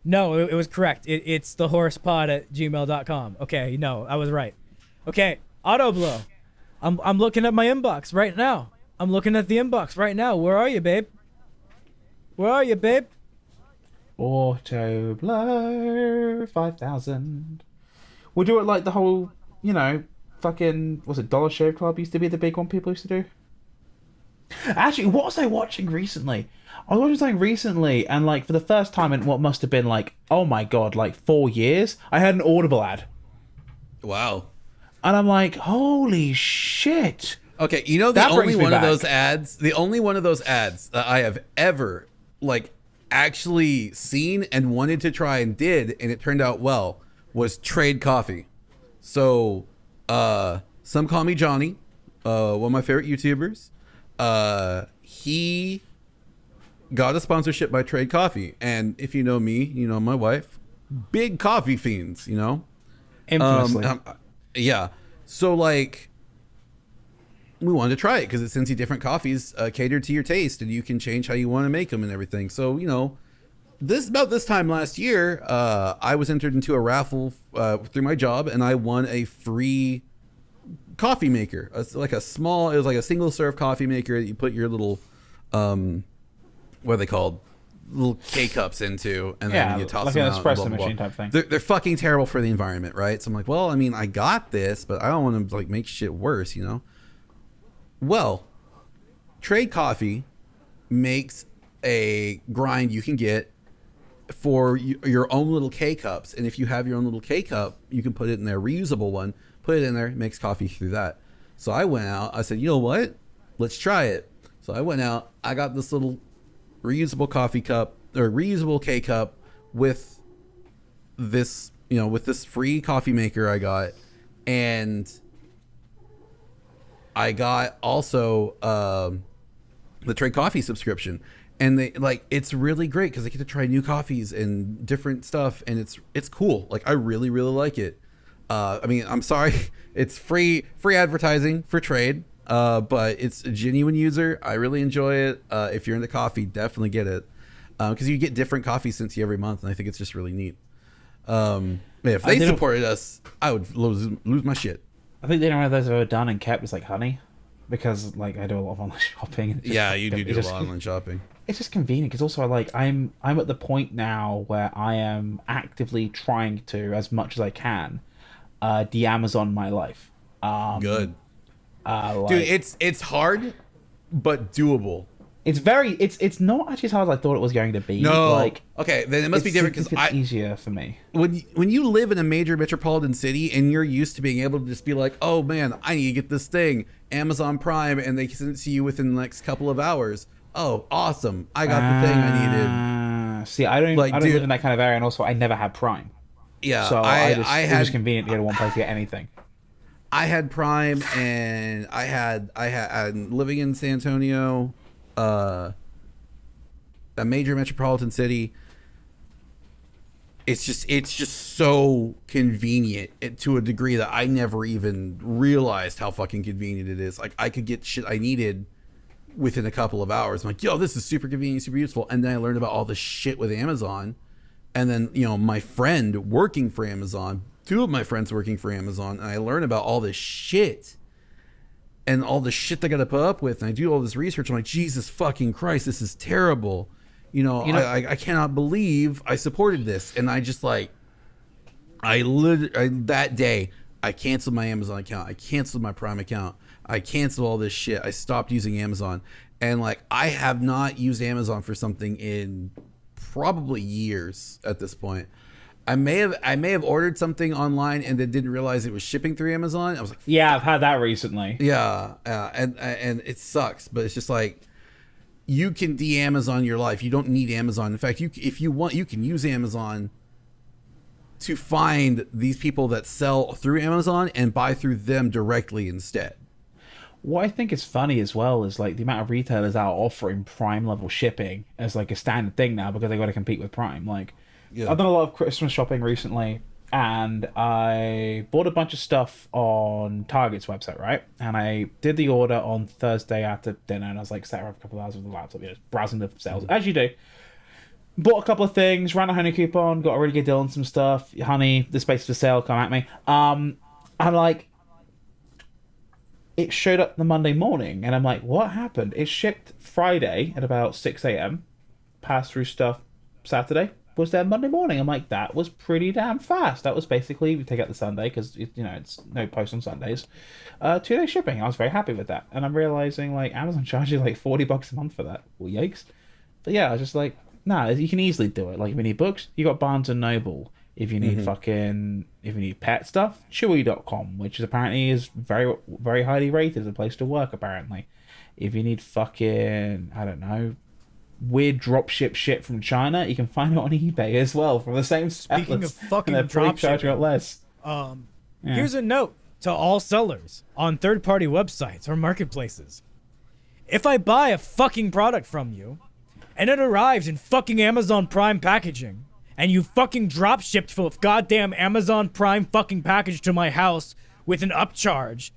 No, it was correct. It's thehorsepod@gmail.com. Okay, no, I was right. Okay, Autoblow. I'm looking at my inbox right now. I'm looking at the inbox right now. Where are you, babe? Where are you, babe? Auto Blow 5,000. We'll do it like the whole, fucking, was it Dollar Shave Club used to be the big one people used to do? Actually, what was I watching recently? I was watching something recently, and like for the first time in what must have been like, oh my god, like 4 years, I had an Audible ad. Wow. And I'm like, holy shit. Okay, the only one of those ads that I have ever like actually seen and wanted to try and did, and it turned out well, was Trade Coffee. So, some call me Johnny, one of my favorite YouTubers. He got a sponsorship by Trade Coffee, and if you know me, you know my wife, big coffee fiends, Infamously. yeah. So like, we wanted to try it because it sends you different coffees catered to your taste, and you can change how you want to make them and everything. So, you know, about this time last year, I was entered into a raffle through my job, and I won a free coffee maker. It was like a single serve coffee maker that you put your little, what are they called? Little K-cups into, and then you toss them out. Like an espresso machine type thing. They're fucking terrible for the environment, right? So I'm like, well, I mean, I got this, but I don't want to like make shit worse, you know? Well, Trade Coffee makes a grind you can get for your own little K-cups, and if you have your own little K-cup, you can put it in there, reusable one, put it in there, it makes coffee through that. So I went out, I said, you know what? Let's try it. So I went out, I got this little reusable coffee cup or reusable K-cup with this, you know, with this free coffee maker I got, and I got also the Trade Coffee subscription, and they like it's really great because I get to try new coffees and different stuff, and it's cool. Like I really like it. I mean, I'm sorry, it's free advertising for Trade, but it's a genuine user. I really enjoy it. If you're into coffee, definitely get it because you get different coffee sent to you every month, and I think it's just really neat. If they supported us, I would lose my shit. I think the only one of those I've ever done and kept is like honey, because like I do a lot of online shopping. Yeah, you do a lot of online shopping. It's just convenient because also I'm at the point now where I am actively trying to, as much as I can, de-Amazon my life. Good. Dude, it's hard, but doable. It's not actually as hard as I thought it was going to be. No, like, okay, then it must be different because it's easier for me. When you live in a major metropolitan city and you're used to being able to just be like, oh man, I need to get this thing, Amazon Prime, and they send it to you within the next couple of hours. Oh, awesome! I got the thing I needed. See, I don't live in that kind of area, and also I never had Prime. Yeah, so it was just convenient to go to one place to get anything. I had Prime, and I had living in San Antonio, a major metropolitan city. It's just so convenient to a degree that I never even realized how fucking convenient it is. Like I could get shit I needed within a couple of hours. I'm like, yo, this is super convenient, super useful. And then I learned about all this shit with Amazon. And then, you know, my friend working for Amazon, two of my friends working for Amazon, and I learned about all this shit and all the shit they got to put up with. And I do all this research. I'm like, Jesus fucking Christ, this is terrible. You know, I cannot believe I supported this. And I just like, that day, I canceled my Amazon account. I canceled my Prime account. I canceled all this shit. I stopped using Amazon. And like, I have not used Amazon for something in probably years at this point. I may have ordered something online and then didn't realize it was shipping through Amazon. I was like, yeah, I've had that recently. Yeah, and it sucks, but it's just like you can de-Amazon your life. You don't need Amazon. In fact, if you want, you can use Amazon to find these people that sell through Amazon and buy through them directly instead. What I think is funny as well is like the amount of retailers out offering Prime level shipping as like a standard thing now because they got to compete with Prime. Like, yeah. I've done a lot of Christmas shopping recently, and I bought a bunch of stuff on Target's website, right? And I did the order on Thursday after dinner, and I was like sat around for a couple of hours with the laptop, browsing the sales, as you do. Bought a couple of things, ran a honey coupon, got a really good deal on some stuff. Honey, the space for sale, come at me. I'm like, it showed up the Monday morning, and I'm like, what happened? It shipped Friday at about 6 a.m., passed through stuff Saturday, was there Monday morning. I'm like, that was pretty damn fast. That was basically, we take out the Sunday, because, you know, it's no post on Sundays, 2-day shipping. I was very happy with that. And I'm realizing, like, Amazon charges you, like, $40 a month for that. Well, yikes. But yeah, I was just like, nah, you can easily do it. Like, if you need books, you got Barnes & Noble. If you need if you need pet stuff, Chewy.com, which is apparently is very, very highly rated as a place to work, apparently. If you need fucking, I don't know, weird dropship shit from China, you can find it on eBay as well from the same sellers. Speaking of fucking dropshipping, less. Here's a note to all sellers on third-party websites or marketplaces. If I buy a fucking product from you, and it arrives in fucking Amazon Prime packaging, and you fucking drop shipped full of goddamn Amazon Prime fucking package to my house with an upcharge,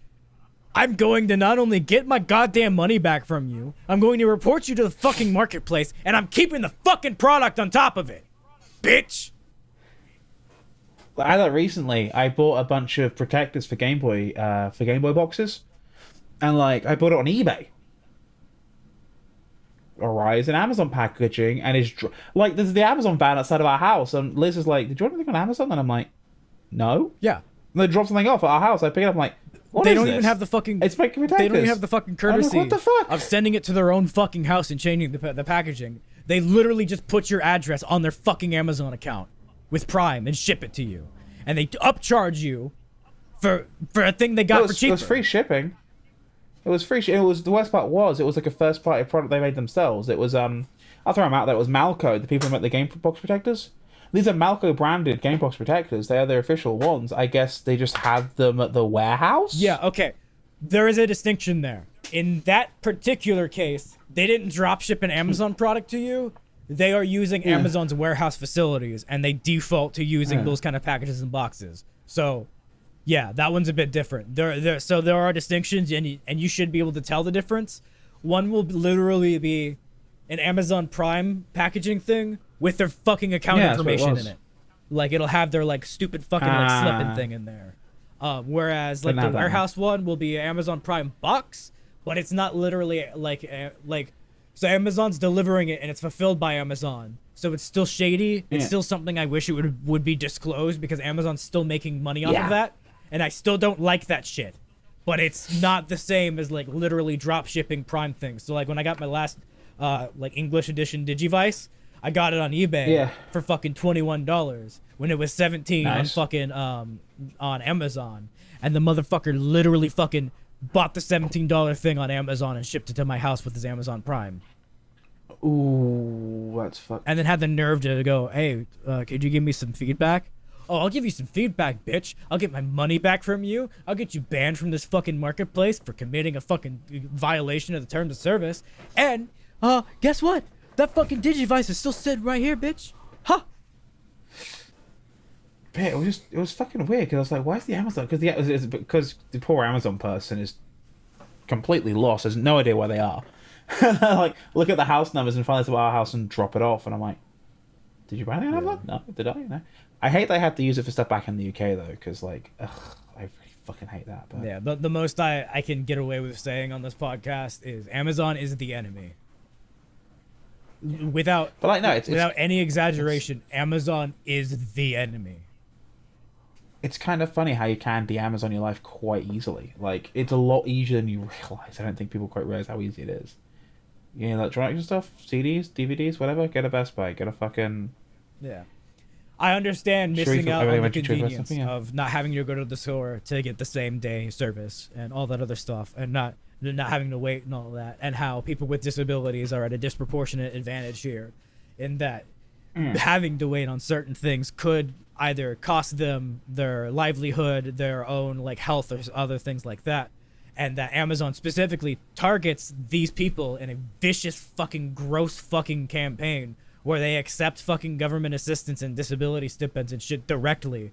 I'm going to not only get my goddamn money back from you, I'm going to report you to the fucking marketplace, and I'm keeping the fucking product on top of it. Bitch! I had that recently. I bought a bunch of protectors for Game Boy boxes. And, like, I bought it on eBay. Arrives in Amazon packaging, and is like, there's the Amazon van outside of our house, and Liz is like, did you want anything on Amazon? And I'm like, no. Yeah. And they drop something off at our house. I pick it up, I'm like, what They is don't this? even have the fucking... It's making me They don't even have the fucking courtesy what the fuck? of sending it to their own fucking house and changing the packaging. They literally just put your address on their fucking Amazon account with Prime and ship it to you. And they upcharge you for a thing they got for cheaper. It was free shipping. It was free. It was, the worst part was, it was like a first party product they made themselves. It was I'll throw them out there. It was Malco, the people who make the game box protectors. These are Malco branded game box protectors. They are their official ones. I guess they just have them at the warehouse. Yeah. Okay. There is a distinction there. In that particular case, they didn't drop ship an Amazon product to you. They are using Amazon's warehouse facilities, and they default to using those kind of packages and boxes. So, yeah, that one's a bit different. So there are distinctions, and you should be able to tell the difference. One will literally be an Amazon Prime packaging thing with their fucking account information in it. Like, it'll have their, like, stupid fucking, like, slipping thing in there. Whereas, like, the warehouse one will be an Amazon Prime box, but it's not literally, like... So Amazon's delivering it, and it's fulfilled by Amazon. So it's still shady. It's still something I wish it would be disclosed, because Amazon's still making money off of that. And I still don't like that shit. But it's not the same as, like, literally drop shipping Prime things. So, like, when I got my last, like, English edition Digivice, I got it on eBay for fucking $21 when it was $17 on fucking, on Amazon. And the motherfucker literally fucking bought the $17 thing on Amazon and shipped it to my house with his Amazon Prime. Ooh, that's fucked. And then had the nerve to go, hey, could you give me some feedback? Oh, I'll give you some feedback, bitch. I'll get my money back from you. I'll get you banned from this fucking marketplace for committing a fucking violation of the terms of service. And, guess what? That fucking Digivice is still sitting right here, bitch. Huh? Yeah, it was fucking weird, because I was like, why is the Amazon? Because the poor Amazon person is completely lost. Has no idea where they are. Like, look at the house numbers and find it's our house and drop it off. And I'm like, did you buy anything on that? No, did I? No. I hate they have to use it for stuff back in the UK though, because like, ugh, I really fucking hate that. But yeah, the most I can get away with saying on this podcast is Amazon is the enemy. Without any exaggeration, Amazon is the enemy. It's kind of funny how you can de-Amazon your life quite easily. Like, it's a lot easier than you realize. I don't think people quite realize how easy it is. You know, electronic stuff, CDs, DVDs, whatever, get a Best Buy, get a fucking... Yeah. I understand missing out on the convenience of not having to go to the store to get the same day service and all that other stuff, and not having to wait and all that, and how people with disabilities are at a disproportionate advantage here in that having to wait on certain things could either cost them their livelihood, their own like health, or other things like that. And that Amazon specifically targets these people in a vicious fucking gross fucking campaign where they accept fucking government assistance and disability stipends and shit directly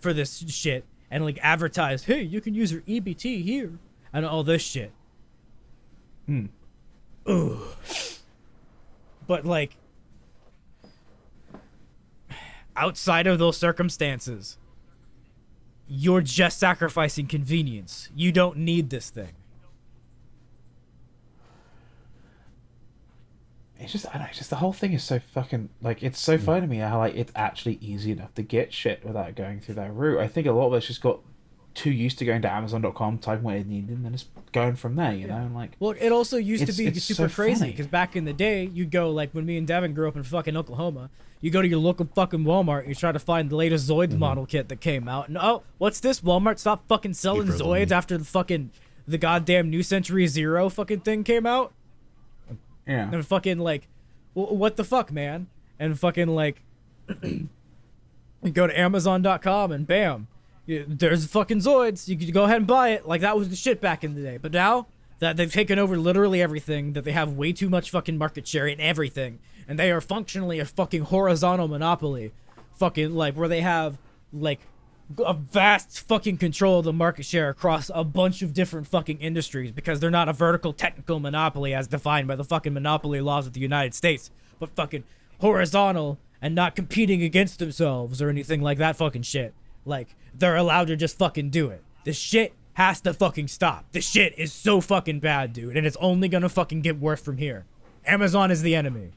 for this shit, and like advertise, hey, you can use your EBT here and all this shit. Ooh. But like, outside of those circumstances, you're just sacrificing convenience. You don't need this thing. It's just, I don't know, it's just the whole thing is so fucking, like, it's so funny to me how, like, it's actually easy enough to get shit without going through that route. I think a lot of us just got too used to going to Amazon.com, typing what it needed, and then just going from there, you know? And like, well, it also used to be super so crazy, funny. because back in the day, you'd go, like, when me and Devon grew up in fucking Oklahoma, you go to your local fucking Walmart, you try to find the latest Zoids model kit that came out, and oh, what's this? Walmart stopped fucking selling Zoids after the goddamn New Century Zero fucking thing came out? yeah. And fucking, like, what the fuck, man? And fucking, like, you go to Amazon.com and bam, there's fucking Zoids. You could go ahead and buy it. Like, that was the shit back in the day. But now that they've taken over literally everything, that they have way too much fucking market share in everything, and they are functionally a fucking horizontal monopoly, fucking, like, where they have, like, a vast fucking control of the market share across a bunch of different fucking industries because they're not a vertical technical monopoly as defined by the fucking monopoly laws of the United States, but fucking horizontal and not competing against themselves or anything like that fucking shit. Like, they're allowed to just fucking do it. This shit has to fucking stop. This shit is so fucking bad, dude, and it's only gonna fucking get worse from here. Amazon is the enemy.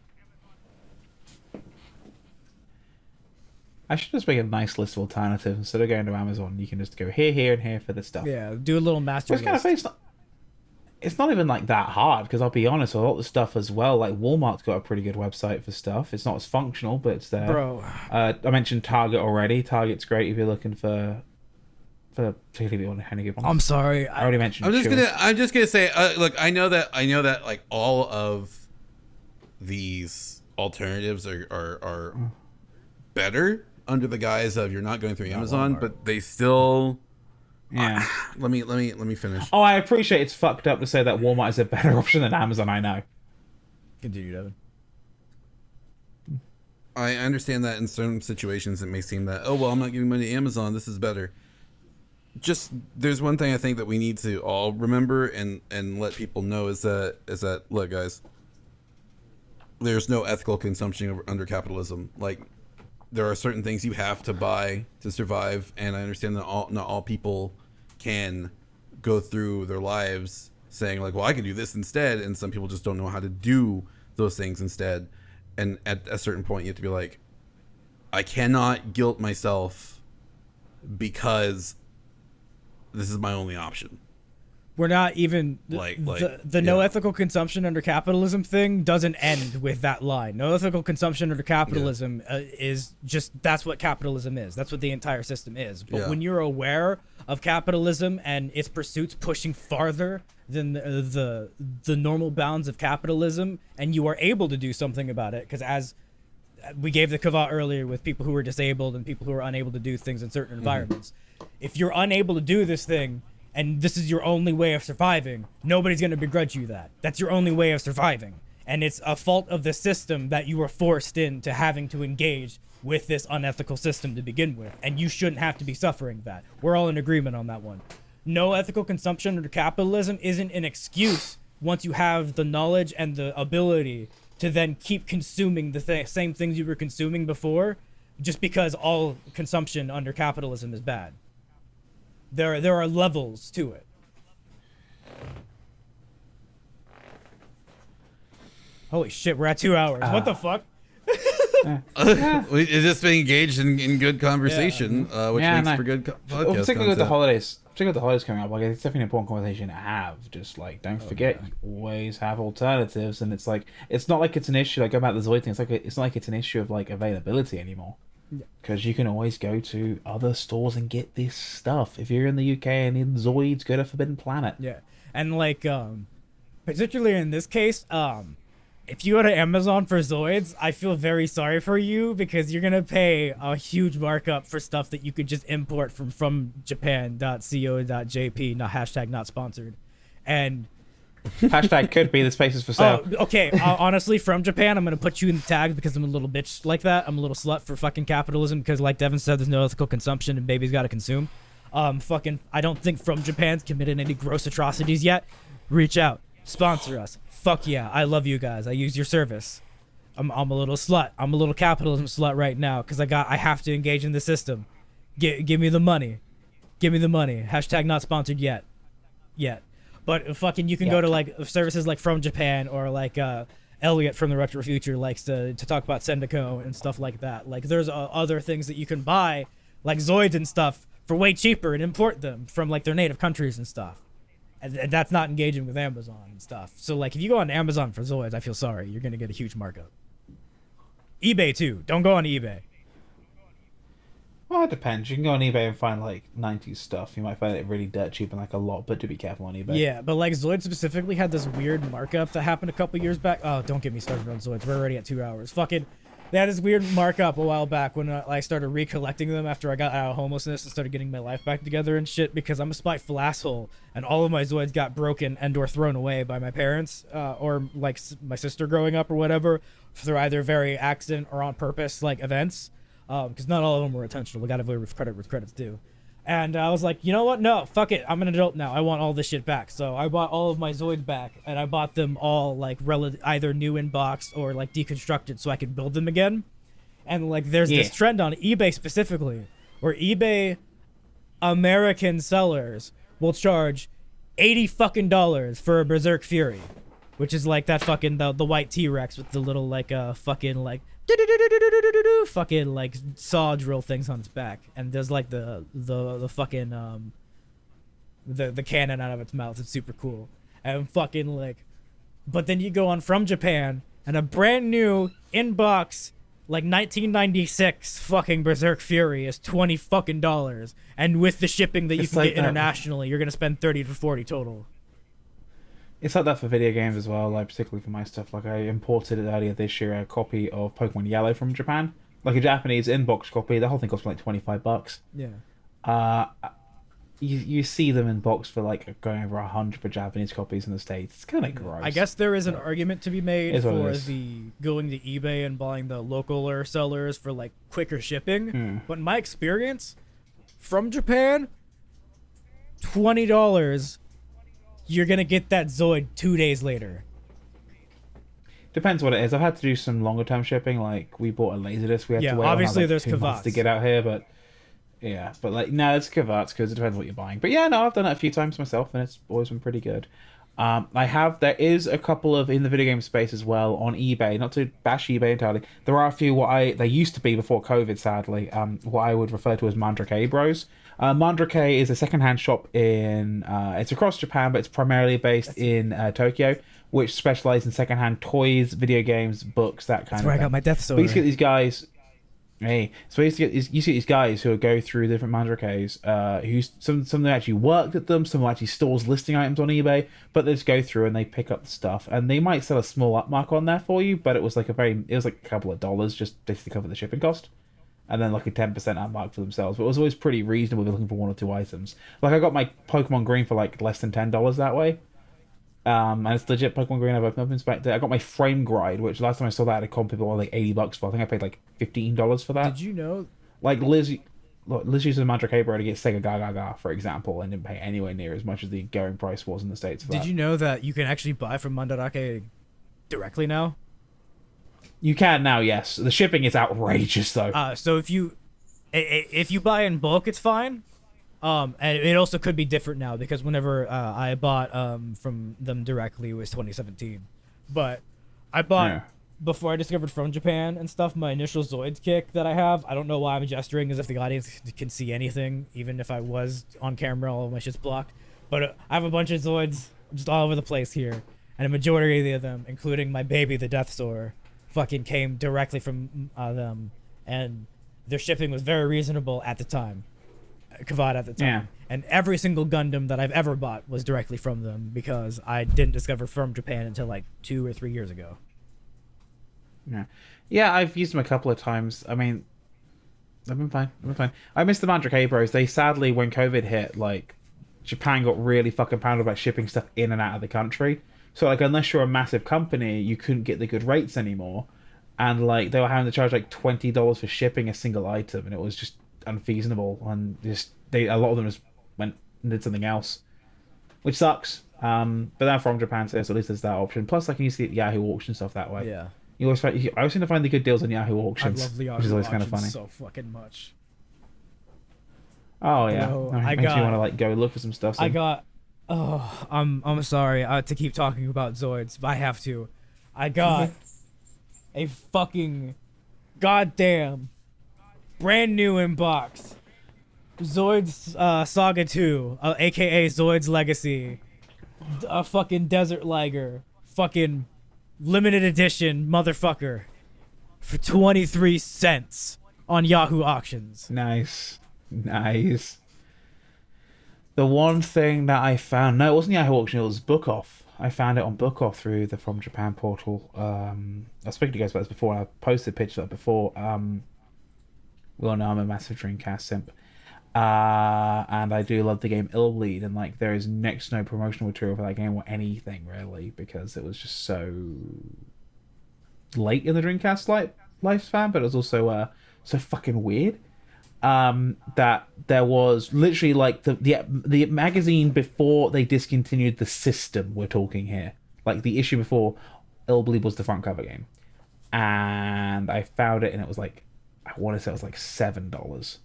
I should just make a nice list of alternatives. Instead of going to Amazon, you can just go here, here, and here for this stuff. Yeah, do a little master It's list. It's not even like that hard, because I'll be honest, a lot of the stuff as well, like Walmart's got a pretty good website for stuff. It's not as functional, but it's there. Bro. I mentioned Target already. Target's great if you're looking for particularly on any good ones. I'm sorry. I already mentioned. I'm just gonna say, look, I know that like all of these alternatives are better under the guise of you're not going through Amazon, but they still. Yeah. Let me finish. Oh, I appreciate it's fucked up to say that Walmart is a better option than Amazon. I know. Continue, Devon. I understand that in certain situations it may seem that, oh well, I'm not giving money to Amazon, this is better. Just there's one thing I think that we need to all remember and let people know is that look, guys, there's no ethical consumption under capitalism. Like, there are certain things you have to buy to survive, and I understand that not all people can go through their lives saying like, well, I can do this instead, and some people just don't know how to do those things instead. And at a certain point, you have to be like, I cannot guilt myself because this is my only option. We're not even the no ethical consumption under capitalism thing doesn't end with that line. No ethical consumption under capitalism is just, that's what capitalism is. That's what the entire system is. But when you're aware of capitalism and its pursuits pushing farther than the normal bounds of capitalism, and you are able to do something about it, because as we gave the caveat earlier with people who are disabled and people who are unable to do things in certain environments, if you're unable to do this thing and this is your only way of surviving, nobody's going to begrudge you that. That's your only way of surviving. And it's a fault of the system that you were forced into having to engage with this unethical system to begin with. And you shouldn't have to be suffering that. We're all in agreement on that one. No ethical consumption under capitalism isn't an excuse once you have the knowledge and the ability to then keep consuming the same things you were consuming before, just because all consumption under capitalism is bad. There are levels to it. Holy shit, we're at 2 hours. What the fuck? It's just being engaged in good conversation, which makes for good podcast particularly with the holidays. Particularly with the holidays coming up, like, it's definitely an important conversation to have. Just like, don't forget, you always have alternatives, and it's like, it's not like it's an issue. Like, going back to the Zoid thing, it's not like it's an issue of like availability anymore. Because you can always go to other stores and get this stuff. If you're in the UK and in Zoids, go to Forbidden Planet. Yeah, and like, particularly in this case, if you go to Amazon for Zoids, I feel very sorry for you because you're gonna pay a huge markup for stuff that you could just import from japan.co.jp, not sponsored, and Hashtag could be the spaces for sale. Oh, okay. Honestly, from Japan, I'm gonna put you in the tag because I'm a little bitch like that. I'm a little slut for fucking capitalism because, like Devon said, there's no ethical consumption and babies gotta consume. I don't think From Japan's committed any gross atrocities yet. Reach out, sponsor us. Fuck yeah, I love you guys. I use your service. I'm a little slut. I'm a little capitalism slut right now because I have to engage in the system. Give me the money. Give me the money. Hashtag not sponsored yet. But fucking, you can go to like services like From Japan or like Elliot from the Retro Future likes to talk about Sendico and stuff like that. Like, there's other things that you can buy, like Zoids and stuff, for way cheaper and import them from like their native countries and stuff. And that's not engaging with Amazon and stuff. So like, if you go on Amazon for Zoids, I feel sorry. You're gonna get a huge markup. eBay too. Don't go on eBay. Well, it depends. You can go on eBay and find like 90s stuff. You might find it really dirt cheap and like a lot, but do be careful on eBay. Yeah, but like Zoid specifically had this weird markup that happened a couple years back. Oh, don't get me started on Zoids. We're already at 2 hours. Fucking, they had this weird markup a while back when I started recollecting them after I got out of homelessness and started getting my life back together and shit, because I'm a spiteful asshole and all of my Zoids got broken and or thrown away by my parents or like my sister growing up or whatever through either very accident or on purpose like events. because not all of them were intentional. We got to give credit where credit's due. And I was like, you know what? No, fuck it. I'm an adult now. I want all this shit back. So I bought all of my Zoids back, and I bought them all like either new in box or like deconstructed, so I could build them again. And like, there's this trend on eBay specifically, where eBay American sellers will charge $80 for a Berserk Fury, which is like that fucking the white T-Rex with the little like fucking like fucking like saw drill things on its back, and there's like the fucking the cannon out of its mouth. It's super cool. And fucking like, but then you go on From Japan and a brand new in-box like 1996 fucking Berserk Fury is $20 fucking, and with the shipping that you can get internationally, you're gonna spend 30 to 40 total. It's like that for video games as well, like particularly for my stuff. Like I imported it earlier this year, a copy of Pokemon Yellow from Japan, like a Japanese in-box copy. The whole thing cost me like $25. Yeah. You see them in box for like going over 100 for Japanese copies in the States. It's kind of gross. I guess there is an argument to be made for the going to eBay and buying the local sellers for like quicker shipping. But in my experience, From Japan, $20, you're gonna get that Zoid 2 days later. Depends what it is. I've had to do some longer term shipping. Like we bought a Laserdisc. We had to wait obviously there's 2 months to get out here, but yeah, but like no, it's Kavats because it depends what you're buying. But yeah, no, I've done it a few times myself, and it's always been pretty good. There is a couple of in the video game space as well on eBay. Not to bash eBay entirely, there are a few they used to be before COVID, sadly. What I would refer to as Mandrake Bros. Mandrake is a secondhand shop in it's across Japan, but it's primarily based in Tokyo, which specializes in secondhand toys, video games, books, that kind of thing. That's where I got my Death Sword. But you get these guys. Hey, so you see these guys who go through different Mandrakes, who some of them actually worked at them, some actually stores listing items on eBay, but they just go through and they pick up the stuff, and they might sell a small upmark on there for you, but it was like a couple of dollars just basically to cover the shipping cost, and then like a 10% upmark for themselves. But it was always pretty reasonable. They're looking for 1 or 2 items. Like I got my Pokemon Green for like less than $10 that way. And it's legit Pokemon Green. I've inspected it. I got my Frame Gride, which last time I saw that at a con, people were like $80 for. I think I paid like $15 for that. Did you know? Like Liz used a Mandrake Bro to get Sega Gaga, for example, and didn't pay anywhere near as much as the going price was in the States. Did you know that you can actually buy from Mandarake directly now? You can now, yes. The shipping is outrageous though. So if you buy in bulk, it's fine. And it also could be different now because whenever I bought from them directly, it was 2017. But I bought before I discovered From Japan and stuff. My initial Zoids kick that I have. I don't know why I'm gesturing as if the audience can see anything, even if I was on camera, all of my shit's blocked. But I have a bunch of Zoids just all over the place here, and a majority of them, including my baby, the Death Sword, fucking came directly from them, and their shipping was very reasonable at the time. Kavad at the time. Yeah. And every single Gundam that I've ever bought was directly from them because I didn't discover From Japan until like 2 or 3 years ago. Yeah, I've used them a couple of times. I mean, I've been fine. I miss the Mandrake Bros. They sadly, when COVID hit, like Japan got really fucking pounded about shipping stuff in and out of the country. So like, unless you're a massive company, you couldn't get the good rates anymore. And like, they were having to charge like $20 for shipping a single item, and it was just unfeasible, and a lot of them just went and did something else, which sucks. But now From Japan says at least there's that option. Plus, I can use the Yahoo auction stuff that way. Yeah, I always seem to find the good deals on Yahoo auctions. I love the Yahoo which is always auctions kind of funny. so fucking much. Oh yeah, makes you want to like go look for some stuff. I'm sorry to keep talking about Zoids, but I have to. I got a fucking goddamn brand new in box Zoids Saga 2, aka Zoids Legacy, a fucking Desert Liger, fucking limited edition motherfucker, for 23 cents on Yahoo auctions. Nice. The one thing that I found, no, it wasn't Yahoo auction, it was Book Off. I found it on Book Off through the From Japan portal. I was speaking to you guys about this before, and I posted a picture of that before. Well, no, I'm a massive Dreamcast simp. And I do love the game Illbleed, and like there is next to no promotional material for that game or anything really, because it was just so late in the Dreamcast lifespan, but it was also so fucking weird. That there was literally like the magazine before they discontinued the system. We're talking here, like the issue before Ill Believe was the front cover game, and I found it and it was like, I want to say it was like $7.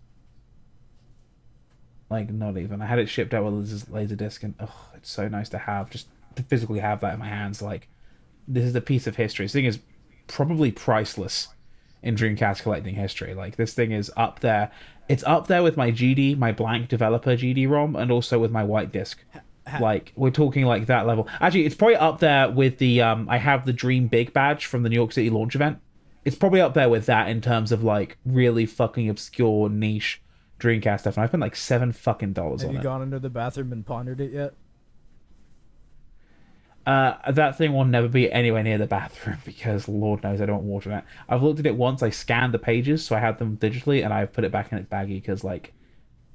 Like not even. I had it shipped out with a Laserdisc, and it's so nice to have, just to physically have that in my hands. Like, this is a piece of history. This thing is probably priceless in Dreamcast collecting history. Like, this thing is up there. It's up there with my GD, my blank developer GD-ROM, and also with my white disc. Like, we're talking like that level. Actually, it's probably up there with the I have the Dream Big badge from the New York City launch event. It's probably up there with that in terms of like really fucking obscure niche Dreamcast stuff. And I spent like $7 fucking on it. Have you gone into the bathroom and pondered it yet? That thing will never be anywhere near the bathroom because Lord knows I don't want water in it. I've looked at it once. I scanned the pages, so I had them digitally, and I've put it back in its baggie because, like,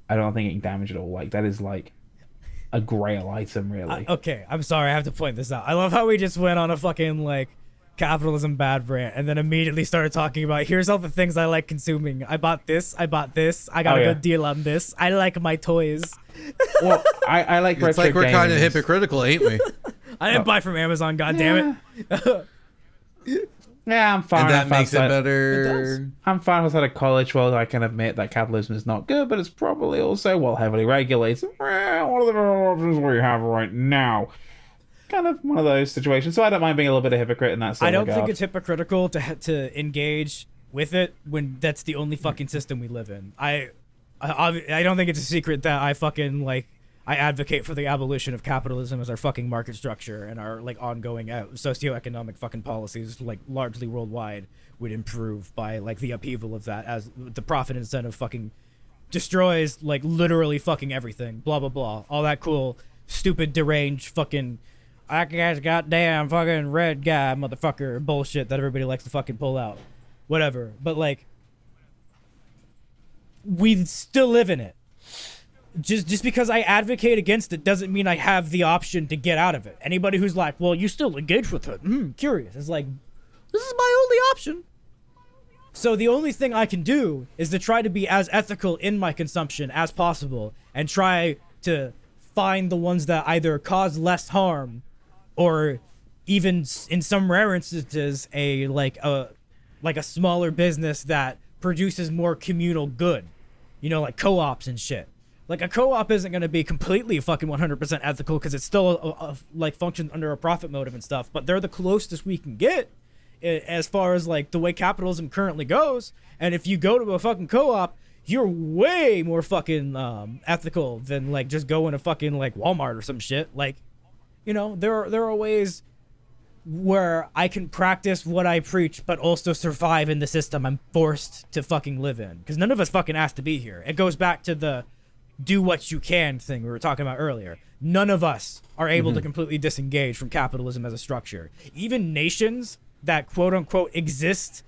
I don't think it can damage at all. Like, that is like a grail item, really. Okay, I'm sorry, I have to point this out. I love how we just went on a fucking like capitalism bad rant and then immediately started talking about here's all the things I like consuming. I bought this. I got a good deal on this. I like my toys. Well, I like retro It's like we're kind of games. hypocritical, ain't we? I didn't buy from Amazon, goddammit. Yeah, I'm fine. And that if makes it outside- better. I'm fine outside of college. Well, I can admit that capitalism is not good, but it's probably also well heavily regulated. Well, what are the options we have right now? Kind of one of those situations. So I don't mind being a little bit of a hypocrite in that sort I of don't regard. think it's hypocritical to engage with it when that's the only fucking system we live in. I don't think it's a secret that I fucking like I advocate for the abolition of capitalism as our fucking market structure and our like ongoing socioeconomic fucking policies like largely worldwide would improve by like the upheaval of that as the profit incentive fucking destroys like literally fucking everything. Blah blah blah. All that cool, stupid, deranged fucking I guess goddamn fucking red guy motherfucker bullshit that everybody likes to fucking pull out. Whatever. But like we still live in it. Just because I advocate against it doesn't mean I have the option to get out of it. Anybody who's like, well, you still engage with it. Curious. It's like, this is my only option. So the only thing I can do is to try to be as ethical in my consumption as possible and try to find the ones that either cause less harm or even in some rare instances a smaller business that produces more communal good. You know, like co-ops and shit. Like, a co-op isn't going to be completely fucking 100% ethical because it's still, like, functions under a profit motive and stuff. But they're the closest we can get as far as, like, the way capitalism currently goes. And if you go to a fucking co-op, you're way more fucking ethical than, like, just going to fucking, like, Walmart or some shit. Like, you know, there are ways where I can practice what I preach but also survive in the system I'm forced to fucking live in. Because none of us fucking asked to be here. It goes back to the do what you can thing we were talking about earlier. None of us are able to completely disengage from capitalism as a structure. Even nations that quote unquote exist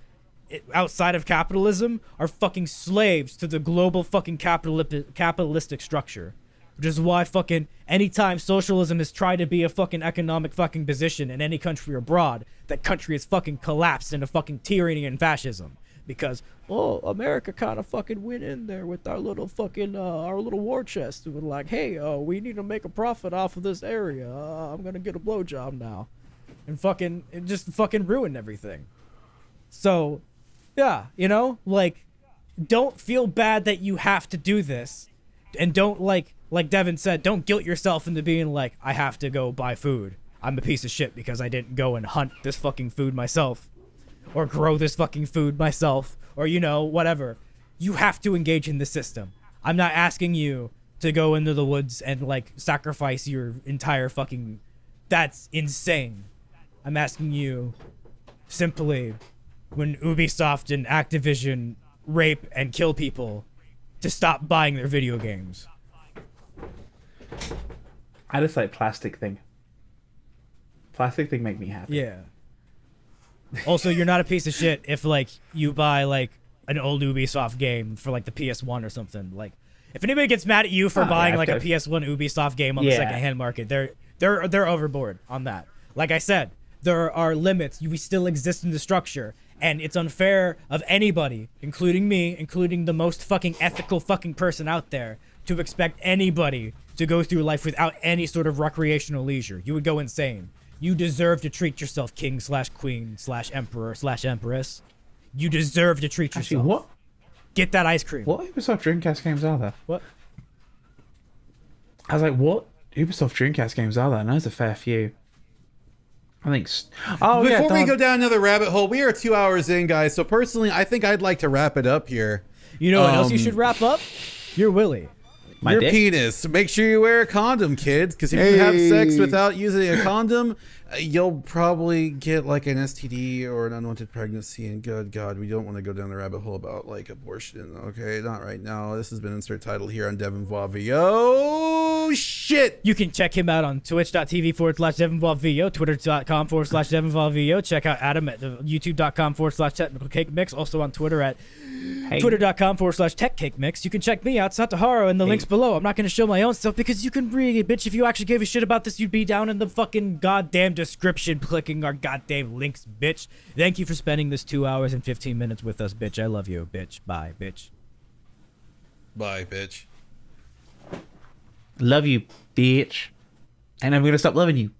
outside of capitalism are fucking slaves to the global fucking capitalistic structure. Which is why fucking anytime socialism has tried to be a fucking economic fucking position in any country abroad, that country has fucking collapsed into fucking tyranny and fascism. Because, America kind of fucking went in there with our little fucking, our little war chest. And we're like, hey, we need to make a profit off of this area. I'm gonna get a blowjob now. And fucking, it just fucking ruined everything. So, yeah, you know, like, don't feel bad that you have to do this. And don't, like Devon said, don't guilt yourself into being like, I have to go buy food. I'm a piece of shit because I didn't go and hunt this fucking food myself. Or grow this fucking food myself, or, you know, whatever. You have to engage in the system. I'm not asking you to go into the woods and, like, sacrifice your entire fucking... That's insane. I'm asking you simply, when Ubisoft and Activision rape and kill people, to stop buying their video games. I just like plastic thing. Plastic thing make me happy. Yeah. Also, you're not a piece of shit if, like, you buy, like, an old Ubisoft game for, like, the PS1 or something. Like, if anybody gets mad at you for buying, like, a PS1 Ubisoft game on the secondhand market, they're overboard on that. Like I said, there are limits. We still exist in the structure. And it's unfair of anybody, including me, including the most fucking ethical fucking person out there, to expect anybody to go through life without any sort of recreational leisure. You would go insane. You deserve to treat yourself king slash queen slash emperor slash empress. You deserve to treat yourself. Actually, what? Get that ice cream. What Ubisoft Dreamcast games are there? What? I was like, what Ubisoft Dreamcast games are there? And there's a fair few. I think. Before we go down another rabbit hole, we are 2 hours in, guys. So personally, I think I'd like to wrap it up here. You know what else you should wrap up? Your willy. Your penis. Make sure you wear a condom, kids, because if you have sex without using a condom, you'll probably get like an STD or an unwanted pregnancy. And good God, we don't want to go down the rabbit hole about like abortion. Okay, not right now. This has been insert title here on Devon VO. Shit. You can check him out on twitch.tv/DevonVO, twitter.com/DevonVO. Check out Adam at youtube.com/technicalcakemix. Also on Twitter at twitter.com/techcakemix. You can check me out, Sataharo, in the links below. I'm not going to show my own stuff because you can read it, bitch. If you actually gave a shit about this, you'd be down in the fucking goddamn description clicking our goddamn links, bitch. Thank you for spending this 2 hours and 15 minutes with us, bitch. I love you, bitch. Bye, bitch. Bye, bitch. Love you, bitch. And I'm going to stop loving you.